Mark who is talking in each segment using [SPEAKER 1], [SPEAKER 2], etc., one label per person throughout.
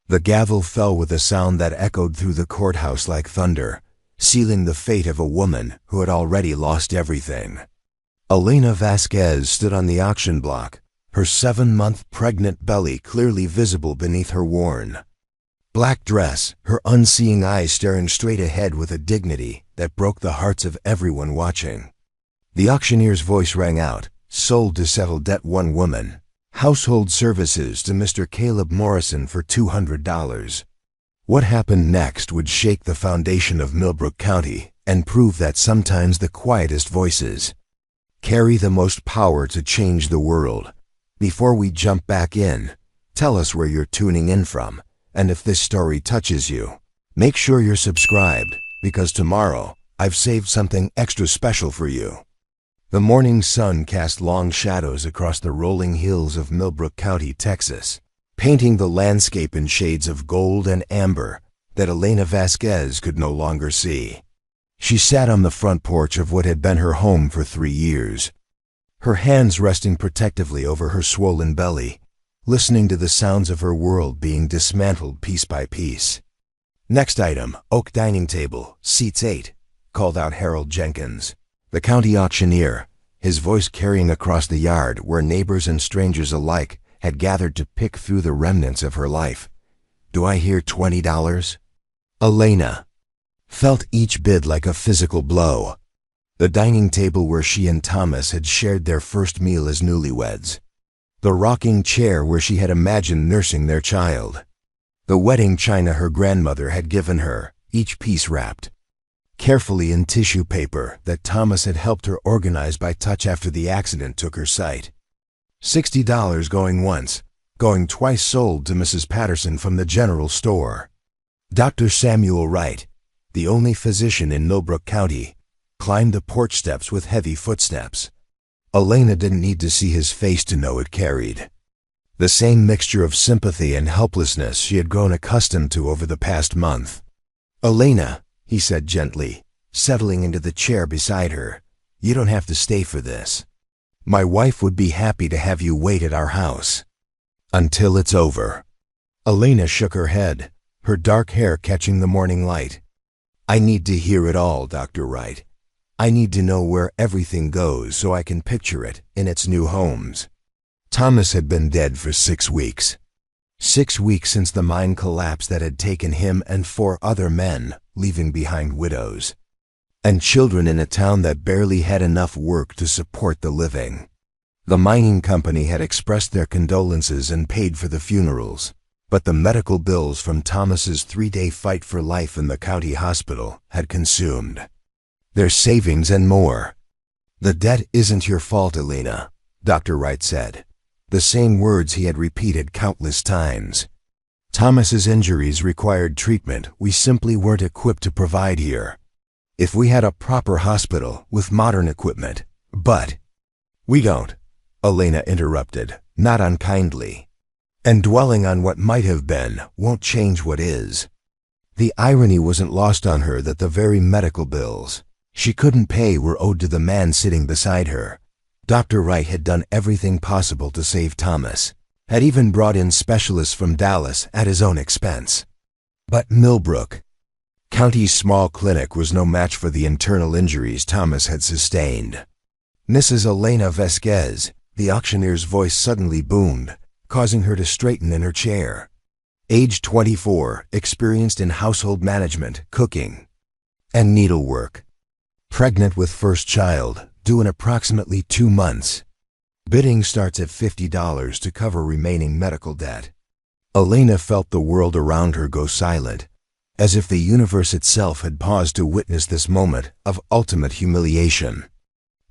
[SPEAKER 1] The gavel fell with a sound that echoed through the courthouse like thunder, sealing the fate of a woman who had already lost everything. Elena Vasquez stood on the auction block, her 7-month pregnant belly clearly visible beneath her worn black dress, her unseeing eyes staring straight ahead with a dignity that broke the hearts of everyone watching. The auctioneer's voice rang out, "Sold to settle debt, one woman. Household services to Mr. Caleb Morrison for $200. What happened next would shake the foundation of Millbrook County and prove that sometimes the quietest voices carry the most power to change the world. Before we jump back in, tell us where you're tuning in from, and if this story touches you, make sure you're subscribed, because tomorrow I've saved something extra special for you." The morning sun cast long shadows across the rolling hills of Millbrook County, Texas, painting the landscape in shades of gold and amber that Elena Vasquez could no longer see. She sat on the front porch of what had been her home for 3 years, her hands resting protectively over her swollen belly, listening to the sounds of her world being dismantled piece by piece. "Next item, oak dining table, seats 8, called out Harold Jenkins, the county auctioneer, his voice carrying across the yard where neighbors and strangers alike had gathered to pick through the remnants of her life. "Do I hear $20? Elena felt each bid like a physical blow. The dining table where she and Thomas had shared their first meal as newlyweds. The rocking chair where she had imagined nursing their child. The wedding china her grandmother had given her, each piece wrapped carefully in tissue paper that Thomas had helped her organize by touch after the accident took her sight. $60 going once, going twice, sold to Mrs. Patterson from the general store. Dr. Samuel Wright, the only physician in Millbrook County, climbed the porch steps with heavy footsteps. Elena didn't need to see his face to know it carried the same mixture of sympathy and helplessness she had grown accustomed to over the past month. "Elena," he said gently, settling into the chair beside her, "you don't have to stay for this. My wife would be happy to have you wait at our house until it's over." Elena shook her head, her dark hair catching the morning light. "I need to hear it all, Dr. Wright. I need to know where everything goes so I can picture it in its new homes." Thomas had been dead for 6 weeks. 6 weeks since the mine collapse that had taken him and 4 other men, leaving behind widows and children in a town that barely had enough work to support the living. The mining company had expressed their condolences and paid for the funerals, but the medical bills from Thomas's 3-day fight for life in the county hospital had consumed their savings and more. "The debt isn't your fault, Elena," Dr. Wright said, the same words he had repeated countless times. "Thomas's injuries required treatment we simply weren't equipped to provide here. If we had a proper hospital with modern equipment, but we don't," Elena interrupted, not unkindly. "And dwelling on what might have been won't change what is." The irony wasn't lost on her that the very medical bills she couldn't pay were owed to the man sitting beside her. Dr. Wright had done everything possible to save Thomas, had even brought in specialists from Dallas at his own expense. But Millbrook County's small clinic was no match for the internal injuries Thomas had sustained. "Mrs. Elena Vasquez," the auctioneer's voice suddenly boomed, causing her to straighten in her chair. "Age 24, experienced in household management, cooking, and needlework. Pregnant with first child, due in approximately 2 months. Bidding starts at $50 to cover remaining medical debt." Elena felt the world around her go silent, as if the universe itself had paused to witness this moment of ultimate humiliation.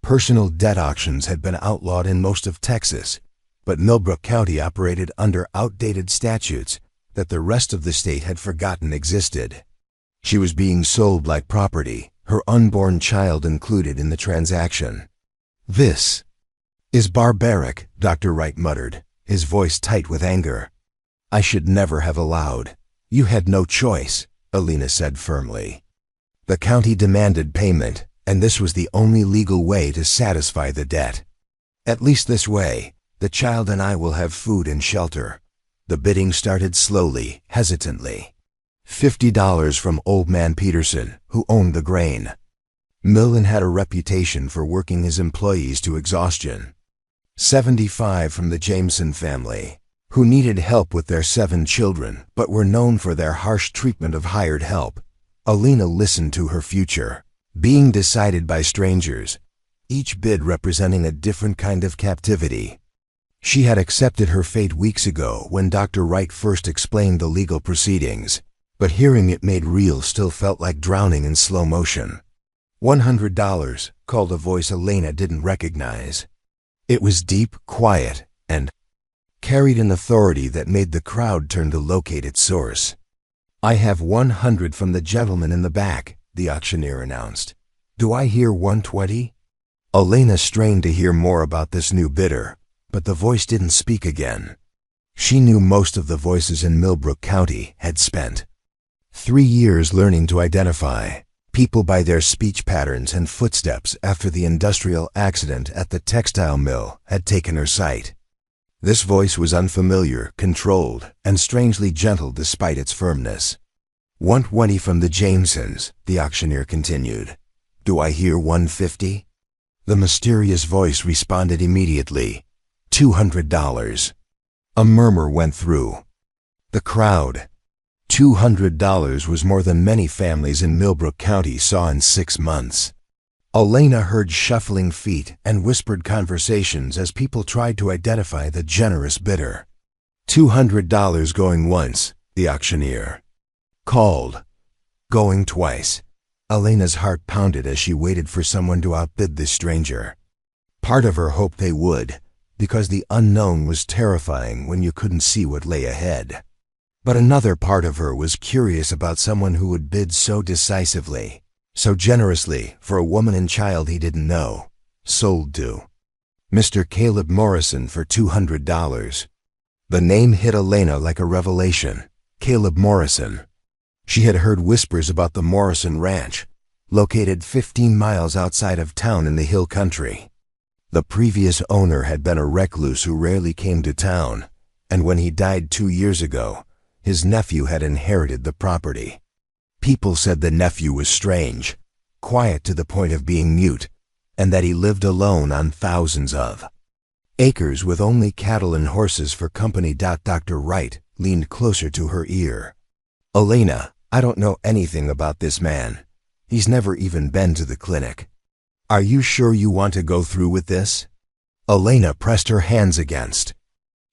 [SPEAKER 1] Personal debt auctions had been outlawed in most of Texas, but Millbrook County operated under outdated statutes that the rest of the state had forgotten existed. She was being sold like property, her unborn child included in the transaction. "This is barbaric," Dr. Wright muttered, his voice tight with anger. "I should never have allowed." "You had no choice," Elena said firmly. "The county demanded payment, and this was the only legal way to satisfy the debt. At least this way, the child and I will have food and shelter. The bidding started slowly, hesitantly. $50 from Old Man Peterson, who owned the grain mill and had a reputation for working his employees to exhaustion. $75 from the Jameson family, who needed help with their 7 children but were known for their harsh treatment of hired help. Alina listened to her future being decided by strangers, each bid representing a different kind of captivity. She had accepted her fate weeks ago when Dr. Wright first explained the legal proceedings, but hearing it made real still felt like drowning in slow motion. $100, called a voice Alina didn't recognize. It was deep, quiet, and carried an authority that made the crowd turn to locate its source. "I have 100 from the gentleman in the back," the auctioneer announced. "Do I hear 120? Alina strained to hear more about this new bidder, but the voice didn't speak again. She knew most of the voices in Millbrook County had spent 3 years learning to identify people by their speech patterns and footsteps after the industrial accident at the textile mill had taken her sight. This voice was unfamiliar, controlled, and strangely gentle despite its firmness. 120 from the Jamesons, the auctioneer continued. "Do I hear 150? The mysterious voice responded immediately. $200. A murmur went through the crowd. $200 was more than many families in Millbrook County saw in 6 months. Alina heard shuffling feet and whispered conversations as people tried to identify the generous bidder. $200 going once, the auctioneer called. Going twice. Alina's heart pounded as she waited for someone to outbid this stranger. Part of her hoped they would, because the unknown was terrifying when you couldn't see what lay ahead. But another part of her was curious about someone who would bid so decisively, so generously for a woman and child he didn't know, sold to. Mr. Caleb Morrison for $200. The name hit Alina like a revelation. Caleb Morrison. She had heard whispers about the Morrison Ranch, located 15 miles outside of town in the hill country. The previous owner had been a recluse who rarely came to town, and when he died 2 years ago, his nephew had inherited the property. People said the nephew was strange, quiet to the point of being mute, and that he lived alone on thousands of acres with only cattle and horses for company. Dr. Wright leaned closer to her ear. "Alina, I don't know anything about this man. He's never even been to the clinic. Are you sure you want to go through with this?" Alina pressed her hands against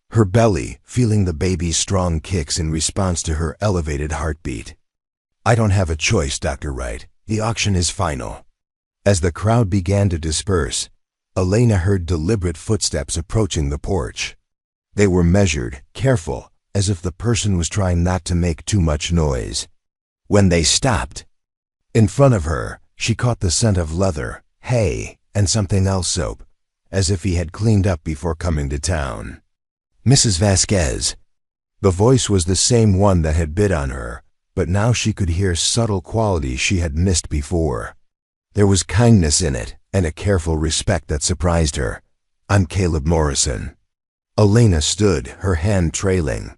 [SPEAKER 1] her belly, feeling the baby's strong kicks in response to her elevated heartbeat. "I don't have a choice, Dr. Wright. The auction is final." As the crowd began to disperse, Alina heard deliberate footsteps approaching the porch. They were measured, careful, as if the person was trying not to make too much noise. When they stopped, in front of her, she caught the scent of leather, hay, and something else soap, as if he had cleaned up before coming to town. "Mrs. Vasquez." The voice was the same one that had bid on her, but now she could hear subtle qualities she had missed before. There was kindness in it, and a careful respect that surprised her. "I'm Caleb Morrison." Alina stood, her hand trailing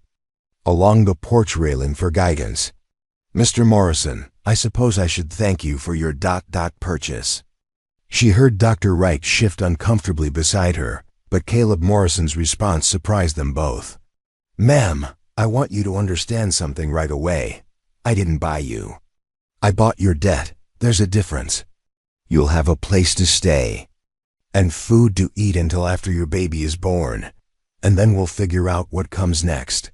[SPEAKER 1] along the porch railing for guidance. "Mr. Morrison, I suppose I should thank you for your purchase." She heard Dr. Wright shift uncomfortably beside her, but Caleb Morrison's response surprised them both. "Ma'am, I want you to understand something right away. I didn't buy you. I bought your debt. There's a difference. You'll have a place to stay and food to eat until after your baby is born, and then we'll figure out what comes next.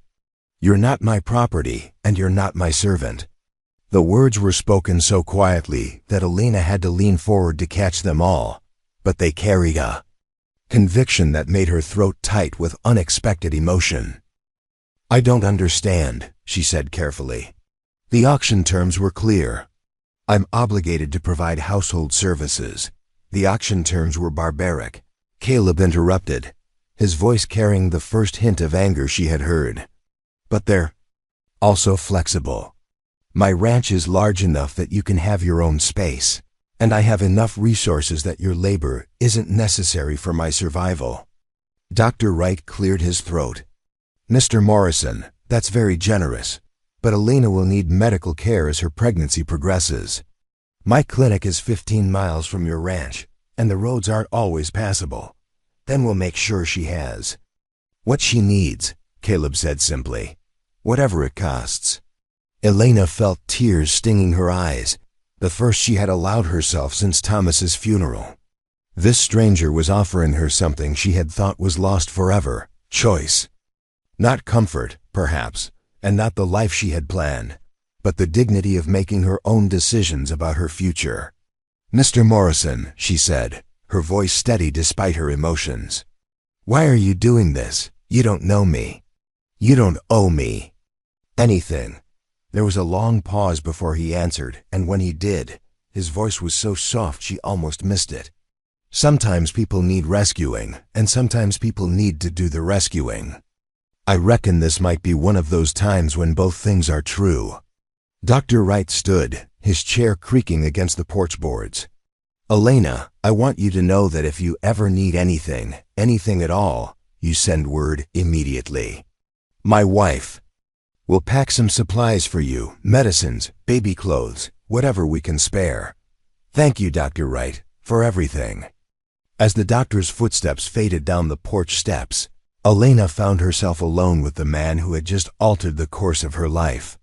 [SPEAKER 1] You're not my property, and you're not my servant." The words were spoken so quietly that Alina had to lean forward to catch them all, but they carried a conviction that made her throat tight with unexpected emotion. "I don't understand," she said carefully. "The auction terms were clear. I'm obligated to provide household services." The auction terms were barbaric. Caleb interrupted, his voice carrying the first hint of anger she had heard. "But they're also flexible. My ranch is large enough that you can have your own space, and I have enough resources that your labor isn't necessary for my survival." Dr. Wright cleared his throat. "Mr. Morrison, that's very generous, but Elena will need medical care as her pregnancy progresses. My clinic is 15 miles from your ranch, and the roads aren't always passable. Then we'll make sure she has what she needs," Caleb said simply. "Whatever it costs." Elena felt tears stinging her eyes, the first she had allowed herself since Thomas's funeral. This stranger was offering her something she had thought was lost forever: choice. Not comfort, perhaps, and not the life she had planned, but the dignity of making her own decisions about her future. "Mr. Morrison," she said, her voice steady despite her emotions. "Why are you doing this? You don't know me. You don't owe me anything." There was a long pause before he answered, and when he did, his voice was so soft she almost missed it. "Sometimes people need rescuing, and sometimes people need to do the rescuing. I reckon this might be one of those times when both things are true." Dr. Wright stood, his chair creaking against the porch boards. "Elena, I want you to know that if you ever need anything, anything at all, you send word immediately. My wife will pack some supplies for you, medicines, baby clothes, whatever we can spare. Thank you, Dr. Wright, for everything." As the doctor's footsteps faded down the porch steps, Elena found herself alone with the man who had just altered the course of her life.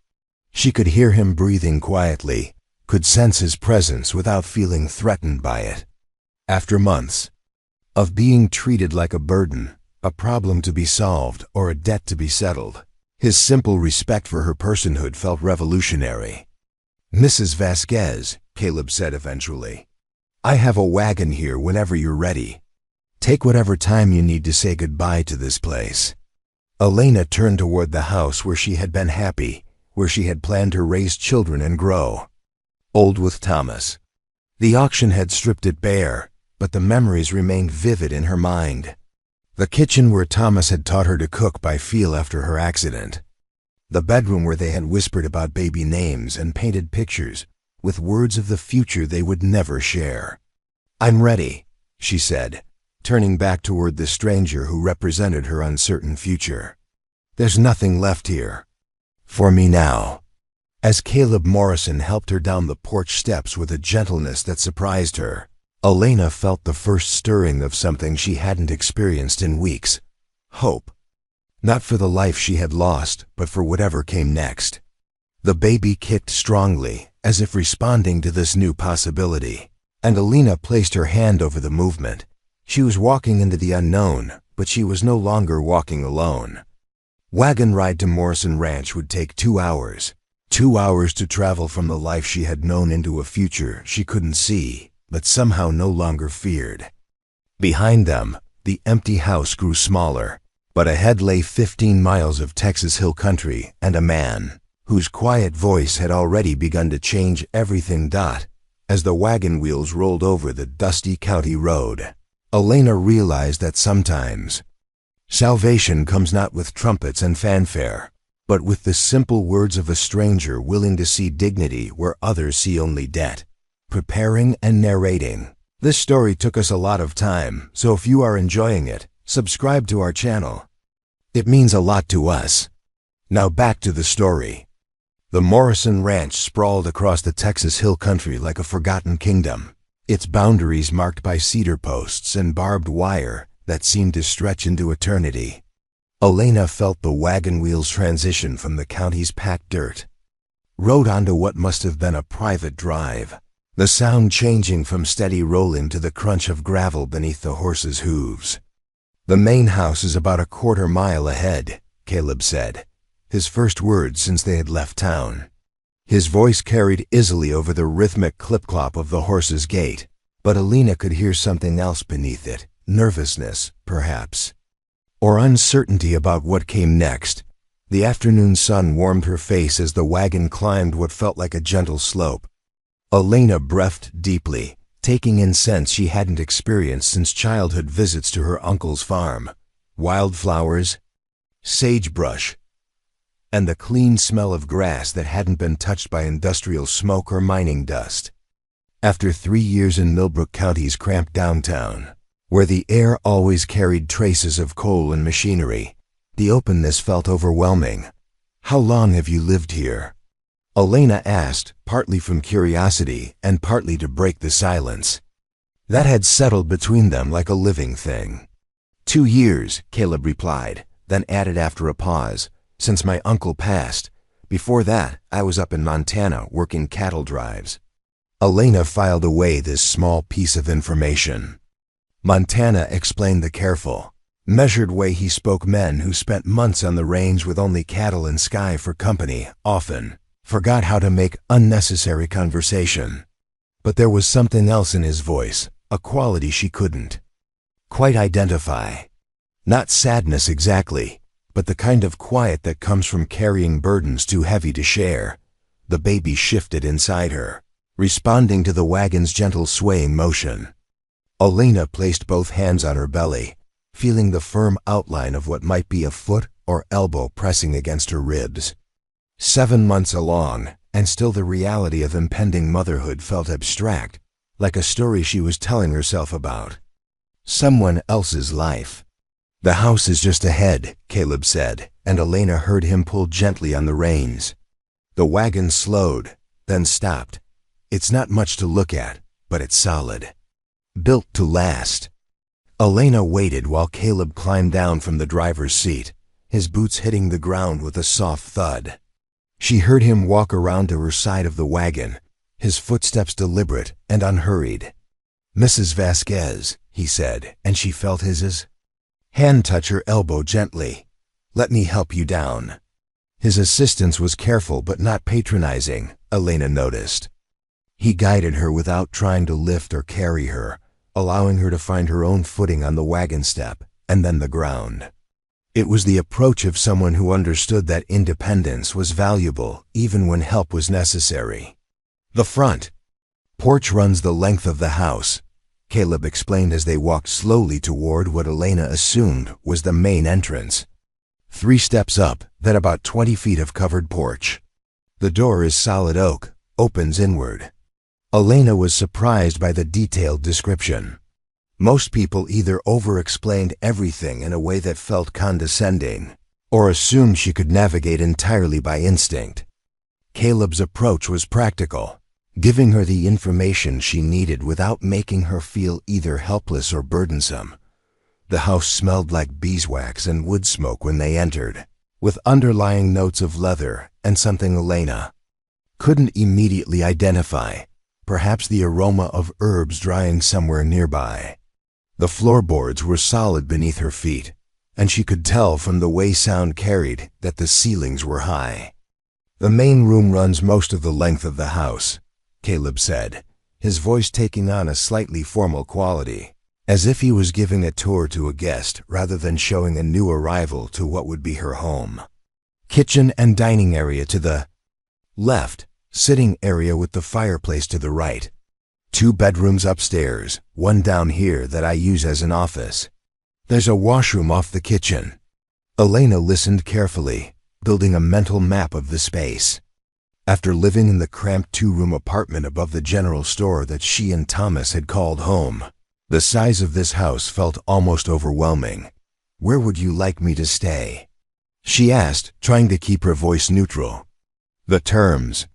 [SPEAKER 1] She could hear him breathing quietly, could sense his presence without feeling threatened by it. After months of being treated like a burden, a problem to be solved, or a debt to be settled, his simple respect for her personhood felt revolutionary. "Mrs. Vasquez," Caleb said eventually, "I have a wagon here whenever you're ready. Take whatever time you need to say goodbye to this place." Elena turned toward the house where she had been happy, where she had planned to raise children and grow old with Thomas. The auction had stripped it bare, but the memories remained vivid in her mind. The kitchen where Thomas had taught her to cook by feel after her accident. The bedroom where they had whispered about baby names and painted pictures with words of the future they would never share. "I'm ready," she said, turning back toward the stranger who represented her uncertain future. "There's nothing left here for me now." As Caleb Morrison helped her down the porch steps with a gentleness that surprised her, Elena felt the first stirring of something she hadn't experienced in weeks: hope. Not for the life she had lost, but for whatever came next. The baby kicked strongly, as if responding to this new possibility, and Elena placed her hand over the movement. She was walking into the unknown, but she was no longer walking alone. Wagon ride to Morrison Ranch would take 2 hours. 2 hours to travel from the life she had known into a future she couldn't see, but somehow no longer feared. Behind them, the empty house grew smaller, but ahead lay 15 miles of Texas hill country and a man whose quiet voice had already begun to change everything. As the wagon wheels rolled over the dusty county road, Elena realized that sometimes salvation comes not with trumpets and fanfare, but with the simple words of a stranger willing to see dignity where others see only debt. Preparing and narrating. This story took us a lot of time, so if you are enjoying it, subscribe to our channel. It means a lot to us. Now back to the story. The Morrison Ranch sprawled across the Texas hill country like a forgotten kingdom, its boundaries marked by cedar posts and barbed wire that seemed to stretch into eternity. Elena felt the wagon wheels transition from the county's packed dirt, rode onto what must have been a private drive, the sound changing from steady rolling to the crunch of gravel beneath the horses' hooves. "The main house is about a quarter-mile ahead," Caleb said, his first words since they had left town. His voice carried easily over the rhythmic clip-clop of the horse's gait, but Elena could hear something else beneath it: nervousness, perhaps, or uncertainty about what came next. The afternoon sun warmed her face as the wagon climbed what felt like a gentle slope. Elena breathed deeply, taking in scents she hadn't experienced since childhood visits to her uncle's farm: wildflowers, sagebrush, and the clean smell of grass that hadn't been touched by industrial smoke or mining dust. After 3 years in Millbrook County's cramped downtown, where the air always carried traces of coal and machinery, The openness felt overwhelming. "How long have you lived here?" Elena asked, partly from curiosity and partly to break the silence that had settled between them like a living thing. 2 years, Caleb replied, then added after a pause, "since my uncle passed. Before that, I was up in Montana working cattle drives." Elena filed away this small piece of information. Montana explained the careful, measured way he spoke. Men who spent months on the range with only cattle and sky for company often forgot how to make unnecessary conversation. But there was something else in his voice, a quality she couldn't quite identify. Not sadness exactly, but the kind of quiet that comes from carrying burdens too heavy to share. The baby shifted inside her, responding to the wagon's gentle swaying motion. Elena placed both hands on her belly, feeling the firm outline of what might be a foot or elbow pressing against her ribs. 7 months along, and still the reality of impending motherhood felt abstract, like a story she was telling herself about someone else's life. "The house is just ahead," Caleb said, and Elena heard him pull gently on the reins. The wagon slowed, then stopped. "It's not much to look at, but it's solid. Built to last." Elena waited while Caleb climbed down from the driver's seat, his boots hitting the ground with a soft thud. She heard him walk around to her side of the wagon, his footsteps deliberate and unhurried. "Mrs. Vasquez," he said, and she felt his hand touch her elbow gently. "Let me help you down." His assistance was careful but not patronizing, Elena noticed. He guided her without trying to lift or carry her, allowing her to find her own footing on the wagon step and then the ground. It was the approach of someone who understood that independence was valuable even when help was necessary. "The front porch runs the length of the house," Caleb explained as they walked slowly toward what Elena assumed was the main entrance. 3 steps up, then about 20 feet of covered porch. The door is solid oak, opens inward. Elena was surprised by the detailed description. Most people either over-explained everything in a way that felt condescending, or assumed she could navigate entirely by instinct. Caleb's approach was practical, giving her the information she needed without making her feel either helpless or burdensome. The house smelled like beeswax and wood smoke when they entered, with underlying notes of leather and something Elena couldn't immediately identify, perhaps the aroma of herbs drying somewhere nearby. The floorboards were solid beneath her feet, and she could tell from the way sound carried that the ceilings were high. "The main room runs most of the length of the house," Caleb said, his voice taking on a slightly formal quality, as if he was giving a tour to a guest rather than showing a new arrival to what would be her home. "Kitchen and dining area to the left, sitting area with the fireplace to the right. 2 bedrooms upstairs, 1 down here that I use as an office. There's a washroom off the kitchen." Elena listened carefully, building a mental map of the space. After living in the cramped 2-room apartment above the general store that she and Thomas had called home, the size of this house felt almost overwhelming. "Where would you like me to stay?" she asked, trying to keep her voice neutral. The terms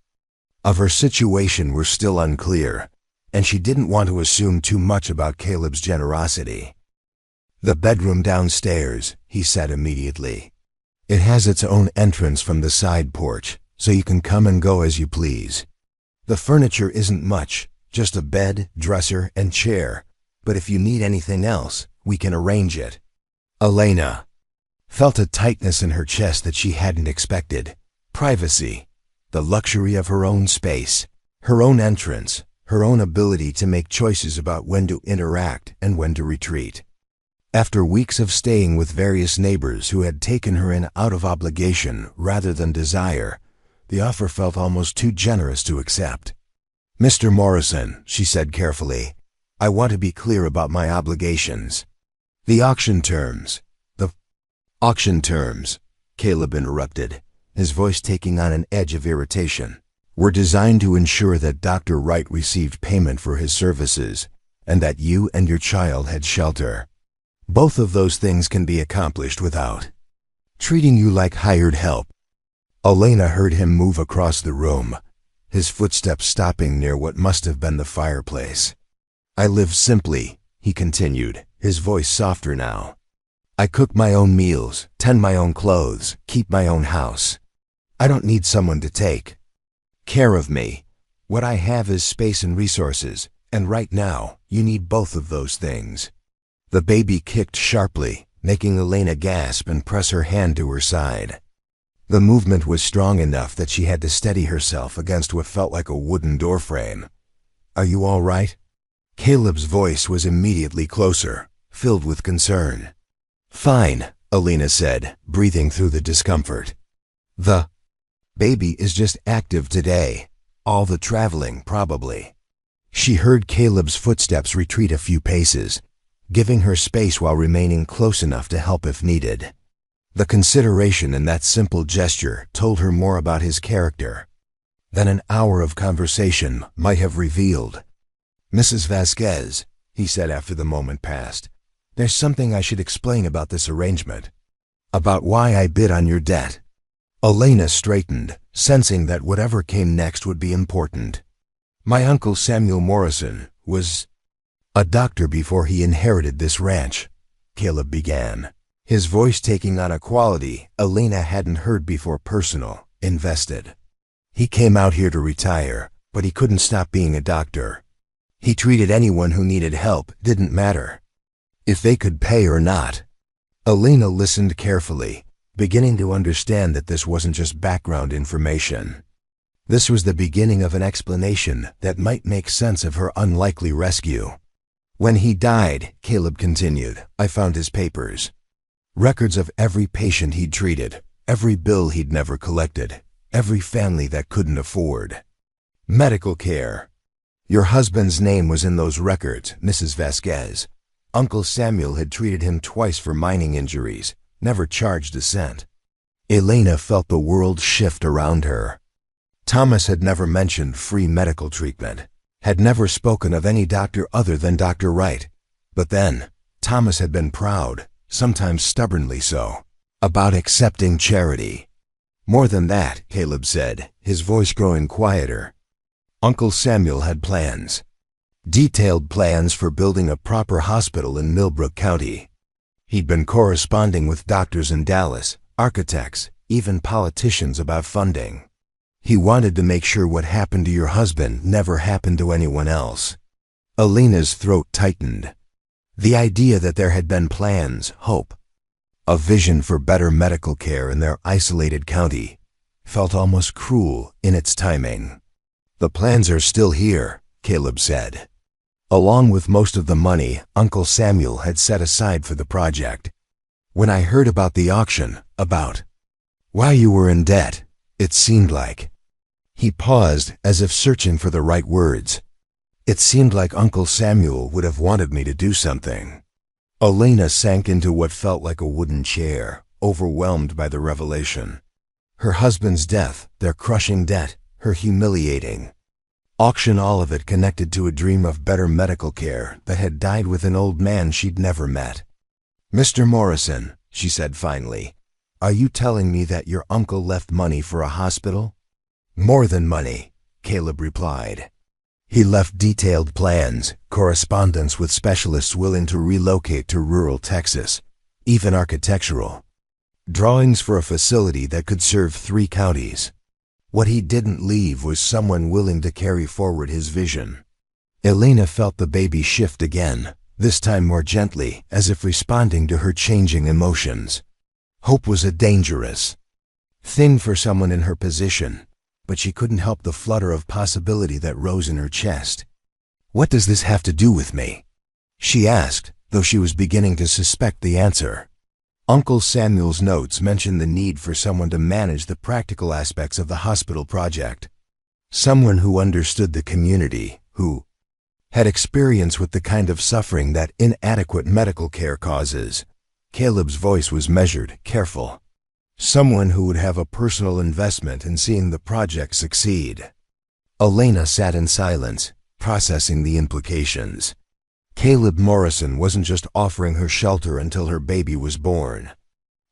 [SPEAKER 1] of her situation were still unclear, and she didn't want to assume too much about Caleb's generosity. "The bedroom downstairs," he said immediately. "It has its own entrance from the side porch, so you can come and go as you please. The furniture isn't much, just a bed, dresser, and chair, but if you need anything else, we can arrange it." Elena felt a tightness in her chest that she hadn't expected. Privacy, the luxury of her own space, her own entrance, her own ability to make choices about when to interact and when to retreat. After weeks of staying with various neighbors who had taken her in out of obligation rather than desire, the offer felt almost too generous to accept. "Mr. Morrison," she said carefully, "I want to be clear about my obligations." The auction terms, Caleb interrupted, his voice taking on an edge of irritation, "were designed to ensure that Dr. Wright received payment for his services and that you and your child had shelter. Both of those things can be accomplished without treating you like hired help. Elena heard him move across the room, his footsteps stopping near what must have been the fireplace. I live simply, he continued, his voice softer now. I cook my own meals, tend my own clothes, keep my own house. I don't need someone to take care of me. What I have is space and resources, and right now, you need both of those things. The baby kicked sharply, making Elena gasp and press her hand to her side. The movement was strong enough that she had to steady herself against what felt like a wooden doorframe. Are you all right? Caleb's voice was immediately closer, filled with concern. Fine, Elena said, breathing through the discomfort. The baby is just active today. All the traveling, probably. She heard Caleb's footsteps retreat a few paces, giving her space while remaining close enough to help if needed. The consideration in that simple gesture told her more about his character than an hour of conversation might have revealed. Mrs. Vasquez, he said after the moment passed, there's something I should explain about this arrangement. About why I bid on your debt. Elena straightened, sensing that whatever came next would be important. My uncle Samuel Morrison was a doctor before he inherited this ranch, Caleb began, his voice taking on a quality Elena hadn't heard before. Personal, invested. He came out here to retire, but he couldn't stop being a doctor. He treated anyone who needed help, didn't matter if they could pay or not. Elena listened carefully, beginning to understand that this wasn't just background information. This was the beginning of an explanation that might make sense of her unlikely rescue. When he died, Caleb continued, I found his papers. Records of every patient he'd treated, every bill he'd never collected, every family that couldn't afford medical care. Your husband's name was in those records, Mrs. Vasquez. Uncle Samuel had treated him twice for mining injuries, never charged a cent. Elena felt the world shift around her. Thomas had never mentioned free medical treatment, had never spoken of any doctor other than Dr. Wright. But then, Thomas had been proud, sometimes stubbornly so, about accepting charity. More than that, Caleb said, his voice growing quieter. Uncle Samuel had plans. Detailed plans for building a proper hospital in Millbrook County. He'd been corresponding with doctors in Dallas, architects, even politicians about funding. He wanted to make sure what happened to your husband never happened to anyone else. Elena's throat tightened. The idea that there had been plans, hope, a vision for better medical care in their isolated county, felt almost cruel in its timing. The plans are still here, Caleb said. Along with most of the money Uncle Samuel had set aside for the project. When I heard about the auction, about why you were in debt, it seemed like. He paused as if searching for the right words. It seemed like Uncle Samuel would have wanted me to do something. Elena sank into what felt like a wooden chair, overwhelmed by the revelation. Her husband's death, their crushing debt, her humiliating auction, all of it connected to a dream of better medical care that had died with an old man she'd never met. Mr. Morrison, she said finally, are you telling me that your uncle left money for a hospital? More than money, Caleb replied. He left detailed plans, correspondence with specialists willing to relocate to rural Texas, even architectural drawings for a facility that could serve 3 counties. What he didn't leave was someone willing to carry forward his vision. Elena felt the baby shift again, this time more gently, as if responding to her changing emotions. Hope was a dangerous thing for someone in her position, but she couldn't help the flutter of possibility that rose in her chest. What does this have to do with me? She asked, though she was beginning to suspect the answer. Uncle Samuel's notes mentioned the need for someone to manage the practical aspects of the hospital project. Someone who understood the community, who had experience with the kind of suffering that inadequate medical care causes. Caleb's voice was measured, careful. Someone who would have a personal investment in seeing the project succeed. Elena sat in silence, processing the implications. Caleb Morrison wasn't just offering her shelter until her baby was born.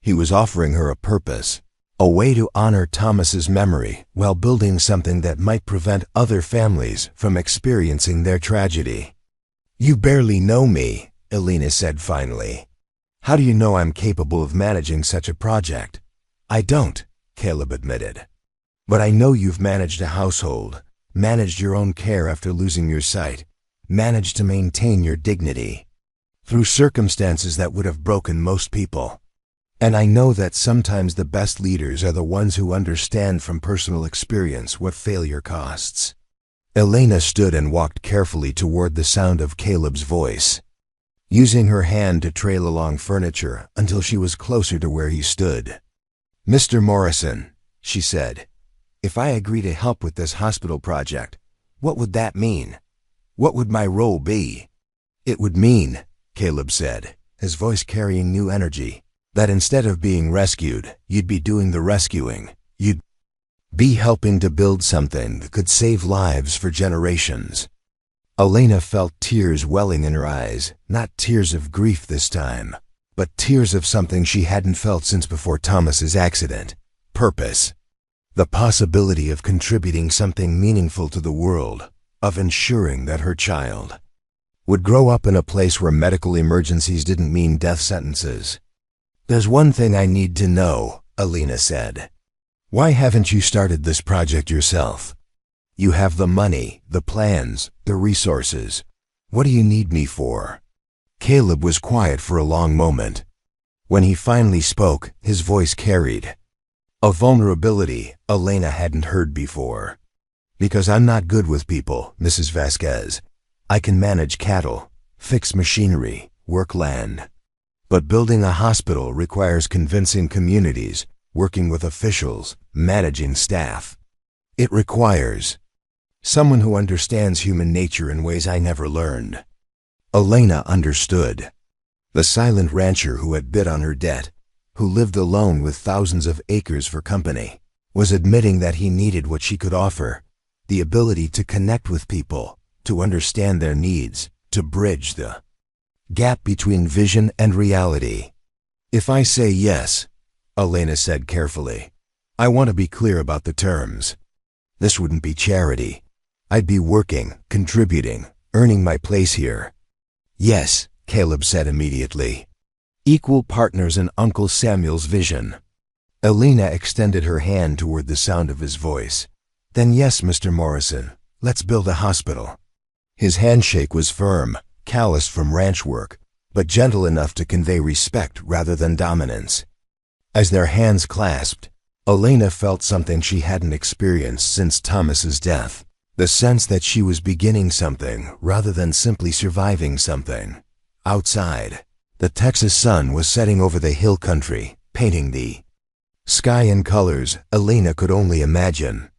[SPEAKER 1] He was offering her a purpose, a way to honor Thomas's memory while building something that might prevent other families from experiencing their tragedy. "You barely know me," Elena said finally. "How do you know I'm capable of managing such a project?" "I don't," Caleb admitted. "But I know you've managed a household, managed your own care after losing your sight, managed to maintain your dignity through circumstances that would have broken most people. And I know that sometimes the best leaders are the ones who understand from personal experience what failure costs." Elena stood and walked carefully toward the sound of Caleb's voice, using her hand to trail along furniture until she was closer to where he stood. "Mr. Morrison," she said, "if I agree to help with this hospital project, what would that mean? What would my role be?" "It would mean," Caleb said, his voice carrying new energy, "that instead of being rescued, you'd be doing the rescuing. You'd be helping to build something that could save lives for generations." Elena felt tears welling in her eyes, not tears of grief this time, but tears of something she hadn't felt since before Thomas's accident: purpose. The possibility of contributing something meaningful to the world, of ensuring that her child would grow up in a place where medical emergencies didn't mean death sentences. "There's one thing I need to know," Elena said. "Why haven't you started this project yourself? You have the money, the plans, the resources. What do you need me for?" Caleb was quiet for a long moment. When he finally spoke, his voice carried a vulnerability Elena hadn't heard before. "Because I'm not good with people, Mrs. Vasquez. I can manage cattle, fix machinery, work land. But building a hospital requires convincing communities, working with officials, managing staff. It requires someone who understands human nature in ways I never learned." Elena understood. The silent rancher who had bid on her debt, who lived alone with thousands of acres for company, was admitting that he needed what she could offer: the ability to connect with people, to understand their needs, to bridge the gap between vision and reality. "If I say yes," Elena said carefully, "I want to be clear about the terms. This wouldn't be charity. I'd be working, contributing, earning my place here." "Yes," Caleb said immediately. "Equal partners in Uncle Samuel's vision." Elena extended her hand toward the sound of his voice. "Then yes, Mr. Morrison, let's build a hospital." His handshake was firm, calloused from ranch work, but gentle enough to convey respect rather than dominance. As their hands clasped, Elena felt something she hadn't experienced since Thomas's death: the sense that she was beginning something rather than simply surviving something. Outside, the Texas sun was setting over the hill country, painting the sky in colors Elena could only imagine.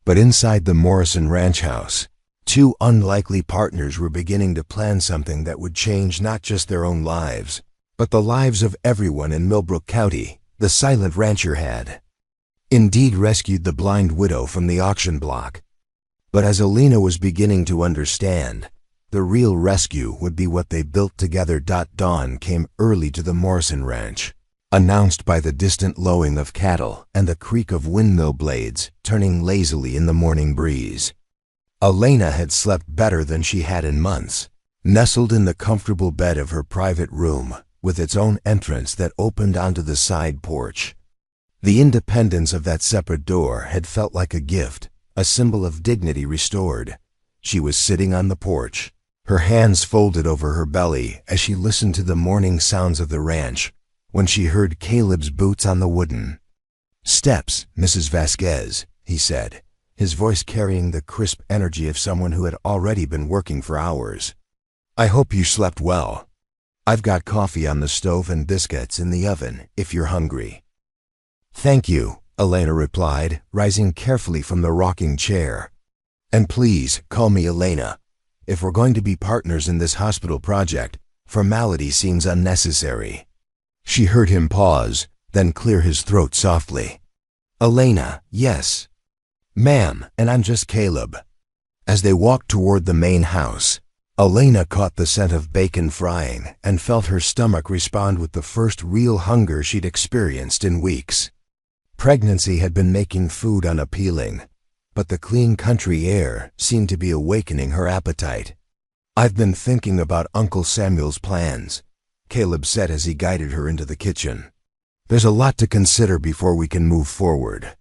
[SPEAKER 1] But inside the Morrison ranch house, two unlikely partners were beginning to plan something that would change not just their own lives, but the lives of everyone in Millbrook County. The silent rancher had indeed rescued the blind widow from the auction block. But as Elena was beginning to understand, the real rescue would be what they built together. Dawn came early to the Morrison ranch, announced by the distant lowing of cattle and the creak of windmill blades turning lazily in the morning breeze. Elena had slept better than she had in months, nestled in the comfortable bed of her private room, with its own entrance that opened onto the side porch. The independence of that separate door had felt like a gift, a symbol of dignity restored. She was sitting on the porch, her hands folded over her belly as she listened to the morning sounds of the ranch, when she heard Caleb's boots on the wooden steps. "Mrs. Vasquez," he said, his voice carrying the crisp energy of someone who had already been working for hours. "I hope you slept well. I've got coffee on the stove and biscuits in the oven if you're hungry." "Thank you," Elena replied, rising carefully from the rocking chair. "And please call me Elena. If we're going to be partners in this hospital project, formality seems unnecessary." She heard him pause, then clear his throat softly. "Elena, yes. Ma'am, and I'm just Caleb." As they walked toward the main house, Elena caught the scent of bacon frying and felt her stomach respond with the first real hunger she'd experienced in weeks. Pregnancy had been making food unappealing, but the clean country air seemed to be awakening her appetite. "I've been thinking about Uncle Samuel's plans," Caleb said as he guided her into the kitchen. "There's a lot to consider before we can move forward.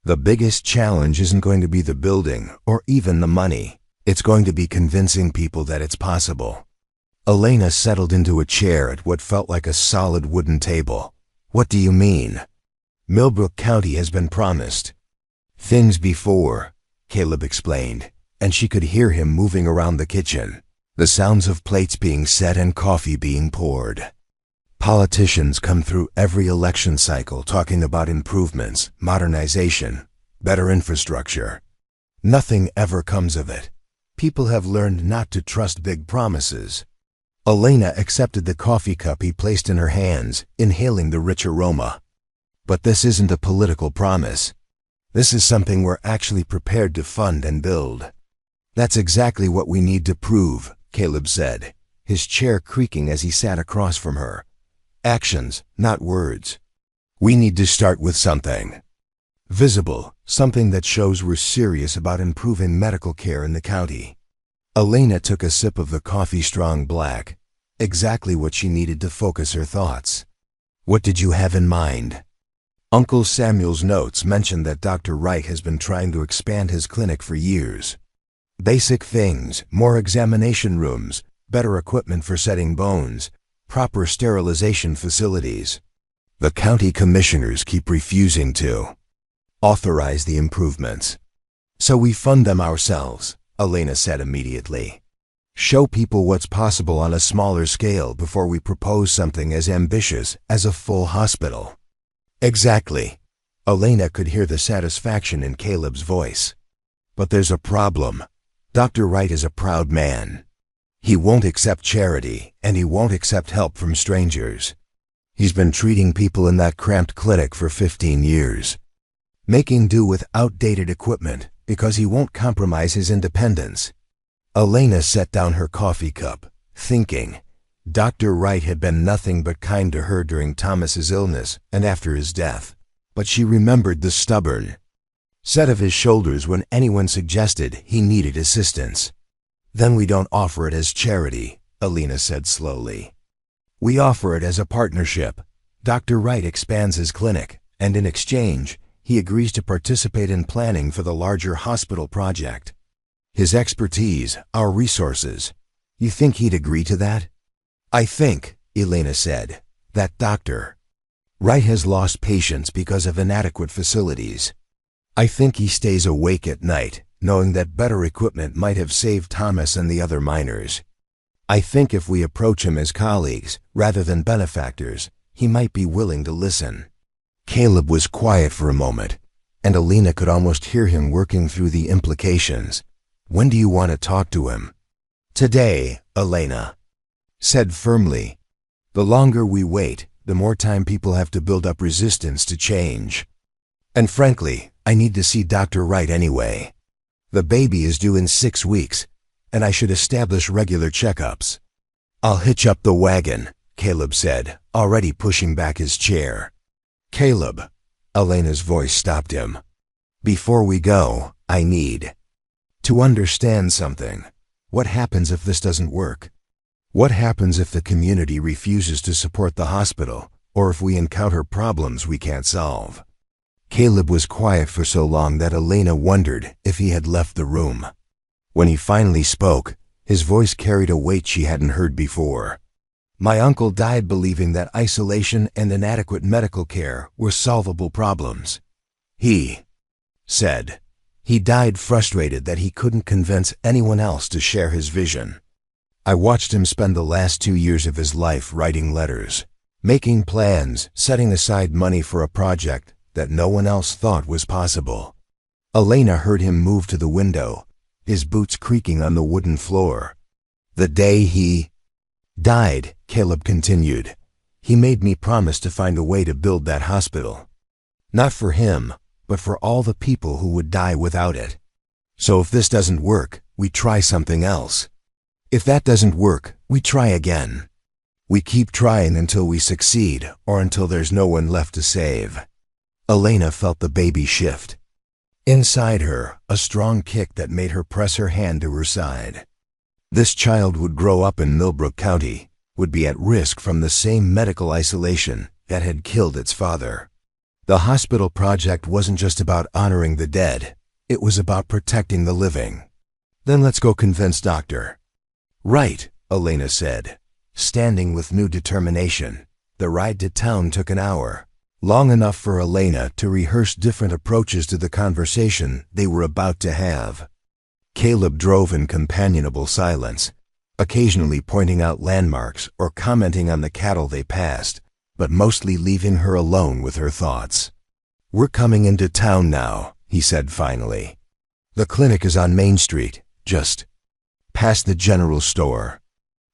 [SPEAKER 1] The biggest challenge isn't going to be the building or even the money. It's going to be convincing people that it's possible." Elena settled into a chair at what felt like a solid wooden table. "What do you mean?" "Millbrook County has been promised things before," Caleb explained, and she could hear him moving around the kitchen, the sounds of plates being set and coffee being poured. "Politicians come through every election cycle talking about improvements, modernization, better infrastructure. Nothing ever comes of it. People have learned not to trust big promises." Elena accepted the coffee cup he placed in her hands, inhaling the rich aroma. "But this isn't a political promise. This is something we're actually prepared to fund and build." "That's exactly what we need to prove," Caleb said, his chair creaking as he sat across from her. "Actions, not words. We need to start with something visible, something that shows we're serious about improving medical care in the county." Elena took a sip of the coffee strong black, exactly what she needed to focus her thoughts. "What did you have in mind?" "Uncle Samuel's notes mention that Dr. Wright has been trying to expand his clinic for years. Basic things, more examination rooms, better equipment for setting bones, proper sterilization facilities. The county commissioners keep refusing to authorize the improvements. So we fund them ourselves," Elena said immediately. "Show people what's possible on a smaller scale before we propose something as ambitious as a full hospital." "Exactly." Elena could hear the satisfaction in Caleb's voice. "But there's a problem. Dr. Wright is a proud man. He won't accept charity, and he won't accept help from strangers. He's been treating people in that cramped clinic for 15 years, making do with outdated equipment because he won't compromise his independence." Elena set down her coffee cup, thinking. Dr. Wright had been nothing but kind to her during Thomas's illness and after his death, but she remembered the stubborn set of his shoulders when anyone suggested he needed assistance. "Then we don't offer it as charity," Elena said slowly. "We offer it as a partnership. Dr. Wright expands his clinic, and in exchange, he agrees to participate in planning for the larger hospital project. His expertise, our resources. You think he'd agree to that?" "I think," Elena said, "that Dr. Wright has lost patients because of inadequate facilities. I think he stays awake at night, knowing that better equipment might have saved Thomas and the other miners. I think if we approach him as colleagues, rather than benefactors, he might be willing to listen." Caleb was quiet for a moment, and Elena could almost hear him working through the implications. "When do you want to talk to him?" "Today," Elena said firmly. "The longer we wait, the more time people have to build up resistance to change. And frankly, I need to see Dr. Wright anyway. The baby is due in 6 weeks, and I should establish regular checkups." "I'll hitch up the wagon," Caleb said, already pushing back his chair. "Caleb," Elena's voice stopped him. "Before we go, I need to understand something. What happens if this doesn't work? What happens if the community refuses to support the hospital, or if we encounter problems we can't solve?" Caleb was quiet for so long that Elena wondered if he had left the room. When he finally spoke, his voice carried a weight she hadn't heard before. "My uncle died believing that isolation and inadequate medical care were solvable problems. He said he died frustrated that he couldn't convince anyone else to share his vision. I watched him spend the last 2 years of his life writing letters, making plans, setting aside money for a project that no one else thought was possible." Elena heard him move to the window, his boots creaking on the wooden floor. "The day he died," Caleb continued, "he made me promise to find a way to build that hospital. Not for him, but for all the people who would die without it. So if this doesn't work, we try something else." If that doesn't work, we try again. We keep trying until we succeed or until there's no one left to save. Elena felt the baby shift. Inside her, a strong kick that made her press her hand to her side. This child would grow up in Millbrook County, would be at risk from the same medical isolation that had killed its father. The hospital project wasn't just about honoring the dead, it was about protecting the living. Then let's go convince Doctor. Right, Elena said, standing with new determination. The ride to town took an hour, long enough for Elena to rehearse different approaches to the conversation they were about to have. Caleb drove in companionable silence, occasionally pointing out landmarks or commenting on the cattle they passed, but mostly leaving her alone with her thoughts. We're coming into town now, he said finally. The clinic is on Main Street, just past the general store.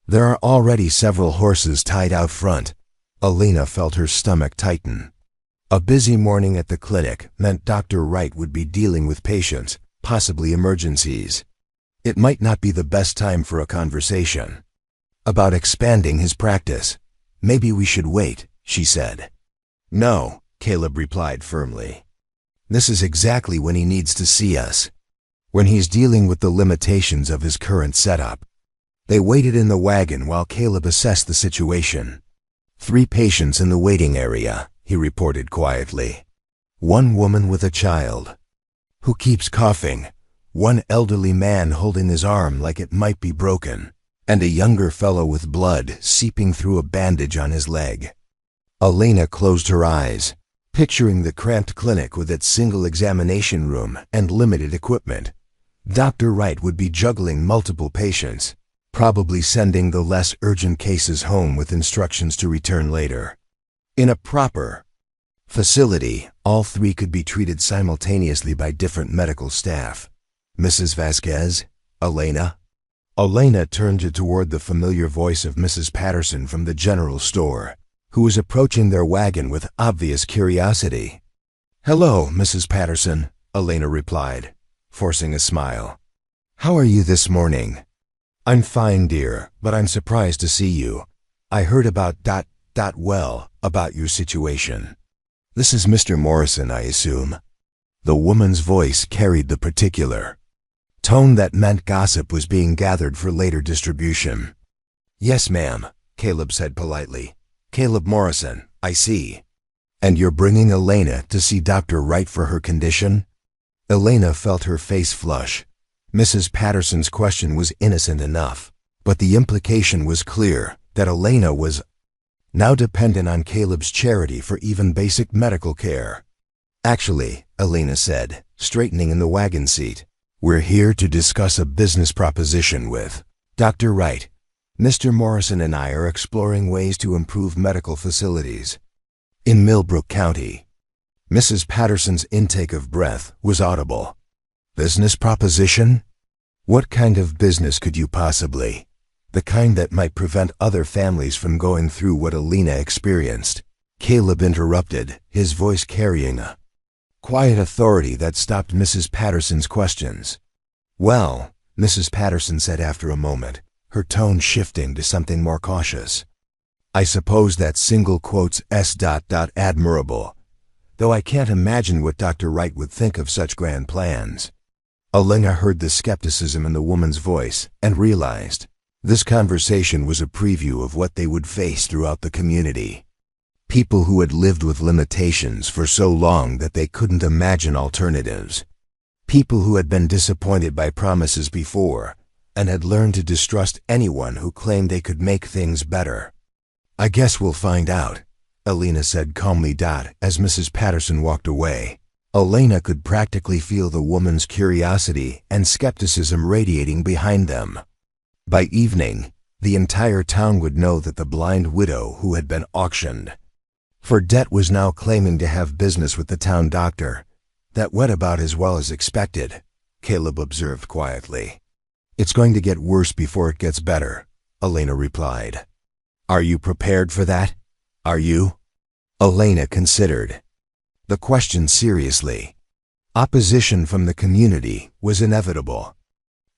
[SPEAKER 1] There are already several horses tied out front. Elena felt her stomach tighten. A busy morning at the clinic meant Dr. Wright would be dealing with patients, possibly emergencies. It might not be the best time for a conversation about expanding his practice. Maybe we should wait, she said. No, Caleb replied firmly. This is exactly when he needs to see us, when he's dealing with the limitations of his current setup. They waited in the wagon while Caleb assessed the situation. 3 patients in the waiting area, he reported quietly. 1 woman with a child who keeps coughing, 1 elderly man holding his arm like it might be broken, and a younger fellow with blood seeping through a bandage on his leg. Elena closed her eyes, picturing the cramped clinic with its single examination room and limited equipment. Dr. Wright would be juggling multiple patients, probably sending the less urgent cases home with instructions to return later. In a proper facility, all 3 could be treated simultaneously by different medical staff. Mrs. Vasquez? Elena? Elena turned toward the familiar voice of Mrs. Patterson from the general store, who was approaching their wagon with obvious curiosity. Hello, Mrs. Patterson, Elena replied, forcing a smile. How are you this morning? I'm fine, dear, but I'm surprised to see you. I heard about about your situation. This is Mr. Morrison, I assume. The woman's voice carried the particular tone that meant gossip was being gathered for later distribution. Yes, ma'am, Caleb said politely. Caleb Morrison, I see. And you're bringing Elena to see Dr. Wright for her condition? Elena felt her face flush. Mrs. Patterson's question was innocent enough, but the implication was clear that Elena was now dependent on Caleb's charity for even basic medical care. Actually, Elena said, straightening in the wagon seat, we're here to discuss a business proposition with Dr. Wright. Mr. Morrison and I are exploring ways to improve medical facilities in Millbrook County. Mrs. Patterson's intake of breath was audible. Business proposition? What kind of business could you possibly? The kind that might prevent other families from going through what Elena experienced. Caleb interrupted, his voice carrying a quiet authority that stopped Mrs. Patterson's questions. Well, Mrs. Patterson said after a moment, her tone shifting to something more cautious. I suppose that single quotes admirable, though I can't imagine what Dr. Wright would think of such grand plans. Elena heard the skepticism in the woman's voice and realized this conversation was a preview of what they would face throughout the community. People who had lived with limitations for so long that they couldn't imagine alternatives. People who had been disappointed by promises before and had learned to distrust anyone who claimed they could make things better. I guess we'll find out, Elena said calmly. As Mrs. Patterson walked away, Elena could practically feel the woman's curiosity and skepticism radiating behind them. By evening, the entire town would know that the blind widow who had been auctioned for debt was now claiming to have business with the town doctor. That went about as well as expected, Caleb observed quietly. It's going to get worse before it gets better, Elena replied. Are you prepared for that? Are you? Elena considered the question seriously. Opposition from the community was inevitable.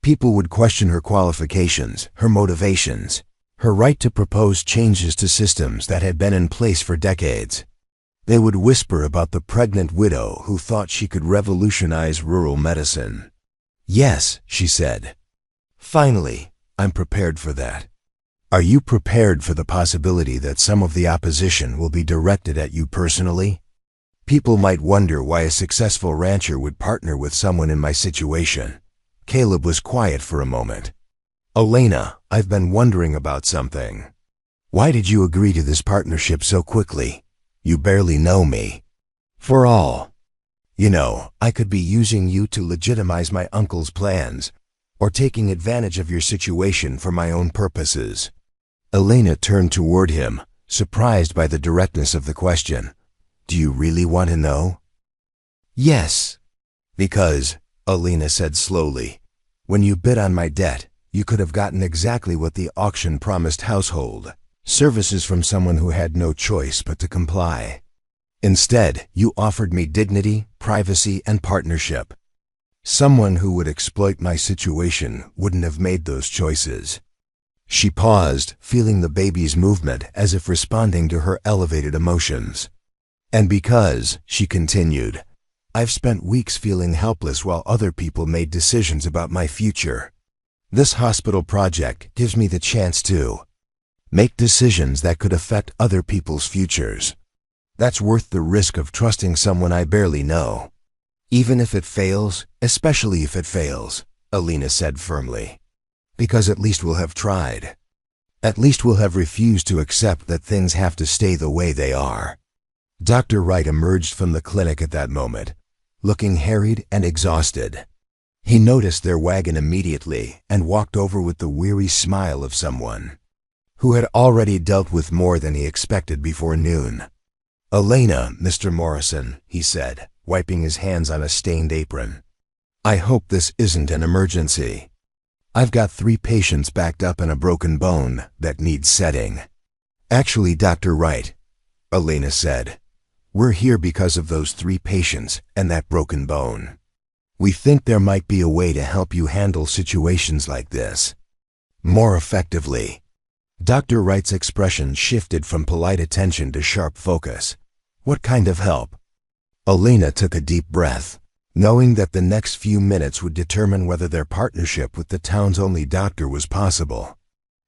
[SPEAKER 1] People would question her qualifications, her motivations, her right to propose changes to systems that had been in place for decades. They would whisper about the pregnant widow who thought she could revolutionize rural medicine. "Yes," she said. "Finally, I'm prepared for that." Are you prepared for the possibility that some of the opposition will be directed at you personally? People might wonder why a successful rancher would partner with someone in my situation. Caleb was quiet for a moment. "Elena, I've been wondering about something. Why did you agree to this partnership so quickly? You barely know me." "For all you know, I could be using you to legitimize my uncle's plans, or taking advantage of your situation for my own purposes." Elena turned toward him, surprised by the directness of the question. "Do you really want to know?" "Yes." "Because," Elena said slowly, "when you bid on my debt, you could have gotten exactly what the auction promised: household services from someone who had no choice but to comply. Instead, you offered me dignity, privacy, and partnership. Someone who would exploit my situation wouldn't have made those choices." She paused, feeling the baby's movement as if responding to her elevated emotions. "And because," she continued, "I've spent weeks feeling helpless while other people made decisions about my future. This hospital project gives me the chance to make decisions that could affect other people's futures. That's worth the risk of trusting someone I barely know. Even if it fails, especially if it fails," Elena said firmly. "Because at least we'll have tried. At least we'll have refused to accept that things have to stay the way they are." Dr. Wright emerged from the clinic at that moment, looking harried and exhausted. He noticed their wagon immediately and walked over with the weary smile of someone who had already dealt with more than he expected before noon. "Elena, Mr. Morrison," he said, wiping his hands on a stained apron. "I hope this isn't an emergency. I've got 3 patients backed up in a broken bone that needs setting." "Actually, Dr. Wright," Elena said, "we're here because of those 3 patients and that broken bone. We think there might be a way to help you handle situations like this more effectively." Dr. Wright's expression shifted from polite attention to sharp focus. "What kind of help?" Elena took a deep breath, knowing that the next few minutes would determine whether their partnership with the town's only doctor was possible.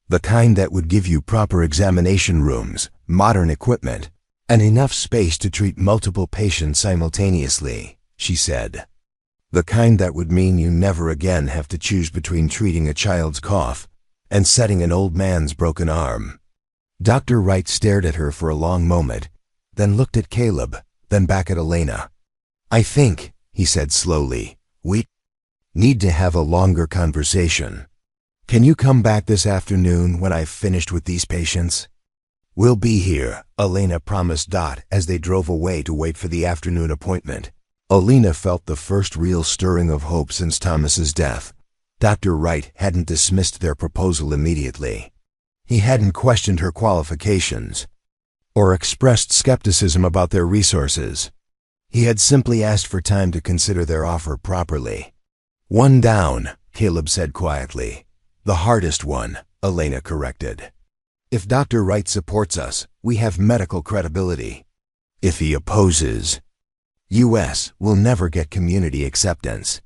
[SPEAKER 1] "The kind that would give you proper examination rooms, modern equipment, and enough space to treat multiple patients simultaneously," she said. "The kind that would mean you never again have to choose between treating a child's cough and setting an old man's broken arm." Dr. Wright stared at her for a long moment, then looked at Caleb, then back at Elena. "I think," he said slowly, "we need to have a longer conversation. Can you come back this afternoon when I've finished with these patients?" "We'll be here," Elena promised Dot as they drove away to wait for the afternoon appointment. Elena felt the first real stirring of hope since Thomas's death. Dr. Wright hadn't dismissed their proposal immediately. He hadn't questioned her qualifications or expressed skepticism about their resources. He had simply asked for time to consider their offer properly. "One down," Caleb said quietly. "The hardest one," Elena corrected. "If Dr. Wright supports us, we have medical credibility. If he opposes, U.S. will never get community acceptance."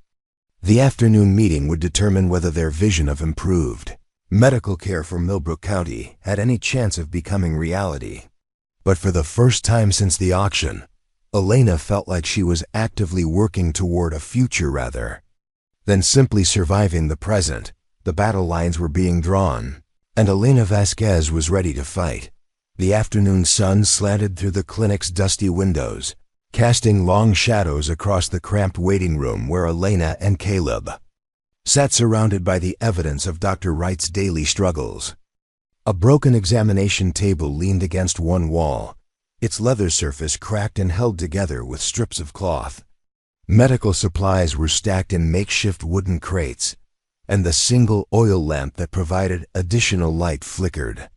[SPEAKER 1] The afternoon meeting would determine whether their vision of improved medical care for Millbrook County had any chance of becoming reality. But for the first time since the auction, Elena felt like she was actively working toward a future rather than simply surviving the present. The battle lines were being drawn, and Elena Vasquez was ready to fight. The afternoon sun slanted through the clinic's dusty windows, casting long shadows across the cramped waiting room where Elena and Caleb sat surrounded by the evidence of Dr. Wright's daily struggles. A broken examination table leaned against one wall, its leather surface cracked and held together with strips of cloth. Medical supplies were stacked in makeshift wooden crates, and the single oil lamp that provided additional light flickered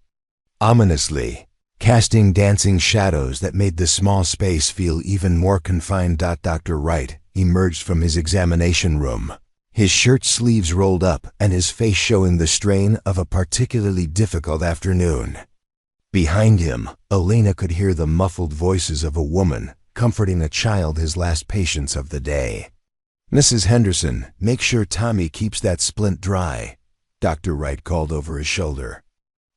[SPEAKER 1] ominously, casting dancing shadows that made the small space feel even more confined. Dr. Wright emerged from his examination room, his shirt sleeves rolled up and his face showing the strain of a particularly difficult afternoon. Behind him, Elena could hear the muffled voices of a woman comforting a child, his last patients of the day. "Mrs. Henderson, make sure Tommy keeps that splint dry," Dr. Wright called over his shoulder.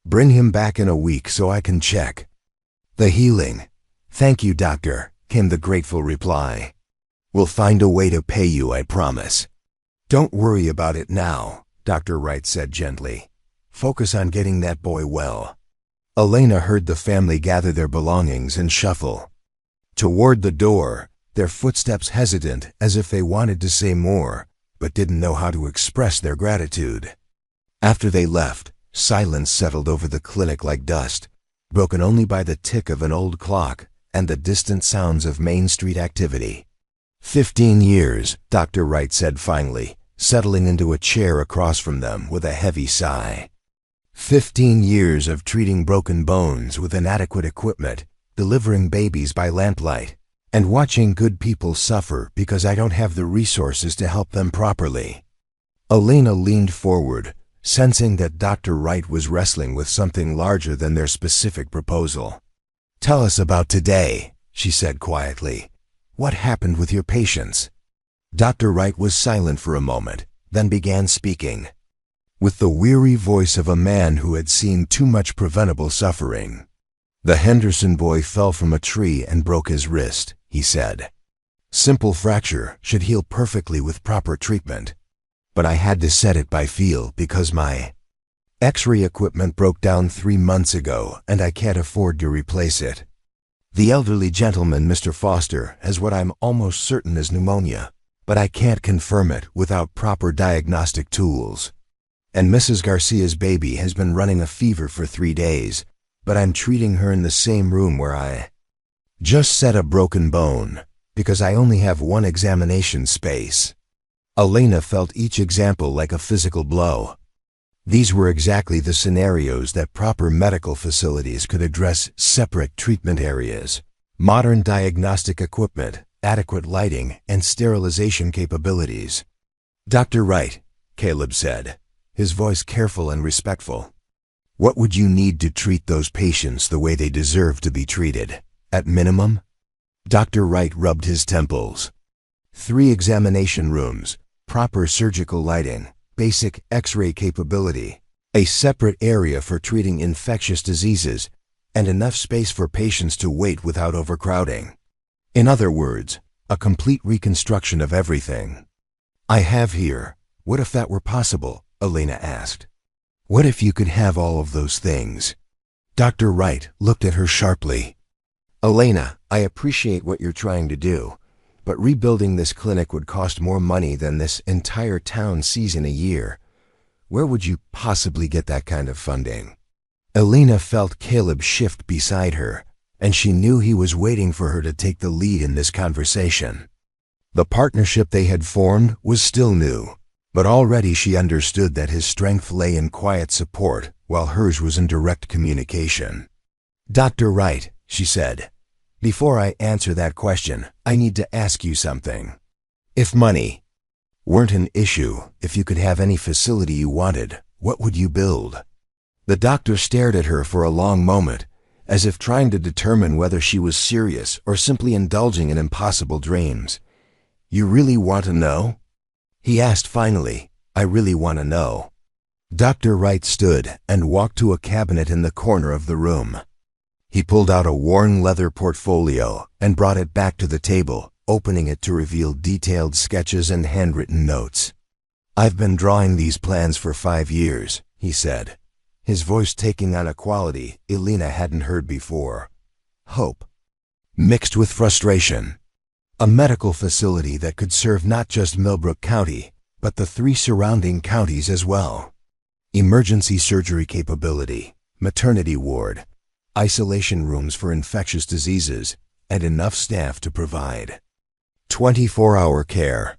[SPEAKER 1] "Bring him back in a week so I can check." "The healing." "Thank you, doctor," came the grateful reply. "We'll find a way to pay you, I promise." "Don't worry about it now," Dr. Wright said gently. "Focus on getting that boy well." Elena heard the family gather their belongings and shuffle toward the door, their footsteps hesitant as if they wanted to say more, but didn't know how to express their gratitude. After they left, silence settled over the clinic like dust, broken only by the tick of an old clock and the distant sounds of Main Street activity. 15 years, Dr. Wright said finally, settling into a chair across from them with a heavy sigh. 15 years of treating broken bones with inadequate equipment, delivering babies by lamplight, and watching good people suffer because I don't have the resources to help them properly. Elena leaned forward, sensing that Dr. Wright was wrestling with something larger than their specific proposal. "Tell us about today," she said quietly. "What happened with your patients?" Dr. Wright was silent for a moment, then began speaking, with the weary voice of a man who had seen too much preventable suffering. "The Henderson boy fell from a tree and broke his wrist," he said. "Simple fracture, should heal perfectly with proper treatment. But I had to set it by feel because my X-ray equipment broke down 3 months ago and I can't afford to replace it. The elderly gentleman, Mr. Foster, has what I'm almost certain is pneumonia, but I can't confirm it without proper diagnostic tools. And Mrs. Garcia's baby has been running a fever for 3 days, but I'm treating her in the same room where I just set a broken bone because I only have 1 examination space." Elena felt each example like a physical blow. These were exactly the scenarios that proper medical facilities could address: separate treatment areas, modern diagnostic equipment, adequate lighting, and sterilization capabilities. "Dr. Wright," Caleb said, his voice careful and respectful, "what would you need to treat those patients the way they deserve to be treated, at minimum?" Dr. Wright rubbed his temples. 3 examination rooms, proper surgical lighting, basic X-ray capability, a separate area for treating infectious diseases, and enough space for patients to wait without overcrowding. In other words, a complete reconstruction of everything. "I have here. What if that were possible?" Elena asked. "What if you could have all of those things?" Dr. Wright looked at her sharply. "Elena, I appreciate what you're trying to do, but rebuilding this clinic would cost more money than this entire town sees in a year. Where would you possibly get that kind of funding?" Elena felt Caleb shift beside her, and she knew he was waiting for her to take the lead in this conversation. The partnership they had formed was still new, but already she understood that his strength lay in quiet support while hers was in direct communication. "Dr. Wright," she said, "before I answer that question, I need to ask you something. If money weren't an issue, if you could have any facility you wanted, what would you build?" The doctor stared at her for a long moment, as if trying to determine whether she was serious or simply indulging in impossible dreams. "You really want to know?" he asked finally. "I really want to know." Dr. Wright stood and walked to a cabinet in the corner of the room. He pulled out a worn leather portfolio and brought it back to the table, opening it to reveal detailed sketches and handwritten notes. "I've been drawing these plans for 5 years, he said, his voice taking on a quality Elena hadn't heard before. Hope, mixed with frustration. A medical facility that could serve not just Millbrook County, but the 3 surrounding counties as well. Emergency surgery capability, maternity ward, isolation rooms for infectious diseases, and enough staff to provide 24-hour care.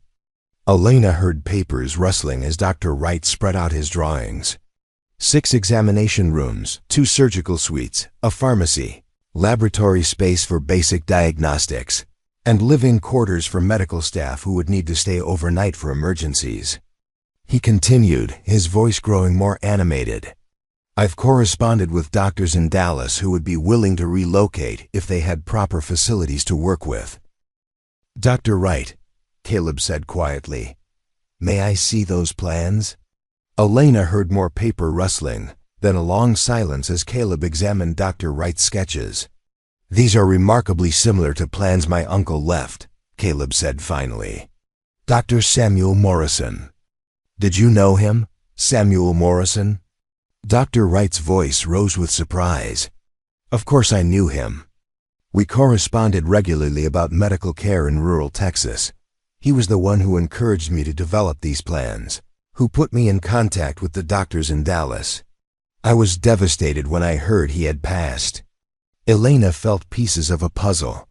[SPEAKER 1] Elena heard papers rustling as Dr. Wright spread out his drawings. 6 examination rooms, 2 surgical suites, a pharmacy, laboratory space for basic diagnostics, and living quarters for medical staff who would need to stay overnight for emergencies. He continued, his voice growing more animated. I've corresponded with doctors in Dallas who would be willing to relocate if they had proper facilities to work with. Dr. Wright, Caleb said quietly, may I see those plans? Elena heard more paper rustling, then a long silence as Caleb examined Dr. Wright's sketches. These are remarkably similar to plans my uncle left, Caleb said finally. Dr. Samuel Morrison. Did you know him, Samuel Morrison? Dr. Wright's voice rose with surprise. Of course I knew him. We corresponded regularly about medical care in rural Texas. He was the one who encouraged me to develop these plans, who put me in contact with the doctors in Dallas. I was devastated when I heard he had passed. Elena felt pieces of a puzzle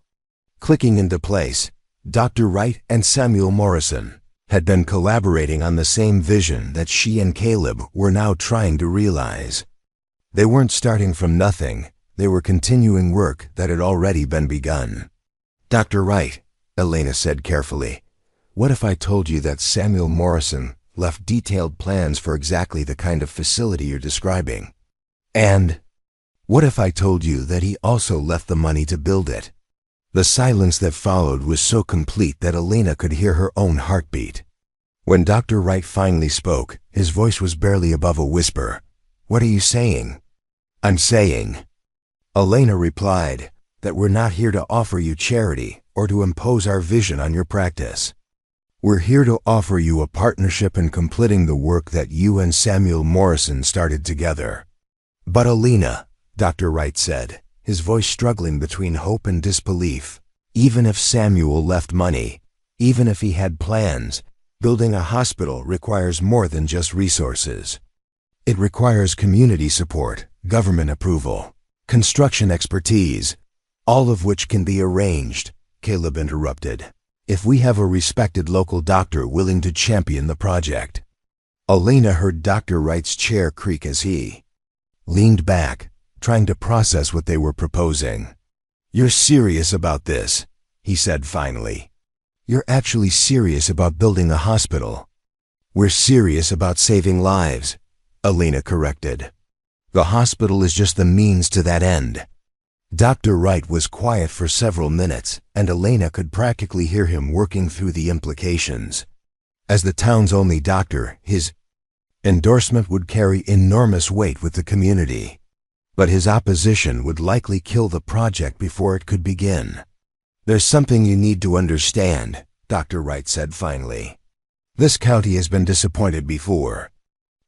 [SPEAKER 1] clicking into place. Dr. Wright and Samuel Morrison had been collaborating on the same vision that she and Caleb were now trying to realize. They weren't starting from nothing, they were continuing work that had already been begun. Dr. Wright, Elena said carefully, what if I told you that Samuel Morrison left detailed plans for exactly the kind of facility you're describing? And what if I told you that he also left the money to build it? The silence that followed was so complete that Elena could hear her own heartbeat. When Dr. Wright finally spoke, his voice was barely above a whisper. What are you saying? I'm saying, Elena replied, that we're not here to offer you charity or to impose our vision on your practice. We're here to offer you a partnership in completing the work that you and Samuel Morrison started together. But Elena, Dr. Wright said, his voice struggling between hope and disbelief, even if Samuel left money, even if he had plans, building a hospital requires more than just resources. It requires community support, government approval, construction expertise, all of which can be arranged, Caleb interrupted, if we have a respected local doctor willing to champion the project. Elena heard Dr. Wright's chair creak as he leaned back, trying to process what they were proposing. You're serious about this, he said finally. You're actually serious about building a hospital. We're serious about saving lives, Elena corrected. The hospital is just the means to that end. Dr. Wright was quiet for several minutes, and Elena could practically hear him working through the implications. As the town's only doctor, his endorsement would carry enormous weight with the community. But his opposition would likely kill the project before it could begin. There's something you need to understand, Dr. Wright said finally. This county has been disappointed before.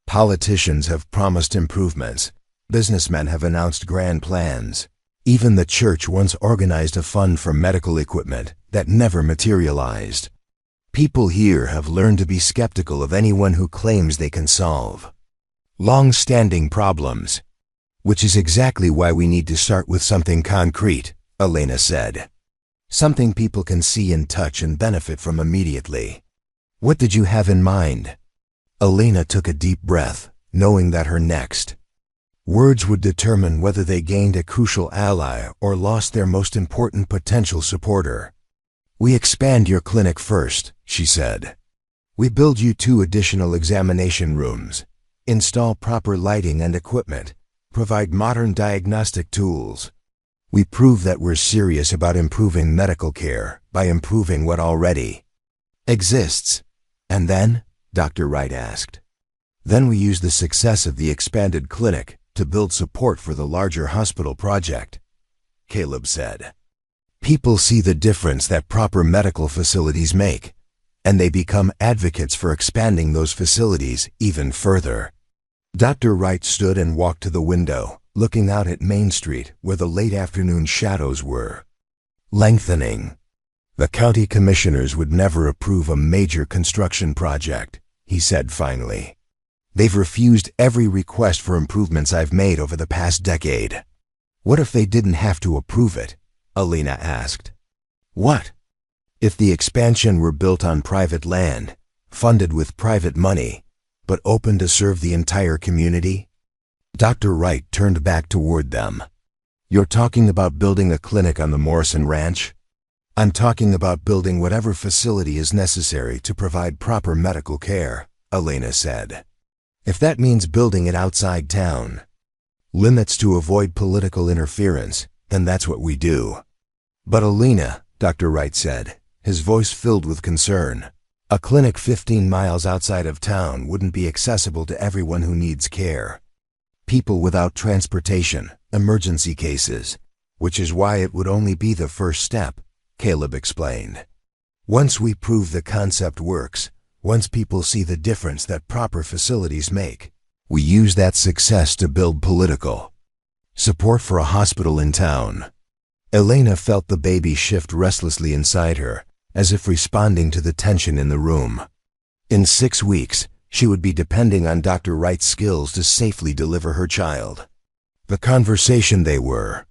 [SPEAKER 1] Politicians have promised improvements. Businessmen have announced grand plans. Even the church once organized a fund for medical equipment that never materialized. People here have learned to be skeptical of anyone who claims they can solve long-standing problems. Which is exactly why we need to start with something concrete, Elena said. Something people can see and touch and benefit from immediately. What did you have in mind? Elena took a deep breath, knowing that her next words would determine whether they gained a crucial ally or lost their most important potential supporter. We expand your clinic first, she said. We build you 2 additional examination rooms, install proper lighting and equipment, provide modern diagnostic tools. We prove that we're serious about improving medical care by improving what already exists. And then, Dr. Wright asked, then we use the success of the expanded clinic to build support for the larger hospital project, Caleb said. People see the difference that proper medical facilities make, and they become advocates for expanding those facilities even further. Dr. Wright stood and walked to the window, looking out at Main Street where the late afternoon shadows were lengthening. The county commissioners would never approve a major construction project, he said finally. They've refused every request for improvements I've made over the past decade. What if they didn't have to approve it? Elena asked. What? If the expansion were built on private land, funded with private money, but open to serve the entire community? Dr. Wright turned back toward them. You're talking about building a clinic on the Morrison Ranch? I'm talking about building whatever facility is necessary to provide proper medical care, Elena said. "If that means building it outside town, limits to avoid political interference, then that's what we do." "But Elena," Dr. Wright said, his voice filled with concern, "a clinic 15 miles outside of town wouldn't be accessible to everyone who needs care. People without transportation, emergency cases, which is why it would only be the first step," Caleb explained. "Once we prove the concept works, once people see the difference that proper facilities make, we use that success to build political support for a hospital in town." Elena felt the baby shift restlessly inside her, as if responding to the tension in the room. In 6 weeks, she would be depending on Dr. Wright's skills to safely deliver her child. The conversation they were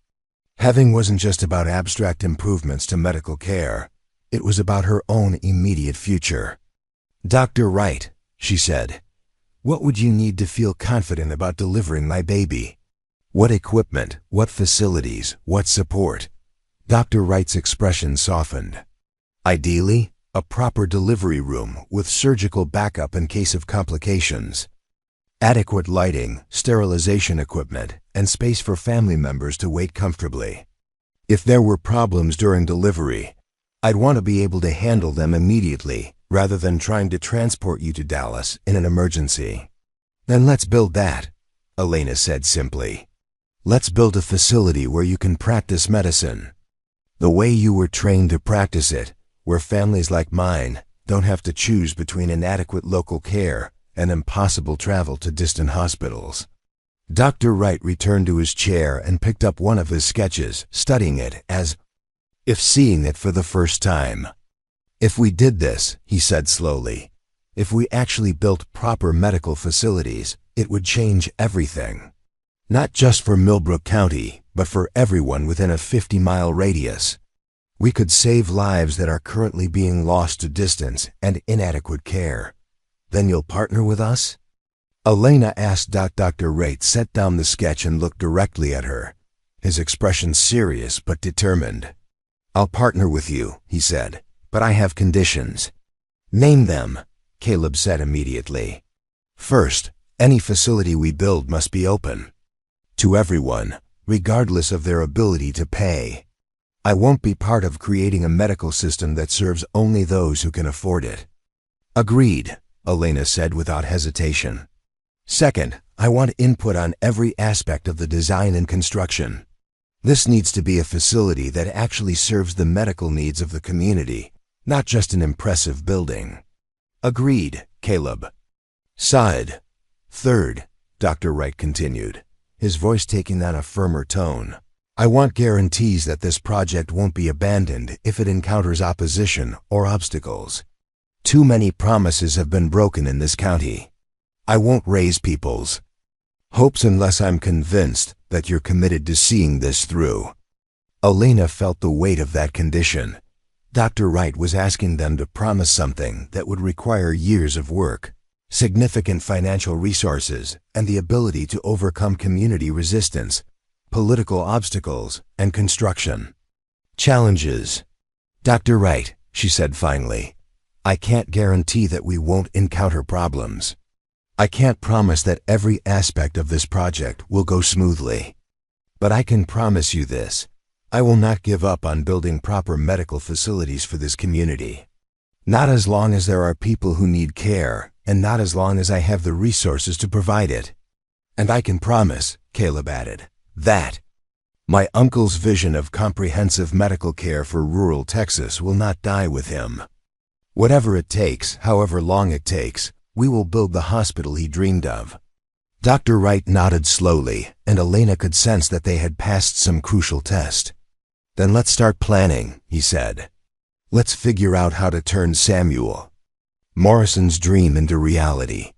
[SPEAKER 1] having wasn't just about abstract improvements to medical care. It was about her own immediate future. "Dr. Wright," she said, "what would you need to feel confident about delivering my baby? What equipment, what facilities, what support?" Dr. Wright's expression softened. "Ideally, a proper delivery room with surgical backup in case of complications. Adequate lighting, sterilization equipment, and space for family members to wait comfortably. If there were problems during delivery, I'd want to be able to handle them immediately rather than trying to transport you to Dallas in an emergency." "Then let's build that," Elena said simply. "Let's build a facility where you can practice medicine the way you were trained to practice it, where families like mine don't have to choose between inadequate local care and impossible travel to distant hospitals." Dr. Wright returned to his chair and picked up one of his sketches, studying it as if seeing it for the first time. "If we did this," he said slowly, "if we actually built proper medical facilities, it would change everything. Not just for Millbrook County, but for everyone within a 50-mile radius. We could save lives that are currently being lost to distance and inadequate care. Then you'll partner with us?" Elena asked. Dr. Wright set down the sketch and looked directly at her, his expression serious but determined. "I'll partner with you," he said, "but I have conditions." "Name them," Caleb said immediately. "First, any facility we build must be open to everyone, regardless of their ability to pay. I won't be part of creating a medical system that serves only those who can afford it." "Agreed," Elena said without hesitation. "Second, I want input on every aspect of the design and construction. This needs to be a facility that actually serves the medical needs of the community, not just an impressive building." "Agreed," Caleb sighed. "Third," Dr. Wright continued, his voice taking on a firmer tone, "I want guarantees that this project won't be abandoned if it encounters opposition or obstacles. Too many promises have been broken in this county. I won't raise people's hopes unless I'm convinced that you're committed to seeing this through." Elena felt the weight of that condition. Dr. Wright was asking them to promise something that would require years of work, significant financial resources, and the ability to overcome community resistance, political obstacles, and construction challenges. "Dr. Wright," she said finally, "I can't guarantee that we won't encounter problems. I can't promise that every aspect of this project will go smoothly. But I can promise you this: I will not give up on building proper medical facilities for this community. Not as long as there are people who need care, and not as long as I have the resources to provide it. And I can promise," Caleb added, "that my uncle's vision of comprehensive medical care for rural Texas will not die with him. Whatever it takes, however long it takes, we will build the hospital he dreamed of." Dr. Wright nodded slowly, and Elena could sense that they had passed some crucial test. "Then let's start planning," he said. "Let's figure out how to turn Samuel Morrison's dream into reality."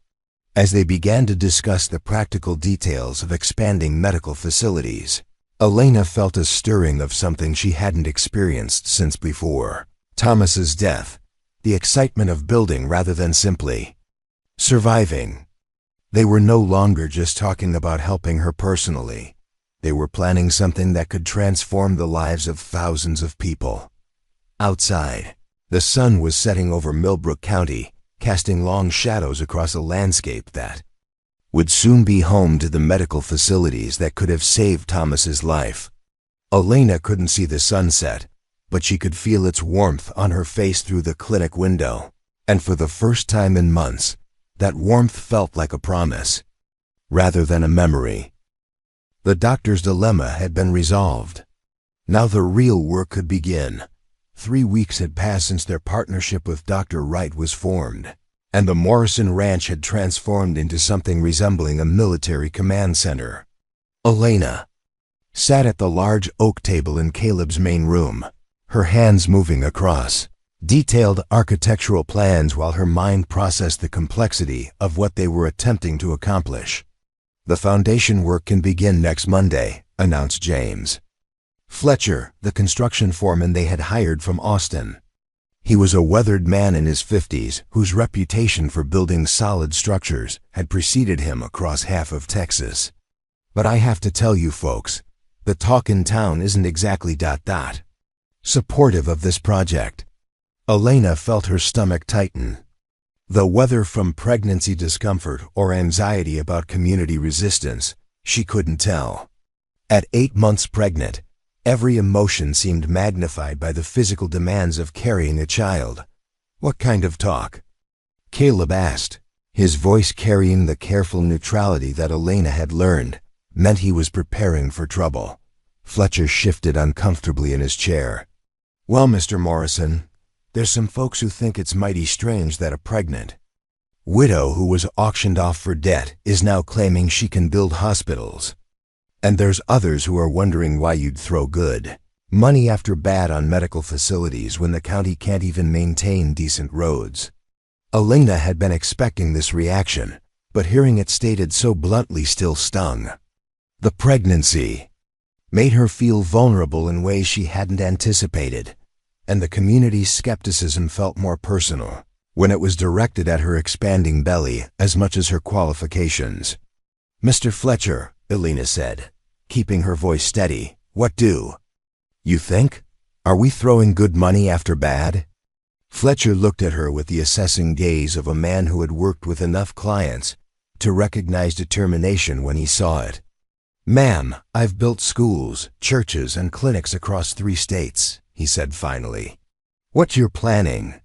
[SPEAKER 1] As they began to discuss the practical details of expanding medical facilities, Elena felt a stirring of something she hadn't experienced since before Thomas's death, the excitement of building rather than simply surviving. They were no longer just talking about helping her personally. They were planning something that could transform the lives of thousands of people. Outside, the sun was setting over Millbrook County, casting long shadows across a landscape that would soon be home to the medical facilities that could have saved Thomas's life. Elena couldn't see the sunset, but she could feel its warmth on her face through the clinic window, and for the first time in months, that warmth felt like a promise, rather than a memory. The doctor's dilemma had been resolved. Now the real work could begin. 3 weeks had passed since their partnership with Dr. Wright was formed, and the Morrison Ranch had transformed into something resembling a military command center. Elena sat at the large oak table in Caleb's main room, her hands moving across detailed architectural plans while her mind processed the complexity of what they were attempting to accomplish. "The foundation work can begin next Monday," announced James Fletcher, the construction foreman they had hired from Austin. He was a weathered man in his 50s whose reputation for building solid structures had preceded him across half of Texas. "But I have to tell you folks, the talk in town isn't exactly ... supportive of this project." Elena felt her stomach tighten. Though whether from pregnancy discomfort or anxiety about community resistance, she couldn't tell. At 8 months pregnant, every emotion seemed magnified by the physical demands of carrying a child. "What kind of talk?" Caleb asked, his voice carrying the careful neutrality that Elena had learned meant he was preparing for trouble. Fletcher shifted uncomfortably in his chair. "Well, Mr. Morrison, there's some folks who think it's mighty strange that a pregnant widow who was auctioned off for debt is now claiming she can build hospitals. And there's others who are wondering why you'd throw good money after bad on medical facilities when the county can't even maintain decent roads." Elena had been expecting this reaction, but hearing it stated so bluntly still stung. The pregnancy made her feel vulnerable in ways she hadn't anticipated, and the community's skepticism felt more personal when it was directed at her expanding belly as much as her qualifications. "Mr. Fletcher," Elena said, keeping her voice steady, "what do you think? Are we throwing good money after bad?" Fletcher looked at her with the assessing gaze of a man who had worked with enough clients to recognize determination when he saw it. "Ma'am, I've built schools, churches, and clinics across 3 states, he said finally. "What you're planning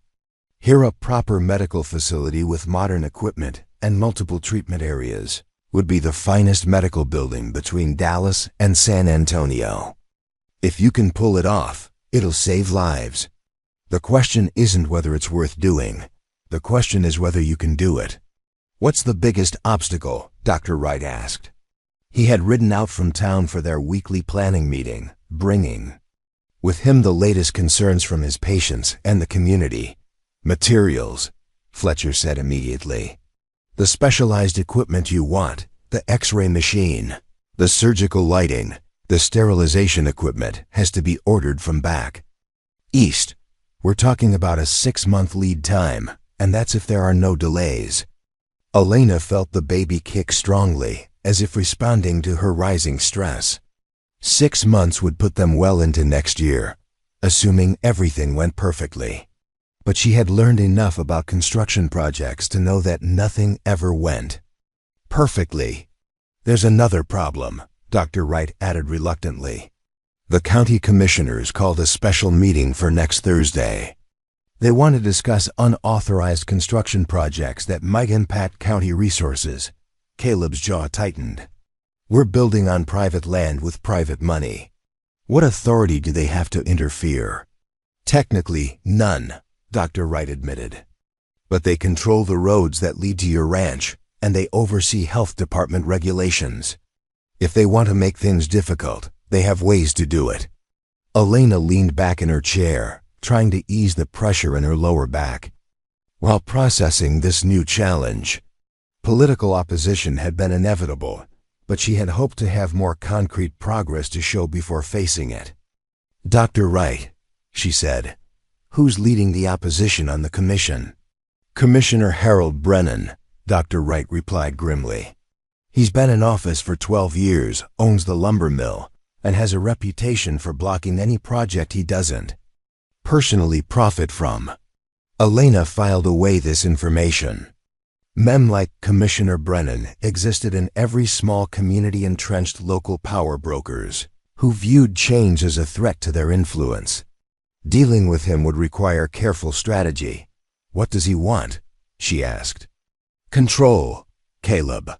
[SPEAKER 1] here, a proper medical facility with modern equipment and multiple treatment areas, would be the finest medical building between Dallas and San Antonio. If you can pull it off, it'll save lives. The question isn't whether it's worth doing. The question is whether you can do it." "What's the biggest obstacle?" Dr. Wright asked. He had ridden out from town for their weekly planning meeting, bringing with him the latest concerns from his patients and the community. "Materials," Fletcher said immediately. "The specialized equipment you want, the X-ray machine, the surgical lighting, the sterilization equipment has to be ordered from back east. We're talking about a 6-month lead time, and that's if there are no delays." Elena felt the baby kick strongly, as if responding to her rising stress. 6 months would put them well into next year, assuming everything went perfectly. But she had learned enough about construction projects to know that nothing ever went perfectly. "There's another problem," Dr. Wright added reluctantly. "The county commissioners called a special meeting for next Thursday. They want to discuss unauthorized construction projects that might impact county resources." Caleb's jaw tightened. "We're building on private land with private money. What authority do they have to interfere?" "Technically, none," Dr. Wright admitted. "But they control the roads that lead to your ranch, and they oversee health department regulations. If they want to make things difficult, they have ways to do it." Elena leaned back in her chair, trying to ease the pressure in her lower back. While processing this new challenge, political opposition had been inevitable, but she had hoped to have more concrete progress to show before facing it. "Dr. Wright," she said, "who's leading the opposition on the commission?" "Commissioner Harold Brennan," Dr. Wright replied grimly. "He's been in office for 12 years, owns the lumber mill, and has a reputation for blocking any project he doesn't personally profit from." Elena filed away this information. Men like Commissioner Brennan existed in every small community, entrenched local power brokers who viewed change as a threat to their influence. Dealing with him would require careful strategy. "What does he want?" she asked. "Control," Caleb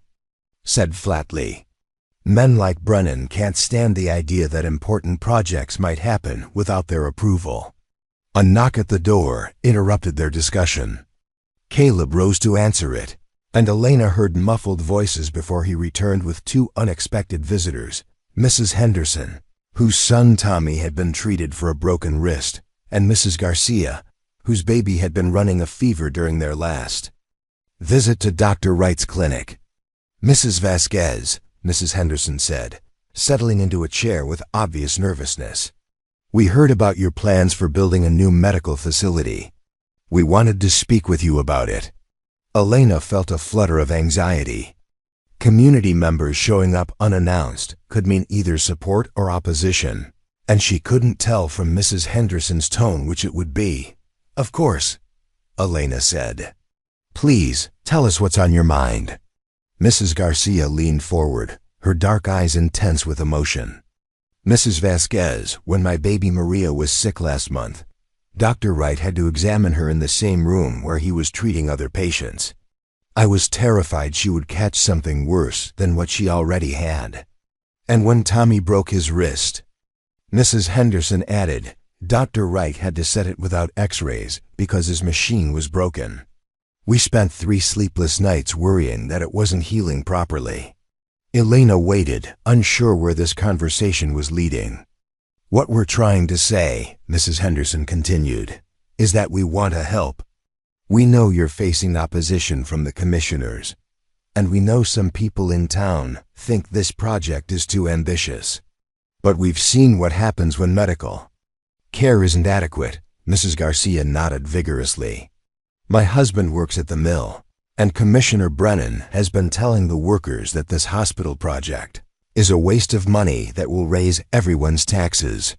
[SPEAKER 1] said flatly. Men like Brennan can't stand the idea that important projects might happen without their approval. A knock at the door interrupted their discussion. Caleb rose to answer it, and Elena heard muffled voices before he returned with two unexpected visitors, Mrs. Henderson, whose son Tommy had been treated for a broken wrist, and Mrs. Garcia, whose baby had been running a fever during their last visit to Dr. Wright's clinic. "Mrs. Vasquez," Mrs. Henderson said, settling into a chair with obvious nervousness. "We heard about your plans for building a new medical facility. We wanted to speak with you about it." Elena felt a flutter of anxiety. Community members showing up unannounced could mean either support or opposition, and she couldn't tell from Mrs. Henderson's tone which it would be. "Of course," Elena said. "Please, tell us what's on your mind." Mrs. Garcia leaned forward, her dark eyes intense with emotion. "Mrs. Vasquez, when my baby Maria was sick last month, Dr. Wright had to examine her in the same room where he was treating other patients. I was terrified she would catch something worse than what she already had. And when Tommy broke his wrist," Mrs. Henderson added, "Dr. Wright had to set it without x-rays because his machine was broken. We spent 3 sleepless nights worrying that it wasn't healing properly." Elena waited, unsure where this conversation was leading. "What we're trying to say," Mrs. Henderson continued, "is that we want to help. We know you're facing opposition from the commissioners, and we know some people in town think this project is too ambitious. But we've seen what happens when medical care isn't adequate." Mrs. Garcia nodded vigorously. "My husband works at the mill, and Commissioner Brennan has been telling the workers that this hospital project is a waste of money that will raise everyone's taxes.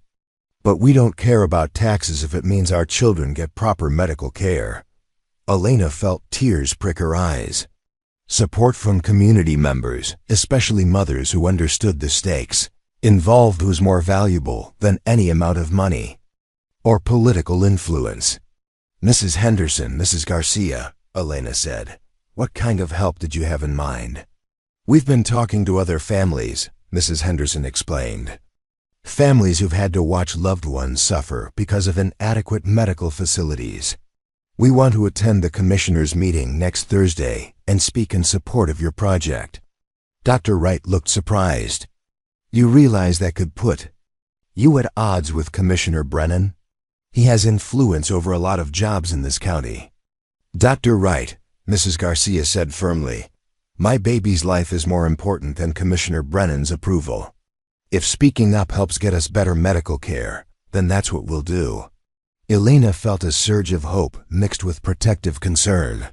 [SPEAKER 1] But we don't care about taxes if it means our children get proper medical care." Elena felt tears prick her eyes. Support from community members, especially mothers who understood the stakes involved, was more valuable than any amount of money or political influence. "Mrs. Henderson, Mrs. Garcia," Elena said, "what kind of help did you have in mind?" "We've been talking to other families," Mrs. Henderson explained. "Families who've had to watch loved ones suffer because of inadequate medical facilities. We want to attend the commissioners' meeting next Thursday and speak in support of your project." Dr. Wright looked surprised. "You realize that could put you at odds with Commissioner Brennan? He has influence over a lot of jobs in this county." "Dr. Wright," Mrs. Garcia said firmly, "my baby's life is more important than Commissioner Brennan's approval. If speaking up helps get us better medical care, then that's what we'll do." Elena felt a surge of hope mixed with protective concern.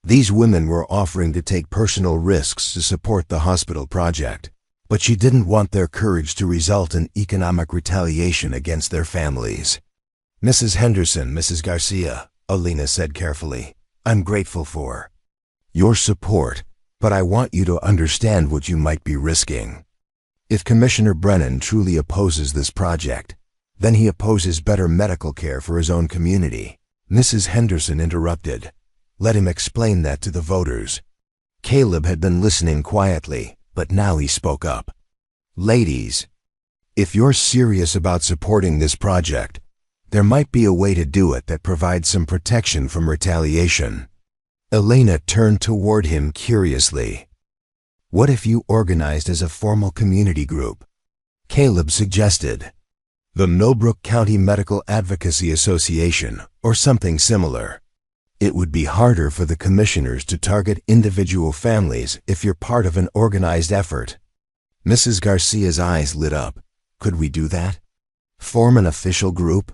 [SPEAKER 1] These women were offering to take personal risks to support the hospital project, but she didn't want their courage to result in economic retaliation against their families. "Mrs. Henderson, Mrs. Garcia," Elena said carefully, "I'm grateful for your support, but I want you to understand what you might be risking. If Commissioner Brennan truly opposes this project, then he opposes better medical care for his own community." Mrs. Henderson interrupted. "Let him explain that to the voters." Caleb had been listening quietly, but now he spoke up. "Ladies, if you're serious about supporting this project, there might be a way to do it that provides some protection from retaliation." Elena turned toward him curiously. "What if you organized as a formal community group?" Caleb suggested. "The Millbrook County Medical Advocacy Association, or something similar. It would be harder for the commissioners to target individual families if you're part of an organized effort." Mrs. Garcia's eyes lit up. "Could we do that? Form an official group?"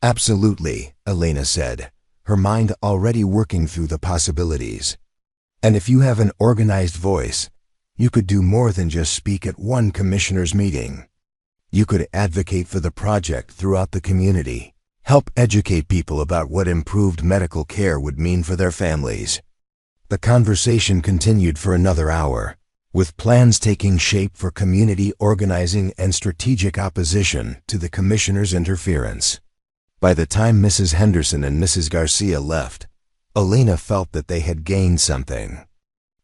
[SPEAKER 1] "Absolutely," Elena said, her mind already working through the possibilities. "And if you have an organized voice, you could do more than just speak at one commissioner's meeting. You could advocate for the project throughout the community, Help educate people about what improved medical care would mean for their families. The conversation continued for another hour, with plans taking shape for community organizing and strategic opposition to the commissioner's interference. By the time Mrs. Henderson and Mrs. Garcia left, Elena felt that they had gained something.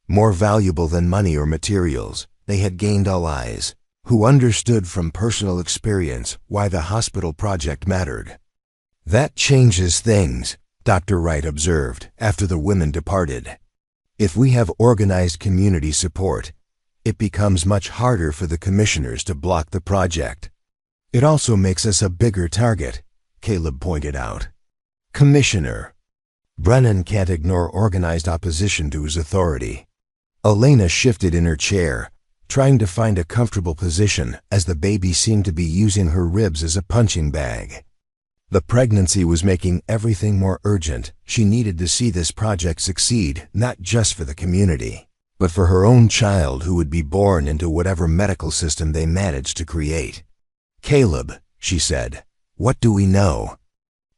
[SPEAKER 1] More valuable than money or materials, they had gained allies, who understood from personal experience why the hospital project mattered. "That changes things," Dr. Wright observed after the women departed. "If we have organized community support, it becomes much harder for the commissioners to block the project. It also makes us a bigger target," Caleb pointed out. "Commissioner." Brennan can't ignore organized opposition to his authority. Elena shifted in her chair, trying to find a comfortable position as the baby seemed to be using her ribs as a punching bag. The pregnancy was making everything more urgent. She needed to see this project succeed, not just for the community, but for her own child who would be born into whatever medical system they managed to create. "Caleb," she said, "what do we know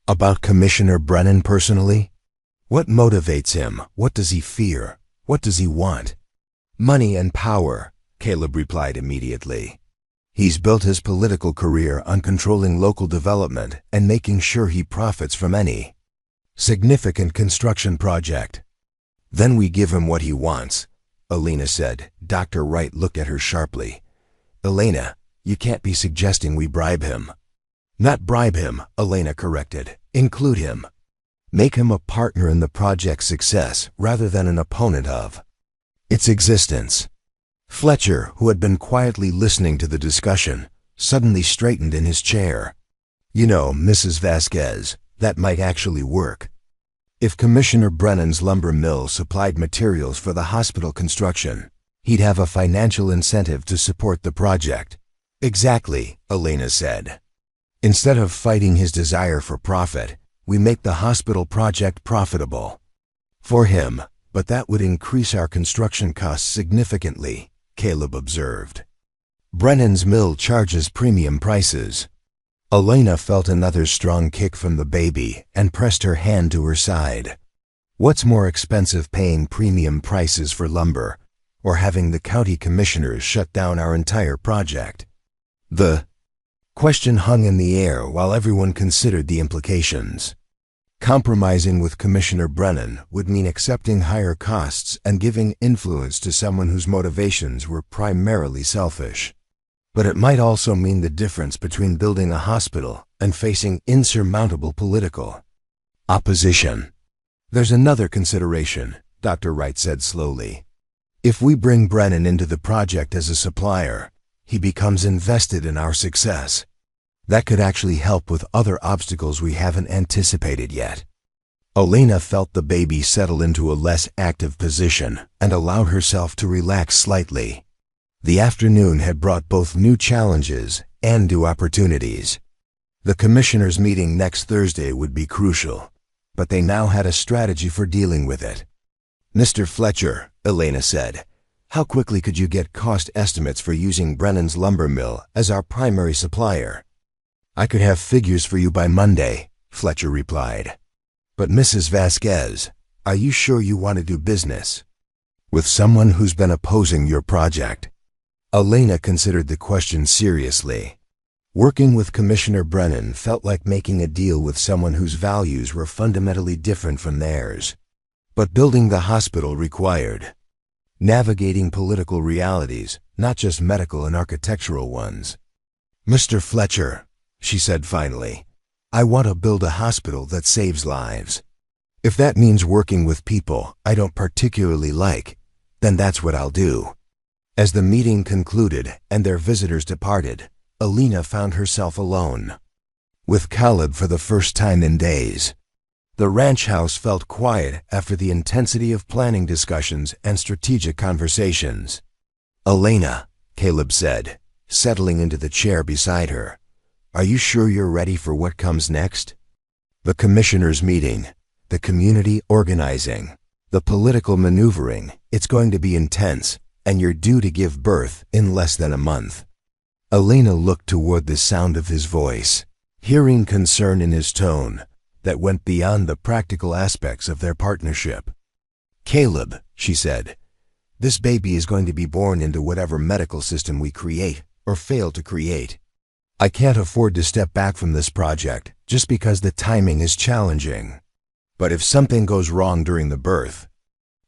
[SPEAKER 1] about Commissioner Brennan personally? What motivates him? What does he fear? What does he want?" "Money and power," Caleb replied immediately. "He's built his political career on controlling local development and making sure he profits from any significant construction project." "Then we give him what he wants," Elena said. Dr. Wright looked at her sharply. "Elena, you can't be suggesting we bribe him." "Not bribe him," Elena corrected. "Include him. Make him a partner in the project's success rather than an opponent of its existence." Fletcher, who had been quietly listening to the discussion, suddenly straightened in his chair. "You know, Mrs. Vasquez, that might actually work. If Commissioner Brennan's lumber mill supplied materials for the hospital construction, he'd have a financial incentive to support the project." "Exactly," Elena said. "Instead of fighting his desire for profit, we make the hospital project profitable for him, but that would increase our construction costs significantly," Caleb observed. "Brennan's mill charges premium prices." Elena felt another strong kick from the baby and pressed her hand to her side. What's more expensive, paying premium prices for lumber, or having the county commissioners shut down our entire project? The question hung in the air while everyone considered the implications. Compromising with Commissioner Brennan would mean accepting higher costs and giving influence to someone whose motivations were primarily selfish. But it might also mean the difference between building a hospital and facing insurmountable political opposition. "There's another consideration," Dr. Wright said slowly. "If we bring Brennan into the project as a supplier, he becomes invested in our success. That could actually help with other obstacles we haven't anticipated yet." Elena felt the baby settle into a less active position and allowed herself to relax slightly. The afternoon had brought both new challenges and new opportunities. The commissioners' meeting next Thursday would be crucial, but they now had a strategy for dealing with it. "Mr. Fletcher," Elena said, "how quickly could you get cost estimates for using Brennan's lumber mill as our primary supplier?" "I could have figures for you by Monday," Fletcher replied. "But Mrs. Vasquez, are you sure you want to do business with someone who's been opposing your project?" Elena considered the question seriously. Working with Commissioner Brennan felt like making a deal with someone whose values were fundamentally different from theirs. But building the hospital required navigating political realities, not just medical and architectural ones. "Mr. Fletcher," she said finally, "I want to build a hospital that saves lives. If that means working with people I don't particularly like, then that's what I'll do." As the meeting concluded and their visitors departed, Elena found herself alone with Caleb for the first time in days. The ranch house felt quiet after the intensity of planning discussions and strategic conversations. "Elena," Caleb said, settling into the chair beside her, "are you sure you're ready for what comes next? The commissioners' meeting, the community organizing, the political maneuvering, it's going to be intense, and you're due to give birth in less than a month." Elena looked toward the sound of his voice. hearing concern in his tone that went beyond the practical aspects of their partnership. "Caleb," she said, "this baby is going to be born into whatever medical system we create or fail to create. I can't afford to step back from this project just because the timing is challenging. But if something goes wrong during the birth,"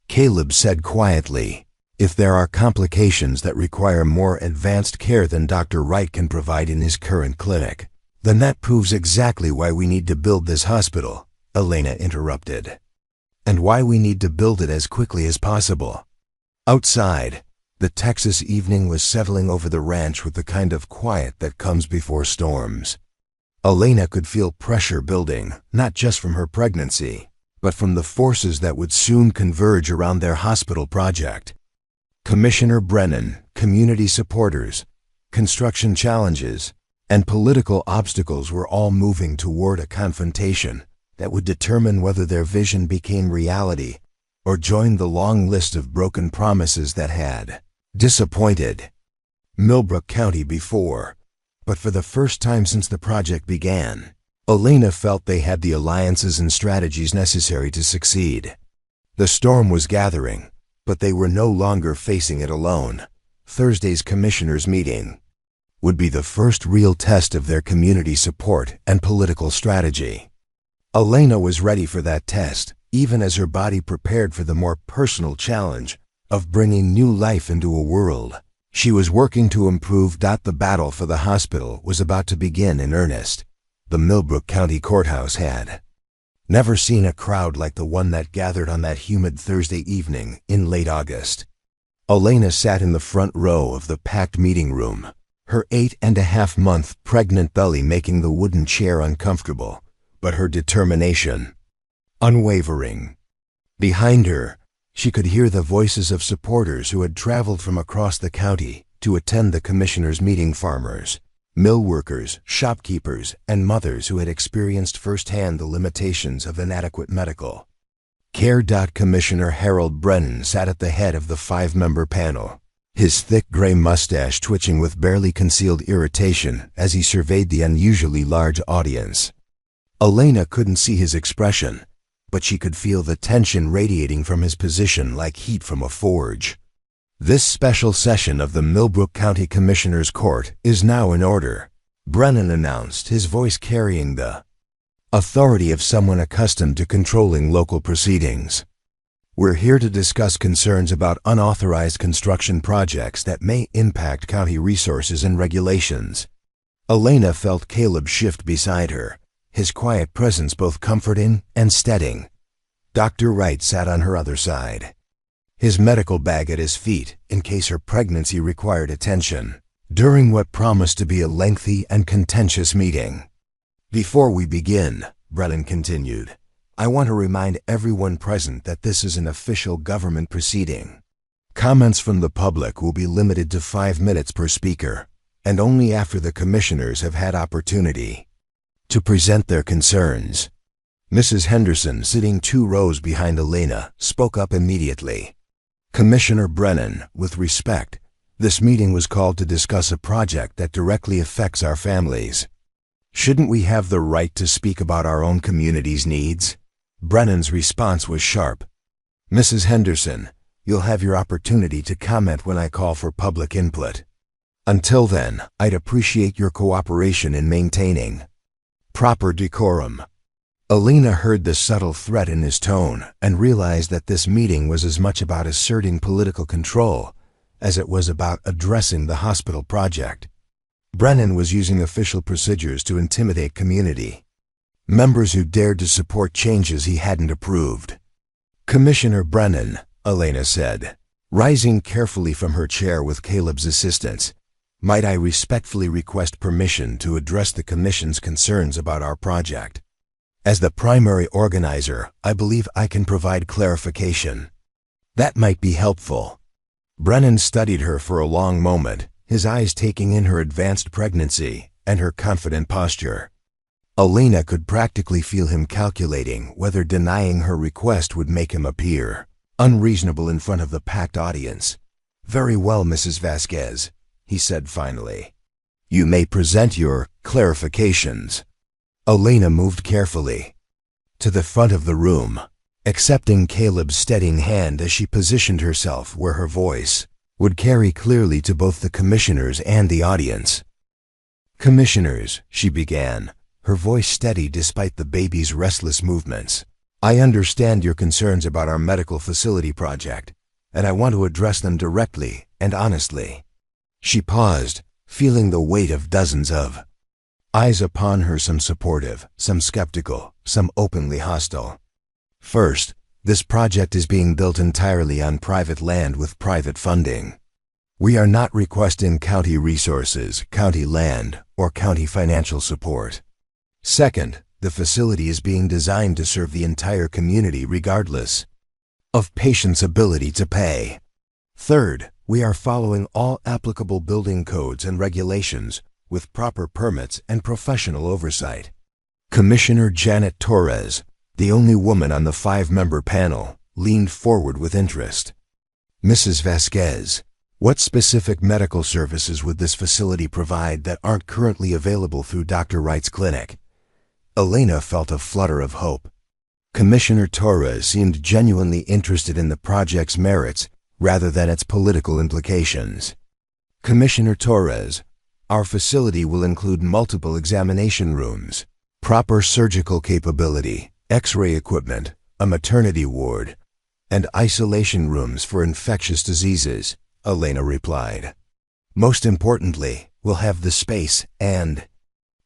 [SPEAKER 1] Caleb said quietly, "if there are complications that require more advanced care than Dr. Wright can provide in his current clinic, then that proves exactly why we need to build this hospital," Elena interrupted. "And why we need to build it as quickly as possible." Outside, the Texas evening was settling over the ranch with the kind of quiet that comes before storms. Elena could feel pressure building, not just from her pregnancy, but from the forces that would soon converge around their hospital project. Commissioner Brennan, community supporters, construction challenges, and political obstacles were all moving toward a confrontation that would determine whether their vision became reality or joined the long list of broken promises that had disappointed Millbrook County before. But for the first time since the project began, Elena felt they had the alliances and strategies necessary to succeed. The storm was gathering, but they were no longer facing it alone. Thursday's commissioners' meeting would be the first real test of their community support and political strategy. Elena was ready for that test, even as her body prepared for the more personal challenge of bringing new life into a world she was working to improve. The battle for the hospital was about to begin in earnest. The Millbrook County Courthouse had never seen a crowd like the one that gathered on that humid Thursday evening in late August. Elena sat in the front row of the packed meeting room, her 8.5-month pregnant belly making the wooden chair uncomfortable, but her determination unwavering. Behind her, she could hear the voices of supporters who had traveled from across the county to attend the commissioners' meeting: farmers, mill workers, shopkeepers, and mothers who had experienced firsthand the limitations of inadequate medical care. Commissioner Harold Brennan sat at the head of the 5-member panel, his thick gray mustache twitching with barely concealed irritation as he surveyed the unusually large audience. Elena couldn't see his expression, but she could feel the tension radiating from his position like heat from a forge. "This special session of the Millbrook County Commissioners' Court is now in order," Brennan announced, his voice carrying the authority of someone accustomed to controlling local proceedings. "We're here to discuss concerns about unauthorized construction projects that may impact county resources and regulations." Elena felt Caleb shift beside her, his quiet presence both comforting and steadying. Dr. Wright sat on her other side, his medical bag at his feet in case her pregnancy required attention. During what promised to be a lengthy and contentious meeting, "Before we begin," Brennan continued, "I want to remind everyone present that this is an official government proceeding. Comments from the public will be limited to 5 minutes per speaker, and only after the commissioners have had opportunity to present their concerns." Mrs. Henderson, sitting 2 rows behind Elena, spoke up immediately. "Commissioner Brennan, with respect, this meeting was called to discuss a project that directly affects our families. Shouldn't we have the right to speak about our own community's needs?" Brennan's response was sharp. "Mrs. Henderson, you'll have your opportunity to comment when I call for public input. Until then, I'd appreciate your cooperation in maintaining proper decorum." Elena heard the subtle threat in his tone and realized that this meeting was as much about asserting political control as it was about addressing the hospital project. Brennan was using official procedures to intimidate community members who dared to support changes he hadn't approved. "Commissioner Brennan," Elena said, rising carefully from her chair with Caleb's assistance, "might I respectfully request permission to address the Commission's concerns about our project? As the primary organizer, I believe I can provide clarification. That might be helpful." Brennan studied her for a long moment, his eyes taking in her advanced pregnancy and her confident posture. Elena could practically feel him calculating whether denying her request would make him appear unreasonable in front of the packed audience. "Very well, Mrs. Vasquez," he said finally. "You may present your clarifications." Elena moved carefully to the front of the room, accepting Caleb's steadying hand as she positioned herself where her voice would carry clearly to both the commissioners and the audience. "Commissioners," she began, her voice steady despite the baby's restless movements, "I understand your concerns about our medical facility project, and I want to address them directly and honestly." She paused, feeling the weight of dozens of eyes upon her, some supportive, some skeptical, some openly hostile. "First, this project is being built entirely on private land with private funding. We are not requesting county resources, county land, or county financial support. Second, the facility is being designed to serve the entire community regardless of patients' ability to pay. Third, we are following all applicable building codes and regulations with proper permits and professional oversight." Commissioner Janet Torres, the only woman on the 5-member panel, leaned forward with interest. "Mrs. Vasquez, what specific medical services would this facility provide that aren't currently available through Dr. Wright's clinic?" Elena felt a flutter of hope. Commissioner Torres seemed genuinely interested in the project's merits rather than its political implications. "Commissioner Torres, our facility will include multiple examination rooms, proper surgical capability, X-ray equipment, a maternity ward, and isolation rooms for infectious diseases," Elena replied. "Most importantly, we'll have the space and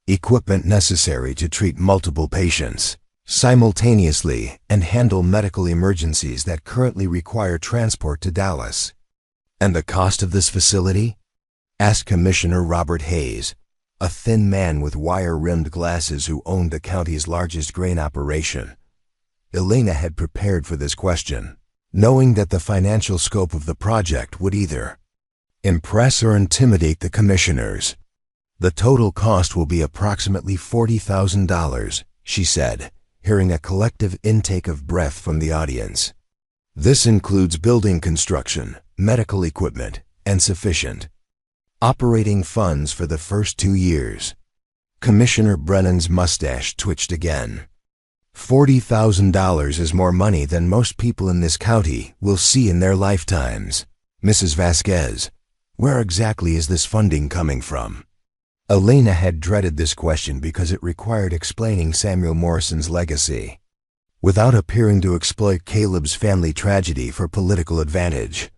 [SPEAKER 1] equipment necessary to treat multiple patients simultaneously and handle medical emergencies that currently require transport to Dallas." "And the cost of this facility?" asked Commissioner Robert Hayes, a thin man with wire-rimmed glasses who owned the county's largest grain operation. Elena had prepared for this question, knowing that the financial scope of the project would either impress or intimidate the commissioners. "The total cost will be approximately $40,000, she said, hearing a collective intake of breath from the audience. "This includes building construction, medical equipment, and sufficient operating funds for the first 2 years. Commissioner Brennan's mustache twitched again. $40,000 is more money than most people in this county will see in their lifetimes. Mrs. Vasquez, where exactly is this funding coming from?" Elena had dreaded this question because it required explaining Samuel Morrison's legacy without appearing to exploit Caleb's family tragedy for political advantage.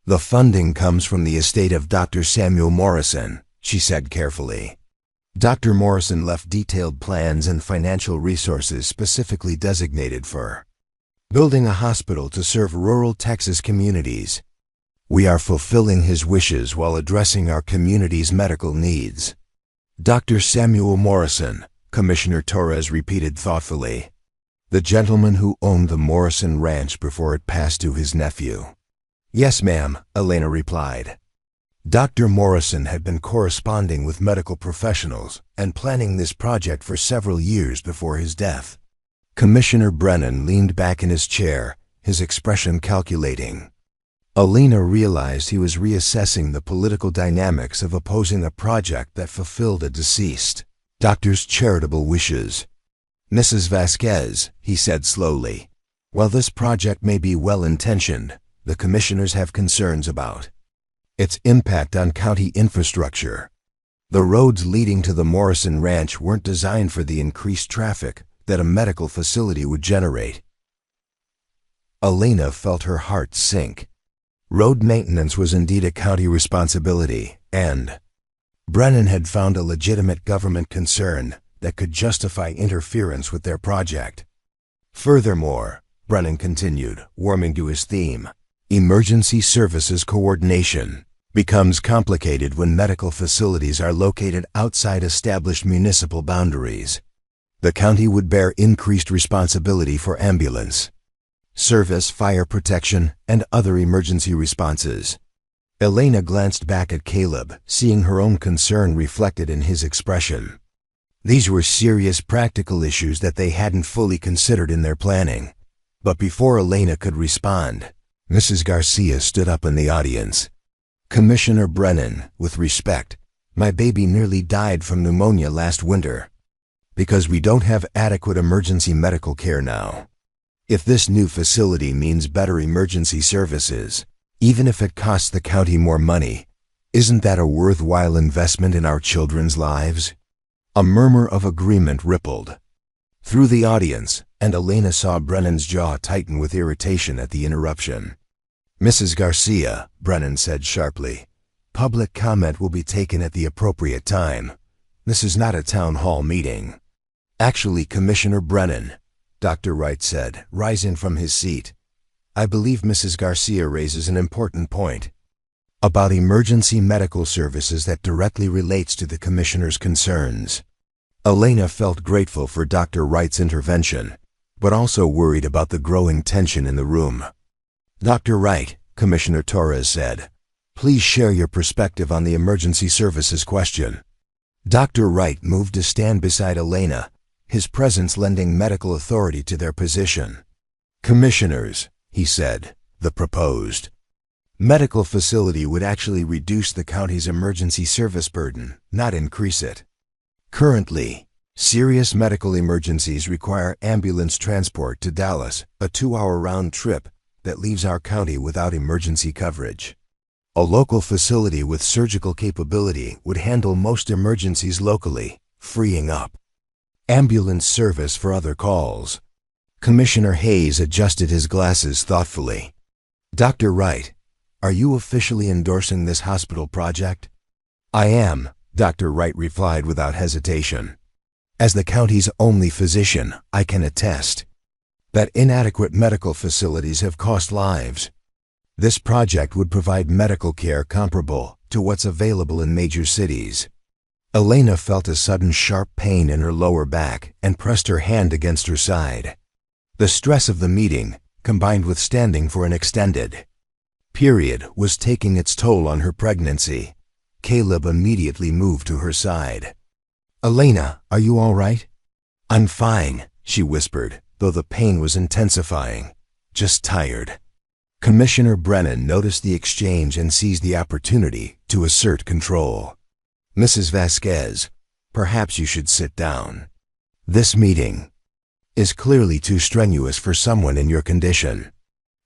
[SPEAKER 1] "The funding comes from the estate of Dr. Samuel Morrison," she said carefully. "Dr. Morrison left detailed plans and financial resources specifically designated for building a hospital to serve rural Texas communities. We are fulfilling his wishes while addressing our community's medical needs." "Dr. Samuel Morrison," Commissioner Torres repeated thoughtfully. "The gentleman who owned the Morrison Ranch before it passed to his nephew." "Yes, ma'am," Elena replied. Dr. Morrison had been corresponding with medical professionals and planning this project for several years before his death. Commissioner Brennan leaned back in his chair, his expression calculating. Elena realized he was reassessing the political dynamics of opposing a project that fulfilled a deceased doctor's charitable wishes. "Mrs. Vasquez," he said slowly, "while this project may be well-intentioned, the commissioners have concerns about its impact on county infrastructure. The roads leading to the Morrison Ranch weren't designed for the increased traffic that a medical facility would generate." Elena felt her heart sink. Road maintenance was indeed a county responsibility, and Brennan had found a legitimate government concern that could justify interference with their project. "Furthermore," Brennan continued, warming to his theme, "emergency services coordination becomes complicated when medical facilities are located outside established municipal boundaries. The county would bear increased responsibility for ambulance service, fire protection, and other emergency responses." Elena glanced back at Caleb, seeing her own concern reflected in his expression. These were serious practical issues that they hadn't fully considered in their planning. But before Elena could respond, Mrs. Garcia stood up in the audience. "Commissioner Brennan, with respect, my baby nearly died from pneumonia last winter." Because we don't have adequate emergency medical care now. If this new facility means better emergency services, even if it costs the county more money, isn't that a worthwhile investment in our children's lives? A murmur of agreement rippled through the audience, and Elena saw Brennan's jaw tighten with irritation at the interruption. Mrs. Garcia, Brennan said sharply, public comment will be taken at the appropriate time. This is not a town hall meeting. Actually, Commissioner Brennan, Dr. Wright said, rising from his seat, I believe Mrs. Garcia raises an important point about emergency medical services that directly relates to the Commissioner's concerns. Elena felt grateful for Dr. Wright's intervention, but also worried about the growing tension in the room. Dr. Wright, Commissioner Torres said, please share your perspective on the emergency services question. Dr. Wright moved to stand beside Elena, his presence lending medical authority to their position. Commissioners, he said, the proposed medical facility would actually reduce the county's emergency service burden, not increase it. Currently, serious medical emergencies require ambulance transport to Dallas, a 2-hour round trip that leaves our county without emergency coverage. A local facility with surgical capability would handle most emergencies locally, freeing up ambulance service for other calls. Commissioner Hayes adjusted his glasses thoughtfully. Dr. Wright, are you officially endorsing this hospital project? I am, Dr. Wright replied without hesitation. As the county's only physician, I can attest that inadequate medical facilities have cost lives. This project would provide medical care comparable to what's available in major cities. Elena felt a sudden sharp pain in her lower back and pressed her hand against her side. The stress of the meeting, combined with standing for an extended period, was taking its toll on her pregnancy. Caleb immediately moved to her side. Elena, are you all right? I'm fine, she whispered, though the pain was intensifying. Just tired. Commissioner Brennan noticed the exchange and seized the opportunity to assert control. Mrs. Vasquez, perhaps you should sit down. This meeting is clearly too strenuous for someone in your condition.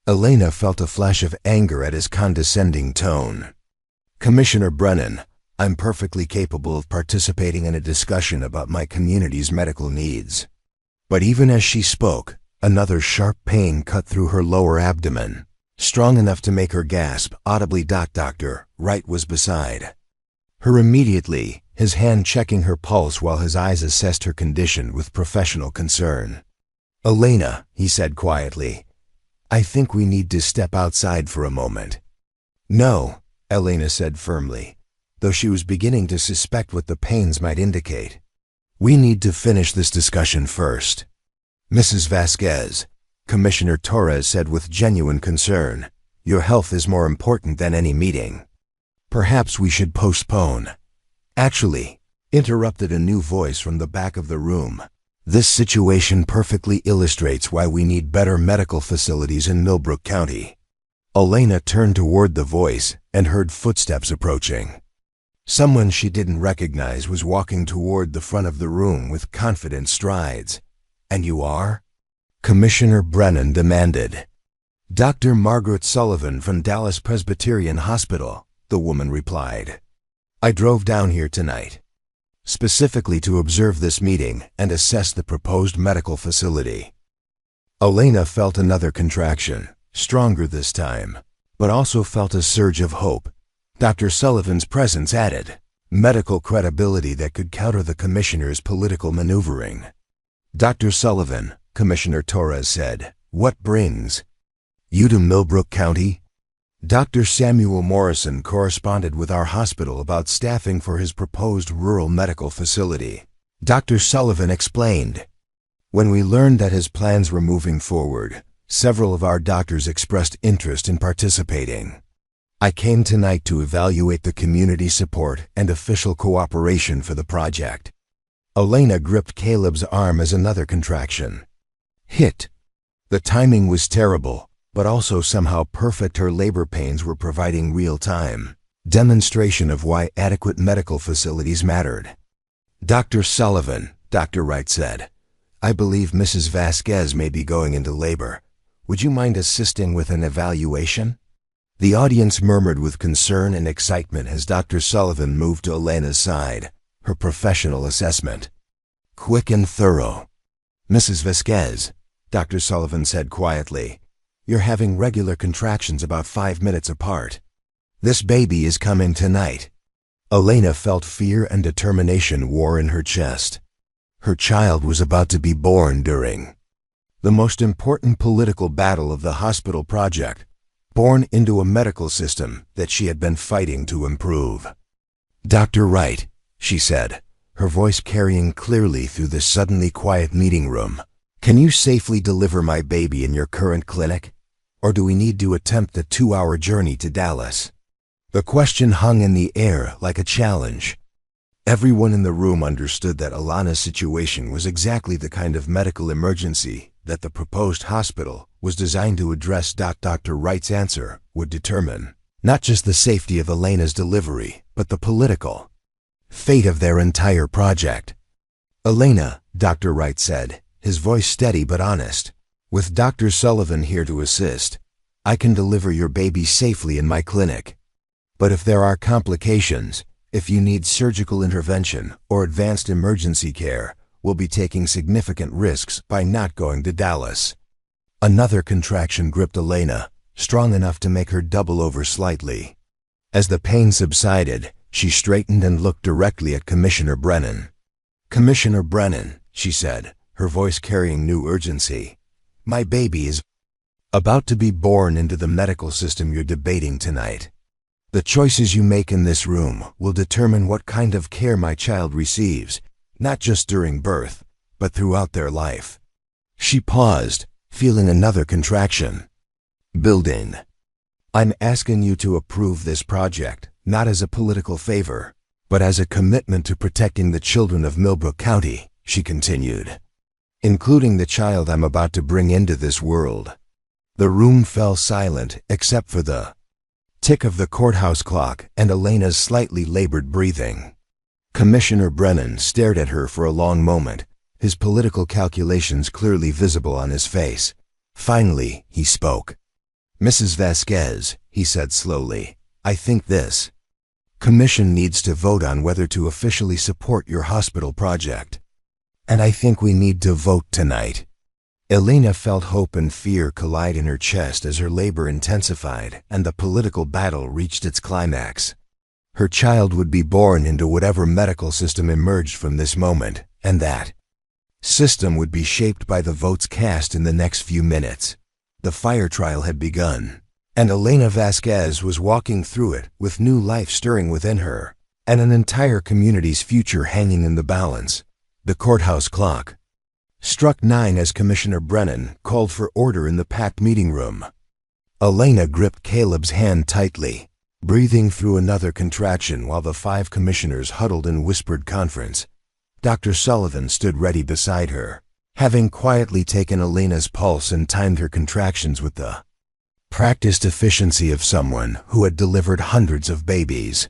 [SPEAKER 1] Elena felt a flash of anger at his condescending tone. Commissioner Brennan, I'm perfectly capable of participating in a discussion about my community's medical needs. But even as she spoke, another sharp pain cut through her lower abdomen, strong enough to make her gasp audibly. Dr. Wright was beside her immediately, his hand checking her pulse while his eyes assessed her condition with professional concern. Elena, he said quietly, I think we need to step outside for a moment. No, Elena said firmly, though she was beginning to suspect what the pains might indicate. We need to finish this discussion first. Mrs. Vasquez, Commissioner Torres said with genuine concern, your health is more important than any meeting. Perhaps we should postpone. Actually, interrupted a new voice from the back of the room. This situation perfectly illustrates why we need better medical facilities in Millbrook County. Elena turned toward the voice and heard footsteps approaching. Someone she didn't recognize was walking toward the front of the room with confident strides. And you are? Commissioner Brennan demanded. Dr. Margaret Sullivan from Dallas Presbyterian Hospital, the woman replied. I drove down here tonight, specifically to observe this meeting and assess the proposed medical facility. Elena felt another contraction, stronger this time, but also felt a surge of hope. Dr. Sullivan's presence added medical credibility that could counter the commissioner's political maneuvering. Dr. Sullivan, Commissioner Torres said, what brings you to Millbrook County? Dr. Samuel Morrison corresponded with our hospital about staffing for his proposed rural medical facility. Dr. Sullivan explained. When we learned that his plans were moving forward, several of our doctors expressed interest in participating. I came tonight to evaluate the community support and official cooperation for the project. Elena gripped Caleb's arm as another contraction hit. The timing was terrible, but also somehow perfect. Her labor pains were providing real-time demonstration of why adequate medical facilities mattered. Dr. Sullivan, Dr. Wright said. "I believe Mrs. Vasquez may be going into labor. Would you mind assisting with an evaluation?" The audience murmured with concern and excitement as Dr. Sullivan moved to Elena's side. Her professional assessment. Quick and thorough. "Mrs. Vasquez," Dr. Sullivan said quietly, "you're having regular contractions about 5 minutes apart. This baby is coming tonight." Elena felt fear and determination war in her chest. Her child was about to be born during the most important political battle of the hospital project, born into a medical system that she had been fighting to improve. "Dr. Wright," she said, her voice carrying clearly through the suddenly quiet meeting room, "can you safely deliver my baby in your current clinic? Or do we need to attempt a 2-hour journey to Dallas?" The question hung in the air like a challenge. Everyone in the room understood that Alana's situation was exactly the kind of medical emergency that the proposed hospital was designed to address. Dr. Wright's answer would determine not just the safety of Elena's delivery, but the political fate of their entire project. "Elena," Dr. Wright said, his voice steady but honest, "with Dr. Sullivan here to assist, I can deliver your baby safely in my clinic. But if there are complications, if you need surgical intervention or advanced emergency care, we'll be taking significant risks by not going to Dallas." Another contraction gripped Elena, strong enough to make her double over slightly. As the pain subsided, she straightened and looked directly at Commissioner Brennan. "Commissioner Brennan," she said, her voice carrying new urgency, "my baby is about to be born into the medical system you're debating tonight. The choices you make in this room will determine what kind of care my child receives, not just during birth, but throughout their life." She paused, feeling another contraction. Building. "I'm asking you to approve this project, not as a political favor, but as a commitment to protecting the children of Millbrook County," she continued, "including the child I'm about to bring into this world." The room fell silent except for the tick of the courthouse clock and Elena's slightly labored breathing. Commissioner Brennan stared at her for a long moment, his political calculations clearly visible on his face. Finally, he spoke. "Mrs. Vasquez," he said slowly, "I think this commission needs to vote on whether to officially support your hospital project. And I think we need to vote tonight." Elena felt hope and fear collide in her chest as her labor intensified and the political battle reached its climax. Her child would be born into whatever medical system emerged from this moment, and that system would be shaped by the votes cast in the next few minutes. The fire trial had begun, and Elena Vasquez was walking through it with new life stirring within her, and an entire community's future hanging in the balance. The courthouse clock struck 9 as Commissioner Brennan called for order in the packed meeting room. Elena gripped Caleb's hand tightly, breathing through another contraction while the 5 commissioners huddled in whispered conference. Dr. Sullivan stood ready beside her, having quietly taken Elena's pulse and timed her contractions with the practiced efficiency of someone who had delivered hundreds of babies.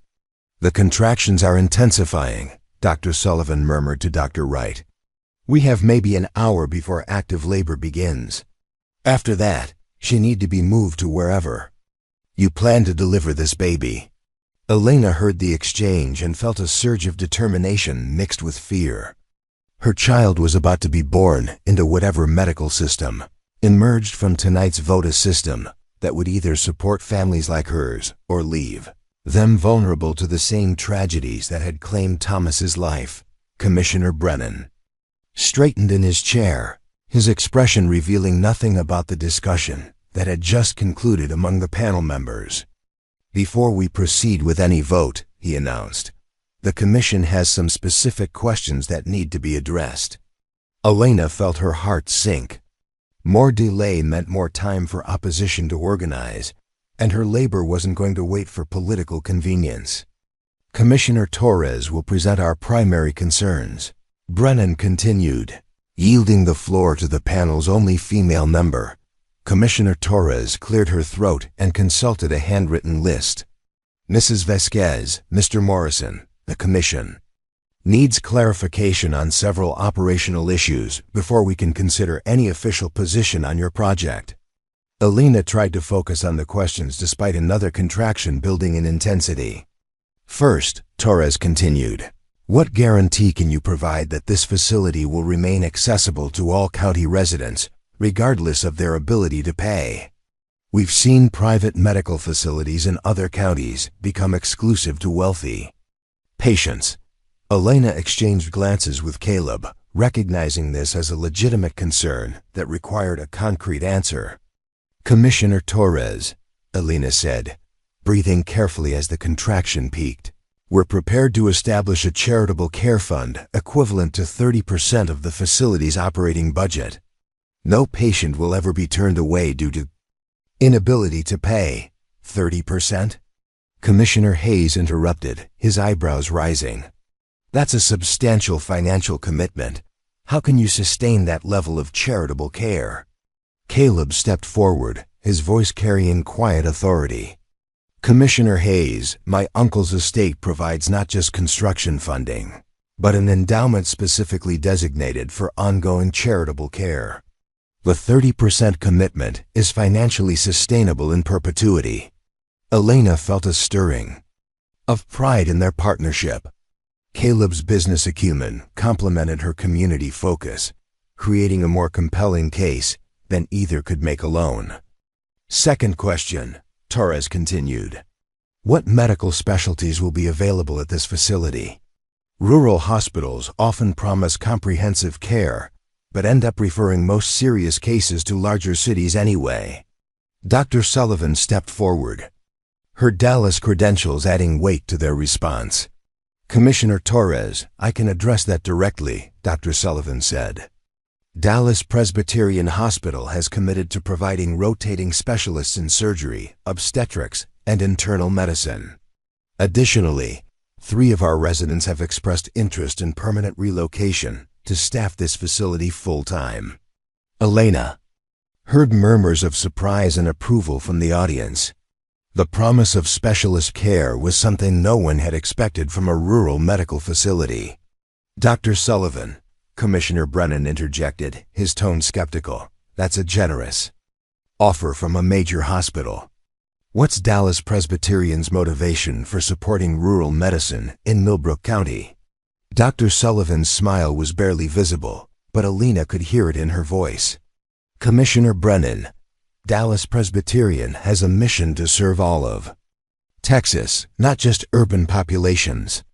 [SPEAKER 1] "The contractions are intensifying," Dr. Sullivan murmured to Dr. Wright. "We have maybe an hour before active labor begins. After that, she need to be moved to wherever you plan to deliver this baby." Elena heard the exchange and felt a surge of determination mixed with fear. Her child was about to be born into whatever medical system emerged from tonight's VOTA system that would either support families like hers or leave them vulnerable to the same tragedies that had claimed Thomas's life. Commissioner Brennan straightened in his chair, his expression revealing nothing about the discussion that had just concluded among the panel members. "Before we proceed with any vote," he announced, "the commission has some specific questions that need to be addressed." Elena felt her heart sink. More delay meant more time for opposition to organize, and her labor wasn't going to wait for political convenience. "Commissioner Torres will present our primary concerns," Brennan continued, yielding the floor to the panel's only female member. Commissioner Torres cleared her throat and consulted a handwritten list. "Mrs. Vasquez, Mr. Morrison, the commission." Needs clarification on several operational issues before we can consider any official position on your project. Elena tried to focus on the questions despite another contraction building in intensity. First, Torres continued, what guarantee can you provide that this facility will remain accessible to all county residents, regardless of their ability to pay? We've seen private medical facilities in other counties become exclusive to wealthy patients. Elena exchanged glances with Caleb, recognizing this as a legitimate concern that required a concrete answer. Commissioner Torres, Elena said, breathing carefully as the contraction peaked, we're prepared to establish a charitable care fund equivalent to 30% of the facility's operating budget. No patient will ever be turned away due to inability to pay. 30%? Commissioner Hayes interrupted, his eyebrows rising. That's a substantial financial commitment. How can you sustain that level of charitable care? Caleb stepped forward, his voice carrying quiet authority. Commissioner Hayes, my uncle's estate provides not just construction funding, but an endowment specifically designated for ongoing charitable care. The 30% commitment is financially sustainable in perpetuity. Elena felt a stirring of pride in their partnership. Caleb's business acumen complemented her community focus, creating a more compelling case than either could make alone. Second question, Torres continued. What medical specialties will be available at this facility? Rural hospitals often promise comprehensive care, but end up referring most serious cases to larger cities anyway. Dr. Sullivan stepped forward, her Dallas credentials adding weight to their response. Commissioner Torres, I can address that directly, Dr. Sullivan said. Dallas Presbyterian Hospital has committed to providing rotating specialists in surgery, obstetrics, and internal medicine. Additionally, 3 of our residents have expressed interest in permanent relocation to staff this facility full-time. Elena heard murmurs of surprise and approval from the audience. The promise of specialist care was something no one had expected from a rural medical facility. Dr. Sullivan, Commissioner Brennan interjected, his tone skeptical. That's a generous offer from a major hospital. What's Dallas Presbyterian's motivation for supporting rural medicine in Millbrook County? Dr. Sullivan's smile was barely visible, but Elena could hear it in her voice. Commissioner Brennan, Dallas Presbyterian has a mission to serve all of Texas, not just urban populations.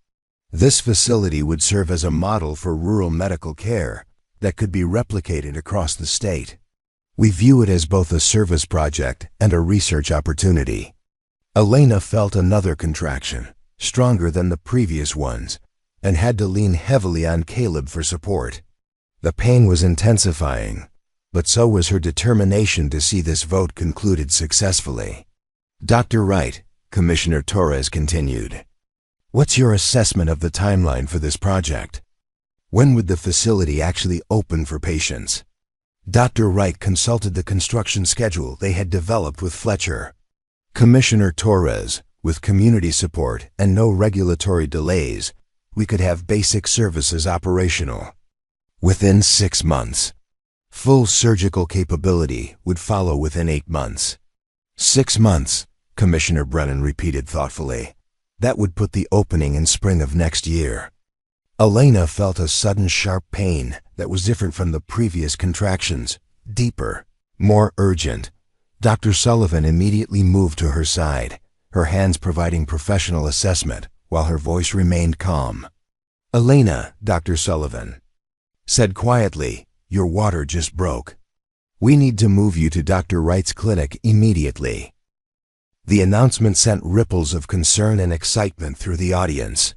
[SPEAKER 1] This facility would serve as a model for rural medical care that could be replicated across the state. We view it as both a service project and a research opportunity. Elena felt another contraction, stronger than the previous ones, and had to lean heavily on Caleb for support. The pain was intensifying, but so was her determination to see this vote concluded successfully. Dr. Wright, Commissioner Torres continued, what's your assessment of the timeline for this project? When would the facility actually open for patients? Dr. Wright consulted the construction schedule they had developed with Fletcher. Commissioner Torres, with community support and no regulatory delays, we could have basic services operational within 6 months. Full surgical capability would follow within 8 months. 6 months, Commissioner Brennan repeated thoughtfully. That would put the opening in spring of next year. Elena felt a sudden sharp pain that was different from the previous contractions, deeper, more urgent. Dr. Sullivan immediately moved to her side, her hands providing professional assessment while her voice remained calm. Elena, Dr. Sullivan said quietly, your water just broke. We need to move you to Dr. Wright's clinic immediately. The announcement sent ripples of concern and excitement through the audience.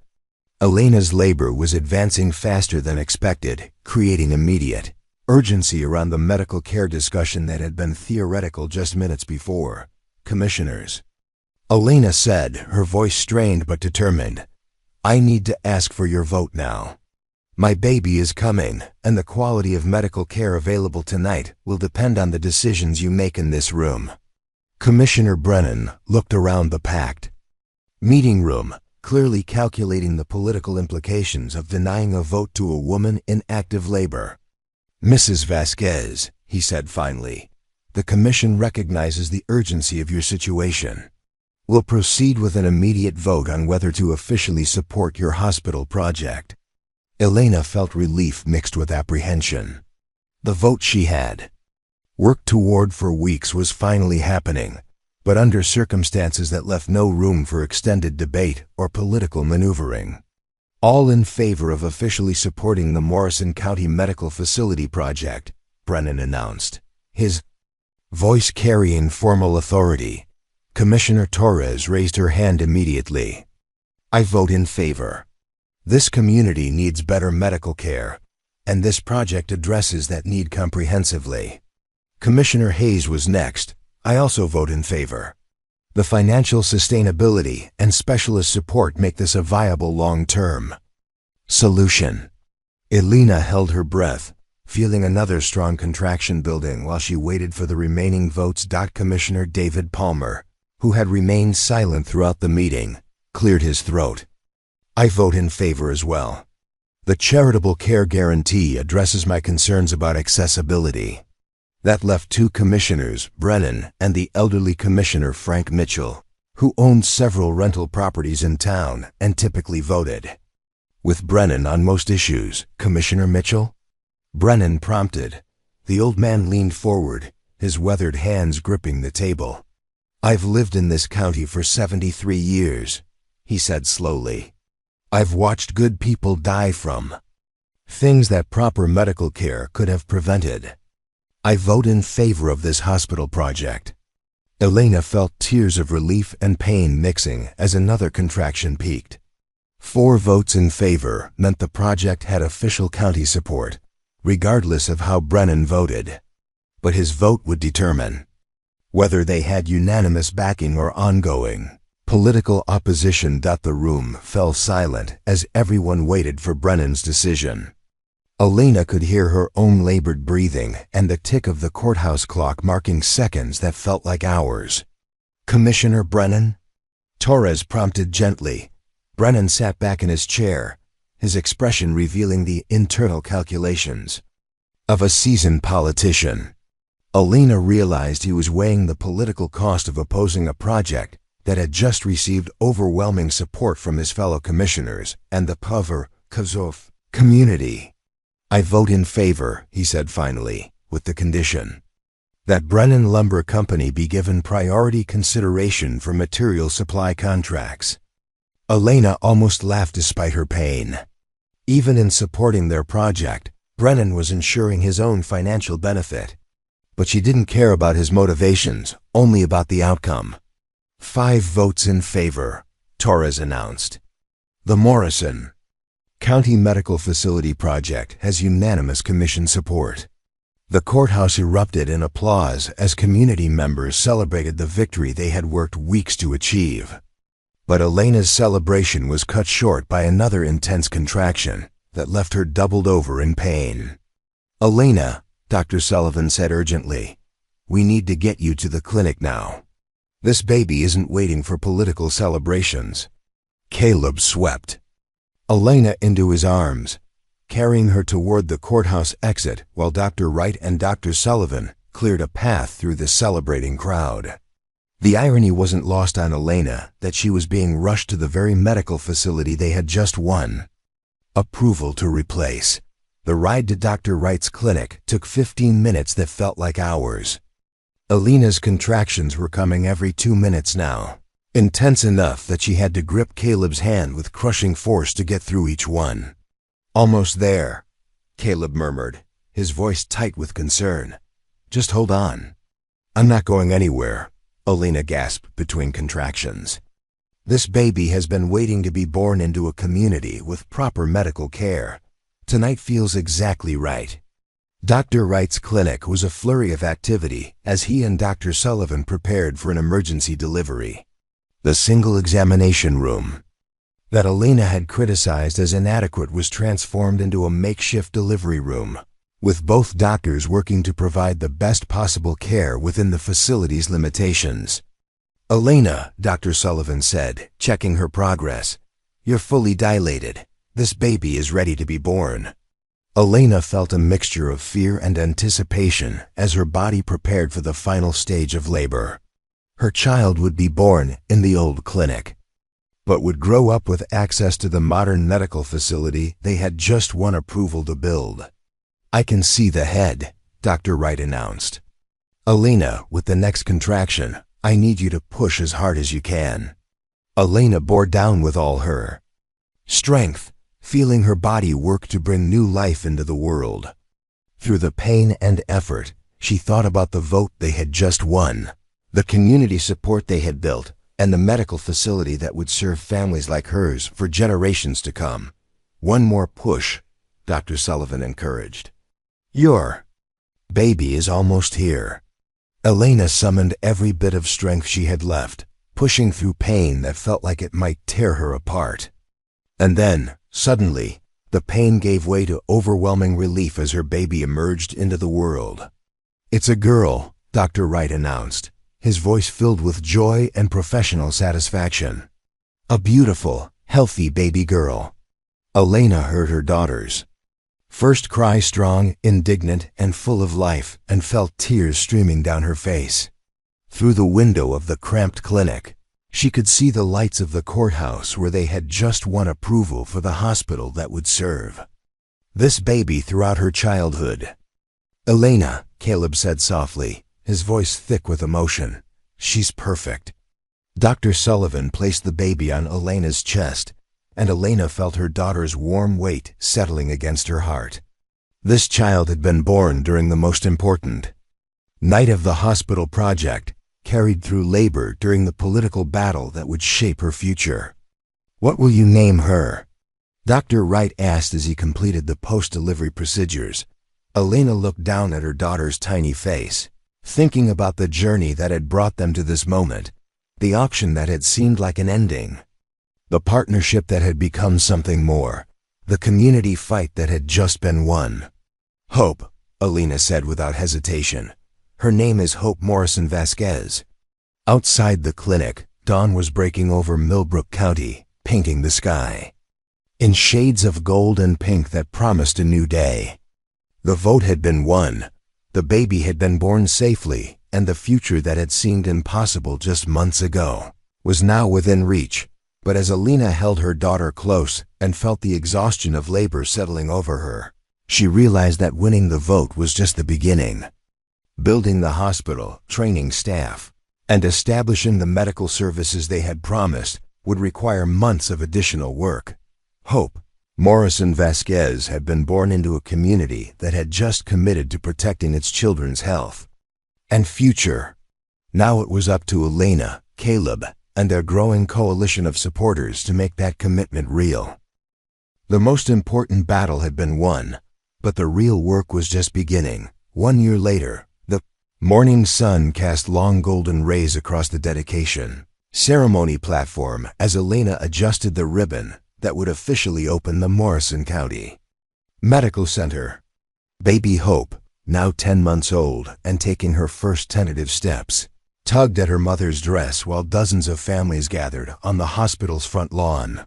[SPEAKER 1] Elena's labor was advancing faster than expected, creating immediate urgency around the medical care discussion that had been theoretical just minutes before. Commissioners, Elena said, her voice strained but determined, I need to ask for your vote now. My baby is coming, and the quality of medical care available tonight will depend on the decisions you make in this room. Commissioner Brennan looked around the packed meeting room, clearly calculating the political implications of denying a vote to a woman in active labor. "Mrs. Vasquez," he said finally, "the Commission recognizes the urgency of your situation. We'll proceed with an immediate vote on whether to officially support your hospital project." Elena felt relief mixed with apprehension. The vote she had worked toward for weeks was finally happening, but under circumstances that left no room for extended debate or political maneuvering. "All in favor of officially supporting the Morrison County Medical Facility Project," Brennan announced, his voice carrying formal authority. Commissioner Torres raised her hand immediately. "I vote in favor. This community needs better medical care, and this project addresses that need comprehensively." Commissioner Hayes was next. "I also vote in favor. The financial sustainability and specialist support make this a viable long-term solution." Elena held her breath, feeling another strong contraction building while she waited for the remaining votes. Commissioner David Palmer, who had remained silent throughout the meeting, cleared his throat. "I vote in favor as well. The charitable care guarantee addresses my concerns about accessibility." That left two commissioners, Brennan and the elderly Commissioner Frank Mitchell, who owned several rental properties in town and typically voted with Brennan on most issues. "Commissioner Mitchell?" Brennan prompted. The old man leaned forward, his weathered hands gripping the table. "I've lived in this county for 73 years, he said slowly. "I've watched good people die from things that proper medical care could have prevented. I vote in favor of this hospital project." Elena felt tears of relief and pain mixing as another contraction peaked. 4 votes in favor meant the project had official county support, regardless of how Brennan voted. But his vote would determine whether they had unanimous backing or ongoing political opposition. The room fell silent as everyone waited for Brennan's decision. Elena could hear her own labored breathing and the tick of the courthouse clock marking seconds that felt like hours. "Commissioner Brennan?" Torres prompted gently. Brennan sat back in his chair, his expression revealing the internal calculations of a seasoned politician. Elena realized he was weighing the political cost of opposing a project that had just received overwhelming support from his fellow commissioners and the Kazov community. "I vote in favor," he said finally, "with the condition that Brennan Lumber Company be given priority consideration for material supply contracts." Elena almost laughed despite her pain. Even in supporting their project, Brennan was ensuring his own financial benefit. But she didn't care about his motivations, only about the outcome. 5 votes in favor, Torres announced. The Morrison County Medical Facility Project has unanimous commission support. The courthouse erupted in applause as community members celebrated the victory they had worked weeks to achieve. But Elena's celebration was cut short by another intense contraction that left her doubled over in pain. "Elena," Dr. Sullivan said urgently, "we need to get you to the clinic now. This baby isn't waiting for political celebrations." Caleb swept Elena into his arms, carrying her toward the courthouse exit while Dr. Wright and Dr. Sullivan cleared a path through the celebrating crowd. The irony wasn't lost on Elena that she was being rushed to the very medical facility they had just won approval to replace. The ride to Dr. Wright's clinic took 15 minutes that felt like hours. Elena's contractions were coming every 2 minutes now, intense enough that she had to grip Caleb's hand with crushing force to get through each one. "Almost there," Caleb murmured, his voice tight with concern. "Just hold on." "I'm not going anywhere," Elena gasped between contractions. "This baby has been waiting to be born into a community with proper medical care. Tonight feels exactly right." Dr. Wright's clinic was a flurry of activity as he and Dr. Sullivan prepared for an emergency delivery. The single examination room that Elena had criticized as inadequate was transformed into a makeshift delivery room, with both doctors working to provide the best possible care within the facility's limitations. "Elena," Dr. Sullivan said, checking her progress, You're fully dilated. This baby is ready to be born." Elena felt a mixture of fear and anticipation as her body prepared for the final stage of labor. Her child would be born in the old clinic, but would grow up with access to the modern medical facility they had just won approval to build. "I can see the head," Dr. Wright announced. "Elena, with the next contraction, I need you to push as hard as you can." Elena bore down with all her strength, feeling her body work to bring new life into the world. Through the pain and effort, she thought about the vote they had just won, the community support they had built, and the medical facility that would serve families like hers for generations to come. "One more push," Dr. Sullivan encouraged. "Your baby is almost here." Elena summoned every bit of strength she had left, pushing through pain that felt like it might tear her apart. And then, suddenly, the pain gave way to overwhelming relief as her baby emerged into the world. "It's a girl," Dr. Wright announced, his voice filled with joy and professional satisfaction. "A beautiful, healthy baby girl." Elena heard her daughter's first cry, strong, indignant, and full of life, and felt tears streaming down her face. Through the window of the cramped clinic, she could see the lights of the courthouse where they had just won approval for the hospital that would serve this baby throughout her childhood. "Elena," Caleb said softly, his voice thick with emotion, "she's perfect." Dr. Sullivan placed the baby on Elena's chest, and Elena felt her daughter's warm weight settling against her heart. This child had been born during the most important night of the hospital project, carried through labor during the political battle that would shape her future. "What will you name her?" Dr. Wright asked as he completed the post-delivery procedures. Elena looked down at her daughter's tiny face, thinking about the journey that had brought them to this moment, the auction that had seemed like an ending, the partnership that had become something more, the community fight that had just been won. "Hope," Elena said without hesitation. "Her name is Hope Morrison Vasquez." Outside the clinic, dawn was breaking over Millbrook County, painting the sky in shades of gold and pink that promised a new day. The vote had been won, the baby had been born safely, and the future that had seemed impossible just months ago was now within reach. But as Elena held her daughter close and felt the exhaustion of labor settling over her, she realized that winning the vote was just the beginning. Building the hospital, training staff, and establishing the medical services they had promised would require months of additional work. Hope Morrison Vasquez had been born into a community that had just committed to protecting its children's health and future. Now it was up to Elena, Caleb, and their growing coalition of supporters to make that commitment real. The most important battle had been won, but the real work was just beginning. 1 year later, the morning sun cast long golden rays across the dedication ceremony platform as Elena adjusted the ribbon that would officially open the Morrison County Medical Center. Baby Hope, now 10 months old and taking her first tentative steps, tugged at her mother's dress while dozens of families gathered on the hospital's front lawn.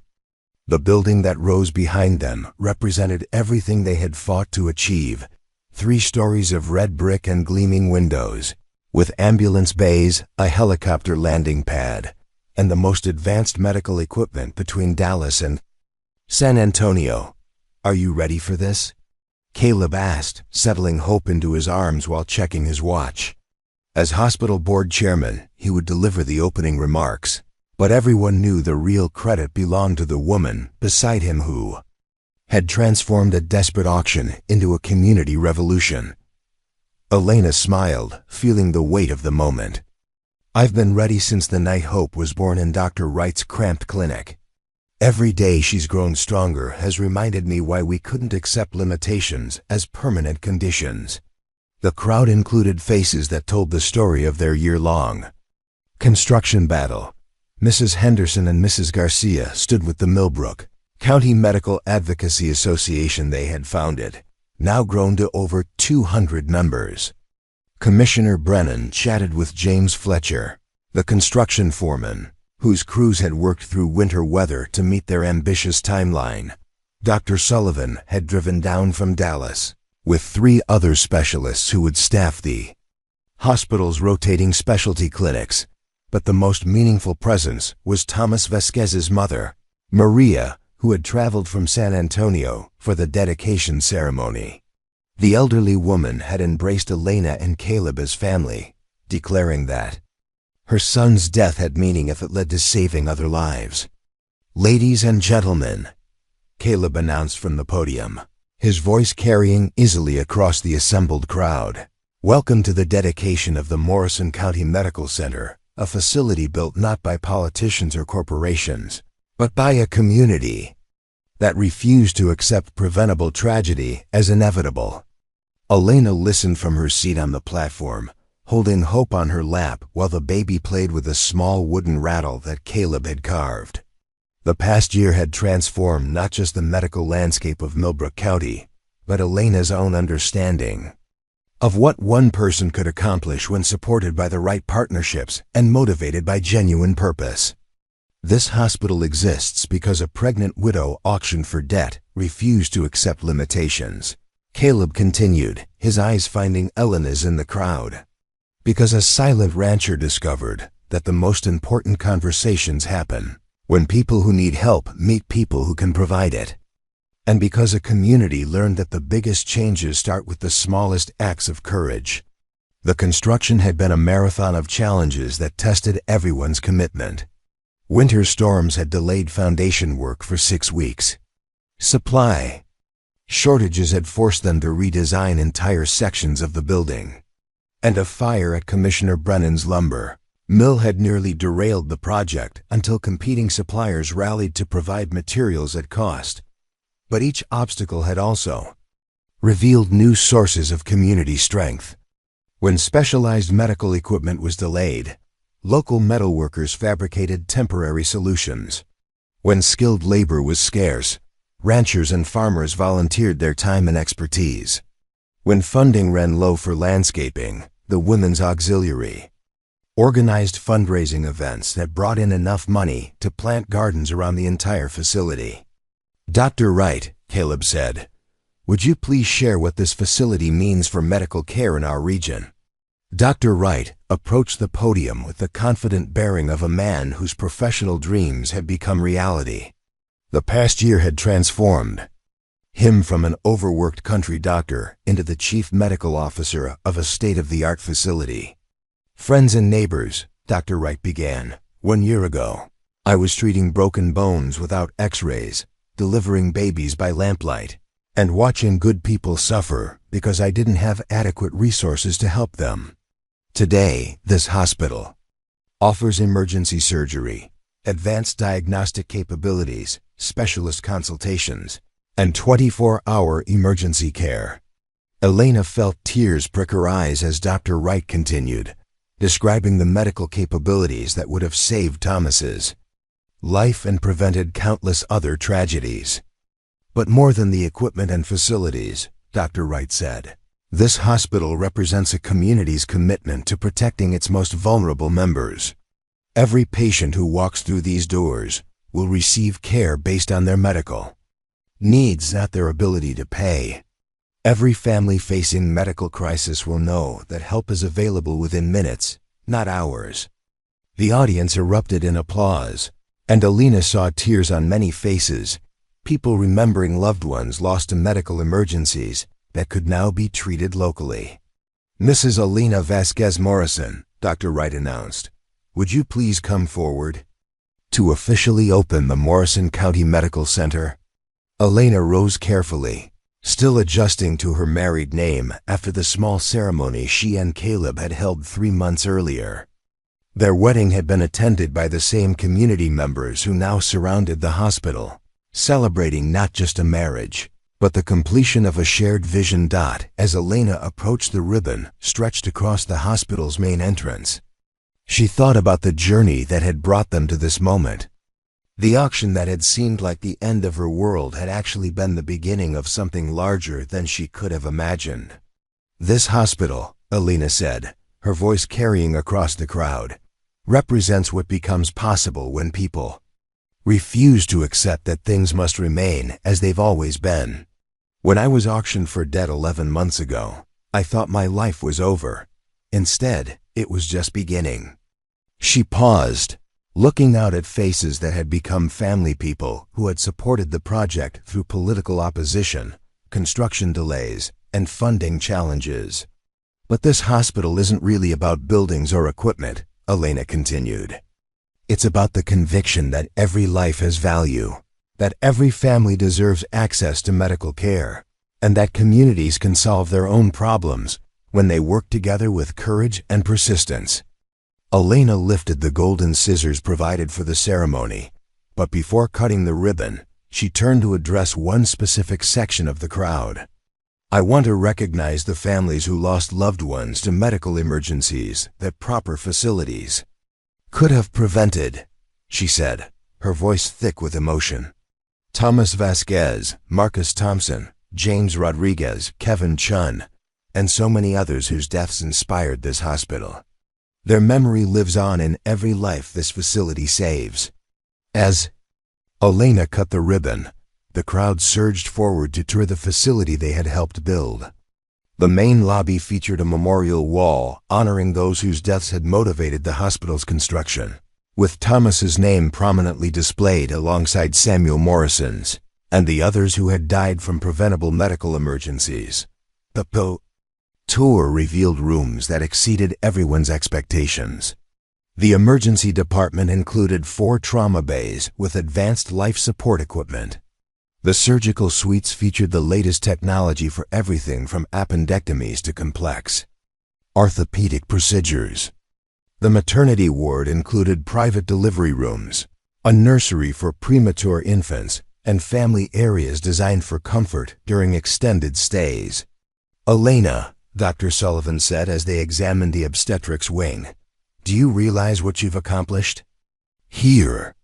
[SPEAKER 1] The building that rose behind them represented everything they had fought to achieve: 3 stories of red brick and gleaming windows, with ambulance bays, a helicopter landing pad, and the most advanced medical equipment between Dallas and San Antonio. "Are you ready for this?" Caleb asked, settling Hope into his arms while checking his watch. As hospital board chairman, he would deliver the opening remarks, but everyone knew the real credit belonged to the woman beside him who had transformed a desperate auction into a community revolution. Elena smiled, feeling the weight of the moment. "I've been ready since the night Hope was born in Dr. Wright's cramped clinic. Every day she's grown stronger has reminded me why we couldn't accept limitations as permanent conditions." The crowd included faces that told the story of their year-long construction battle. Mrs. Henderson and Mrs. Garcia stood with the Millbrook County Medical Advocacy Association they had founded, now grown to over 200 members. Commissioner Brennan chatted with James Fletcher, the construction foreman, whose crews had worked through winter weather to meet their ambitious timeline. Dr. Sullivan had driven down from Dallas with 3 other specialists who would staff the hospital's rotating specialty clinics. But the most meaningful presence was Thomas Vasquez's mother, Maria, who had traveled from San Antonio for the dedication ceremony. The elderly woman had embraced Elena and Caleb as family, declaring that her son's death had meaning if it led to saving other lives. "Ladies and gentlemen," Caleb announced from the podium, his voice carrying easily across the assembled crowd. "Welcome to the dedication of the Morrison County Medical Center, a facility built not by politicians or corporations, but by a community that refused to accept preventable tragedy as inevitable." Elena listened from her seat on the platform, holding Hope on her lap while the baby played with a small wooden rattle that Caleb had carved. The past year had transformed not just the medical landscape of Millbrook County, but Elena's own understanding of what one person could accomplish when supported by the right partnerships and motivated by genuine purpose. "This hospital exists because a pregnant widow auctioned for debt refused to accept limitations," Caleb continued, his eyes finding Elena's in the crowd. "Because a silent rancher discovered that the most important conversations happen when people who need help meet people who can provide it. And because a community learned that the biggest changes start with the smallest acts of courage." The construction had been a marathon of challenges that tested everyone's commitment. Winter storms had delayed foundation work for 6 weeks. Supply shortages had forced them to redesign entire sections of the building. And a fire at Commissioner Brennan's lumber mill had nearly derailed the project until competing suppliers rallied to provide materials at cost. But each obstacle had also revealed new sources of community strength. When specialized medical equipment was delayed, local metalworkers fabricated temporary solutions. When skilled labor was scarce, ranchers and farmers volunteered their time and expertise. When funding ran low for landscaping, the Women's Auxiliary organized fundraising events that brought in enough money to plant gardens around the entire facility. "Dr. Wright," Caleb said, "would you please share what this facility means for medical care in our region?" Dr. Wright approached the podium with the confident bearing of a man whose professional dreams had become reality. The past year had transformed him from an overworked country doctor into the chief medical officer of a state-of-the-art facility. "Friends and neighbors," Dr. Wright began, "1 year ago, I was treating broken bones without x-rays, delivering babies by lamplight, and watching good people suffer because I didn't have adequate resources to help them. Today, this hospital offers emergency surgery, advanced diagnostic capabilities, specialist consultations, and 24-hour emergency care." Elena felt tears prick her eyes as Dr. Wright continued, describing the medical capabilities that would have saved Thomas's life and prevented countless other tragedies. "But more than the equipment and facilities," Dr. Wright said, "this hospital represents a community's commitment to protecting its most vulnerable members. Every patient who walks through these doors will receive care based on their medical needs, not their ability to pay. Every family facing medical crisis will know that help is available within minutes, not hours." The audience erupted in applause, and Elena saw tears on many faces, people remembering loved ones lost to medical emergencies that could now be treated locally. "Mrs. Elena Vasquez Morrison," Dr. Wright announced, "would you please come forward to officially open the Morrison County Medical Center?" Elena rose carefully, still adjusting to her married name after the small ceremony she and Caleb had held 3 months earlier. Their wedding had been attended by the same community members who now surrounded the hospital, celebrating not just a marriage, but the completion of a shared vision. As Elena approached the ribbon stretched across the hospital's main entrance, she thought about the journey that had brought them to this moment. The auction that had seemed like the end of her world had actually been the beginning of something larger than she could have imagined. "This hospital," Elena said, her voice carrying across the crowd, represents what becomes possible when people refuse to accept that things must remain as they've always been. When I was auctioned for debt 11 months ago, I thought my life was over. Instead, it was just beginning. She paused, looking out at faces that had become family people who had supported the project through political opposition, construction delays, and funding challenges. But this hospital isn't really about buildings or equipment, Elena continued. It's about the conviction that every life has value, that every family deserves access to medical care, and that communities can solve their own problems when they work together with courage and persistence. Elena lifted the golden scissors provided for the ceremony, but before cutting the ribbon, she turned to address one specific section of the crowd. I want to recognize the families who lost loved ones to medical emergencies that proper facilities could have prevented, she said, her voice thick with emotion. Thomas Vasquez, Marcus Thompson, James Rodriguez, Kevin Chun, and so many others whose deaths inspired this hospital. Their memory lives on in every life this facility saves. As Elena cut the ribbon, the crowd surged forward to tour the facility they had helped build. The main lobby featured a memorial wall honoring those whose deaths had motivated the hospital's construction, with Thomas's name prominently displayed alongside Samuel Morrison's and the others who had died from preventable medical emergencies. The tour revealed rooms that exceeded everyone's expectations. The emergency department included 4 trauma bays with advanced life support equipment. The surgical suites featured the latest technology for everything from appendectomies to complex orthopedic procedures. The maternity ward included private delivery rooms, a nursery for premature infants, and family areas designed for comfort during extended stays. Elena, Dr. Sullivan said as they examined the obstetrics wing, "Do you realize what you've accomplished? Here,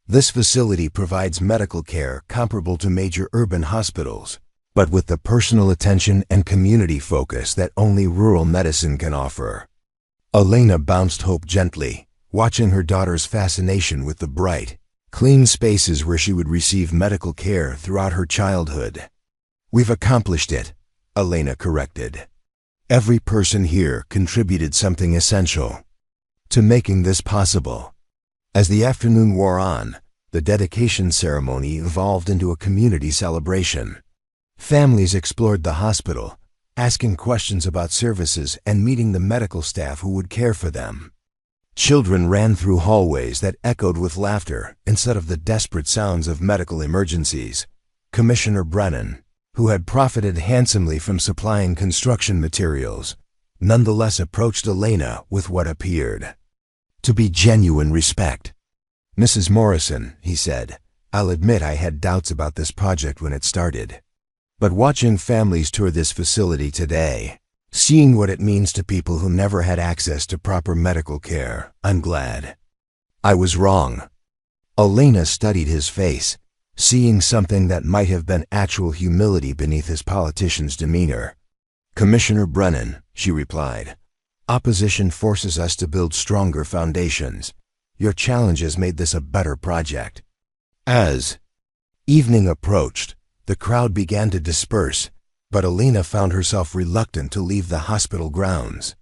[SPEAKER 1] this facility provides medical care comparable to major urban hospitals, but with the personal attention and community focus that only rural medicine can offer." Elena bounced hope gently, watching her daughter's fascination with the bright, clean spaces where she would receive medical care throughout her childhood. "We've accomplished it," Elena corrected. "Every person here contributed something essential to making this possible." As the afternoon wore on, the dedication ceremony evolved into a community celebration. Families explored the hospital, asking questions about services and meeting the medical staff who would care for them. Children ran through hallways that echoed with laughter instead of the desperate sounds of medical emergencies. Commissioner Brennan, who had profited handsomely from supplying construction materials, nonetheless approached Elena with what appeared to be genuine respect. "Mrs. Morrison," he said, "I'll admit I had doubts about this project when it started. But watching families tour this facility today, seeing what it means to people who never had access to proper medical care, I'm glad I was wrong." Elena studied his face, seeing something that might have been actual humility beneath his politician's demeanor. "Commissioner Brennan," she replied, "opposition forces us to build stronger foundations. Your challenges made this a better project." As evening approached, the crowd began to disperse, but Elena found herself reluctant to leave the hospital grounds.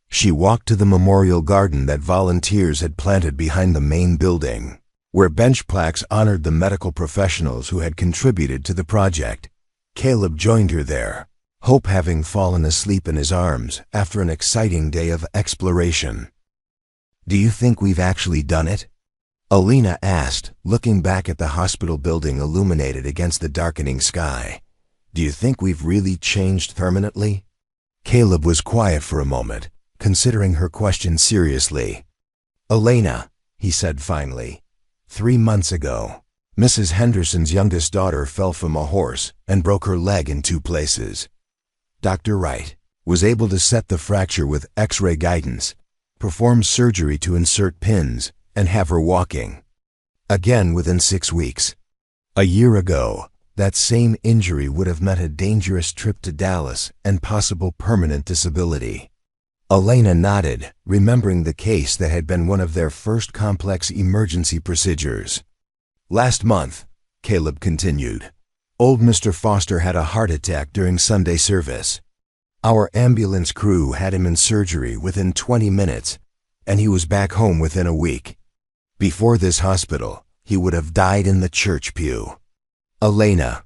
[SPEAKER 1] She walked to the memorial garden that volunteers had planted behind the main building, where bench plaques honored the medical professionals who had contributed to the project. Caleb joined her there, hope having fallen asleep in his arms after an exciting day of exploration. "Do you think we've actually done it?" Elena asked, looking back at the hospital building illuminated against the darkening sky. "Do you think we've really changed permanently?" Caleb was quiet for a moment, considering her question seriously. "Elena," he said finally, 3 months ago, Mrs. Henderson's youngest daughter fell from a horse and broke her leg in 2 places. Dr. Wright was able to set the fracture with X-ray guidance, perform surgery to insert pins, and have her walking again within 6 weeks. A year ago, that same injury would have meant a dangerous trip to Dallas and possible permanent disability. Elena nodded, remembering the case that had been one of their first complex emergency procedures. Last month, Caleb continued, old Mr. Foster had a heart attack during Sunday service. Our ambulance crew had him in surgery within 20 minutes, and he was back home within a week. Before this hospital, he would have died in the church pew. Elena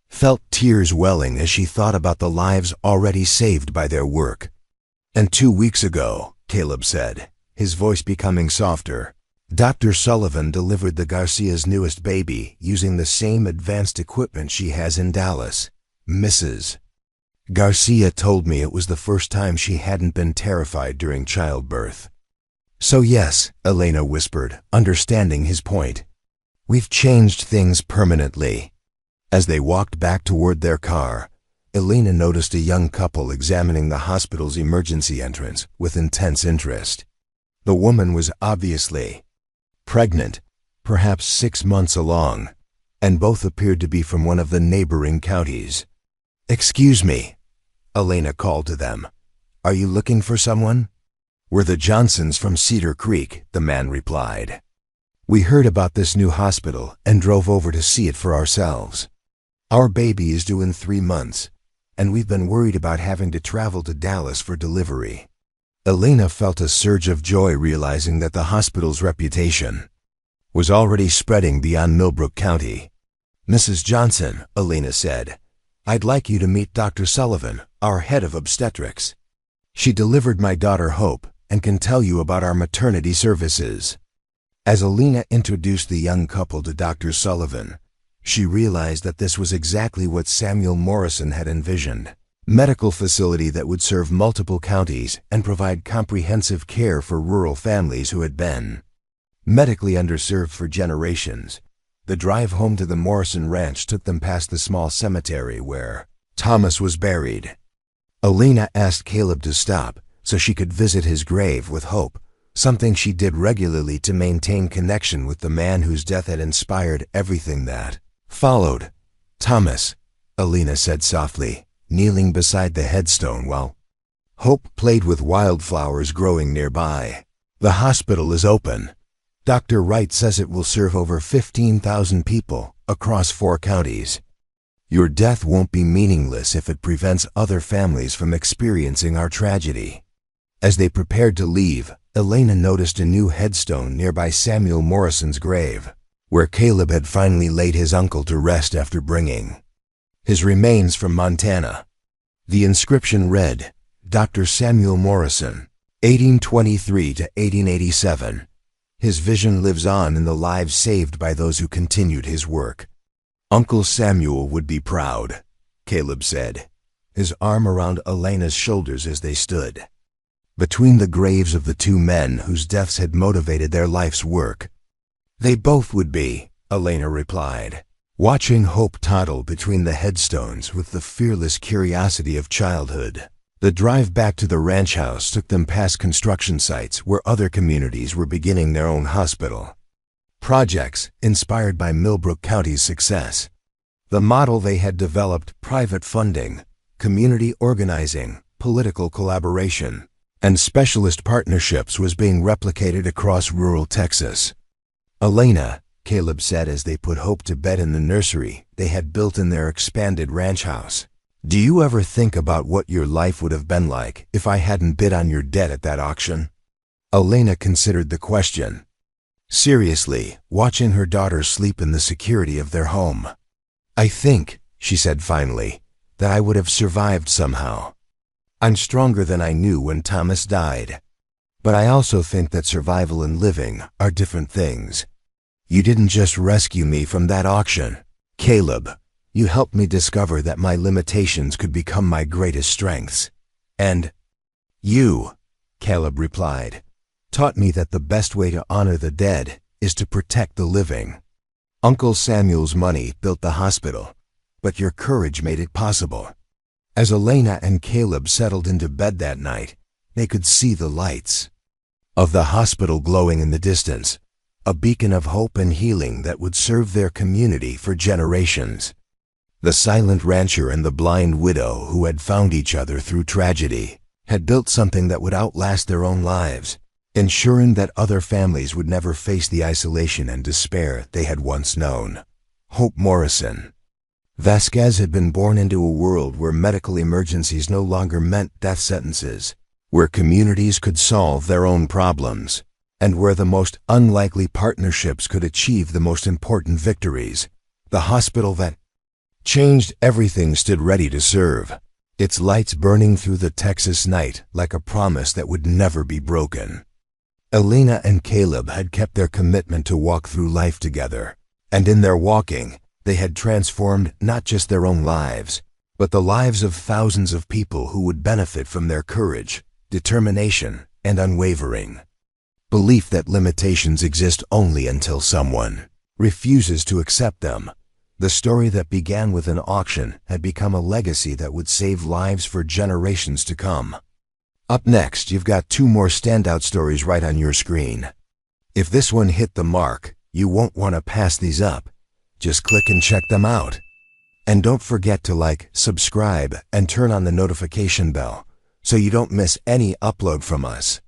[SPEAKER 1] felt tears welling as she thought about the lives already saved by their work. And 2 weeks ago, Caleb said, his voice becoming softer, Dr. Sullivan delivered the Garcia's newest baby using the same advanced equipment she has in Dallas, Mrs. Garcia told me it was the first time she hadn't been terrified during childbirth. So yes, Elena whispered, understanding his point. We've changed things permanently. As they walked back toward their car, Elena noticed a young couple examining the hospital's emergency entrance with intense interest. The woman was obviously pregnant, perhaps 6 months along, and both appeared to be from one of the neighboring counties. Excuse me, Elena called to them. Are you looking for someone? We're the Johnsons from Cedar Creek, the man replied. We heard about this new hospital and drove over to see it for ourselves. Our baby is due in 3 months, and we've been worried about having to travel to Dallas for delivery. Elena felt a surge of joy realizing that the hospital's reputation was already spreading beyond Millbrook County. Mrs. Johnson, Elena said, I'd like you to meet Dr. Sullivan, our head of obstetrics. She delivered my daughter Hope and can tell you about our maternity services. As Elena introduced the young couple to Dr. Sullivan, she realized that this was exactly what Samuel Morrison had envisioned. Medical facility that would serve multiple counties and provide comprehensive care for rural families who had been medically underserved for generations. The drive home to the Morrison ranch took them past the small cemetery where Thomas was buried. Elena asked Caleb to stop so she could visit his grave with Hope, something she did regularly to maintain connection with the man whose death had inspired everything that followed. Thomas, Elena said softly, kneeling beside the headstone while Hope played with wildflowers growing nearby. The hospital is open. Dr. Wright says it will serve over 15,000 people across 4 counties. Your death won't be meaningless if it prevents other families from experiencing our tragedy. As they prepared to leave, Elena noticed a new headstone nearby Samuel Morrison's grave, where Caleb had finally laid his uncle to rest after bringing his remains from Montana. The inscription read, Dr. Samuel Morrison, 1823 to 1887. His vision lives on in the lives saved by those who continued his work. Uncle Samuel would be proud, Caleb said, his arm around Elena's shoulders as they stood between the graves of the 2 men whose deaths had motivated their life's work. They both would be, Elena replied, watching Hope toddle between the headstones with the fearless curiosity of childhood. The drive back to the ranch house took them past construction sites where other communities were beginning their own hospital projects inspired by Millbrook County's success. The model they had developed, private funding, community organizing, political collaboration, and specialist partnerships, was being replicated across rural Texas. Elena, Caleb said as they put Hope to bed in the nursery they had built in their expanded ranch house, do you ever think about what your life would have been like if I hadn't bid on your debt at that auction? Elena considered the question seriously, watching her daughter sleep in the security of their home. I think, she said finally, that I would have survived somehow. I'm stronger than I knew when Thomas died. But I also think that survival and living are different things. You didn't just rescue me from that auction, Caleb. You helped me discover that my limitations could become my greatest strengths. And you, Caleb replied, taught me that the best way to honor the dead is to protect the living. Uncle Samuel's money built the hospital, but your courage made it possible. As Elena and Caleb settled into bed that night, they could see the lights of the hospital glowing in the distance, a beacon of hope and healing that would serve their community for generations. The silent rancher and the blind widow who had found each other through tragedy had built something that would outlast their own lives, ensuring that other families would never face the isolation and despair they had once known. Hope Morrison. Vasquez had been born into a world where medical emergencies no longer meant death sentences, where communities could solve their own problems, and where the most unlikely partnerships could achieve the most important victories. The hospital that changed everything stood ready to serve, its lights burning through the Texas night like a promise that would never be broken. Elena and Caleb had kept their commitment to walk through life together, and in their walking, they had transformed not just their own lives, but the lives of thousands of people who would benefit from their courage, determination, and unwavering belief that limitations exist only until someone refuses to accept them. The story that began with an auction had become a legacy that would save lives for generations to come. Up next, you've got two more standout stories right on your screen. If this one hit the mark, you won't want to pass these up. Just click and check them out. And don't forget to like, subscribe, and turn on the notification bell so you don't miss any upload from us.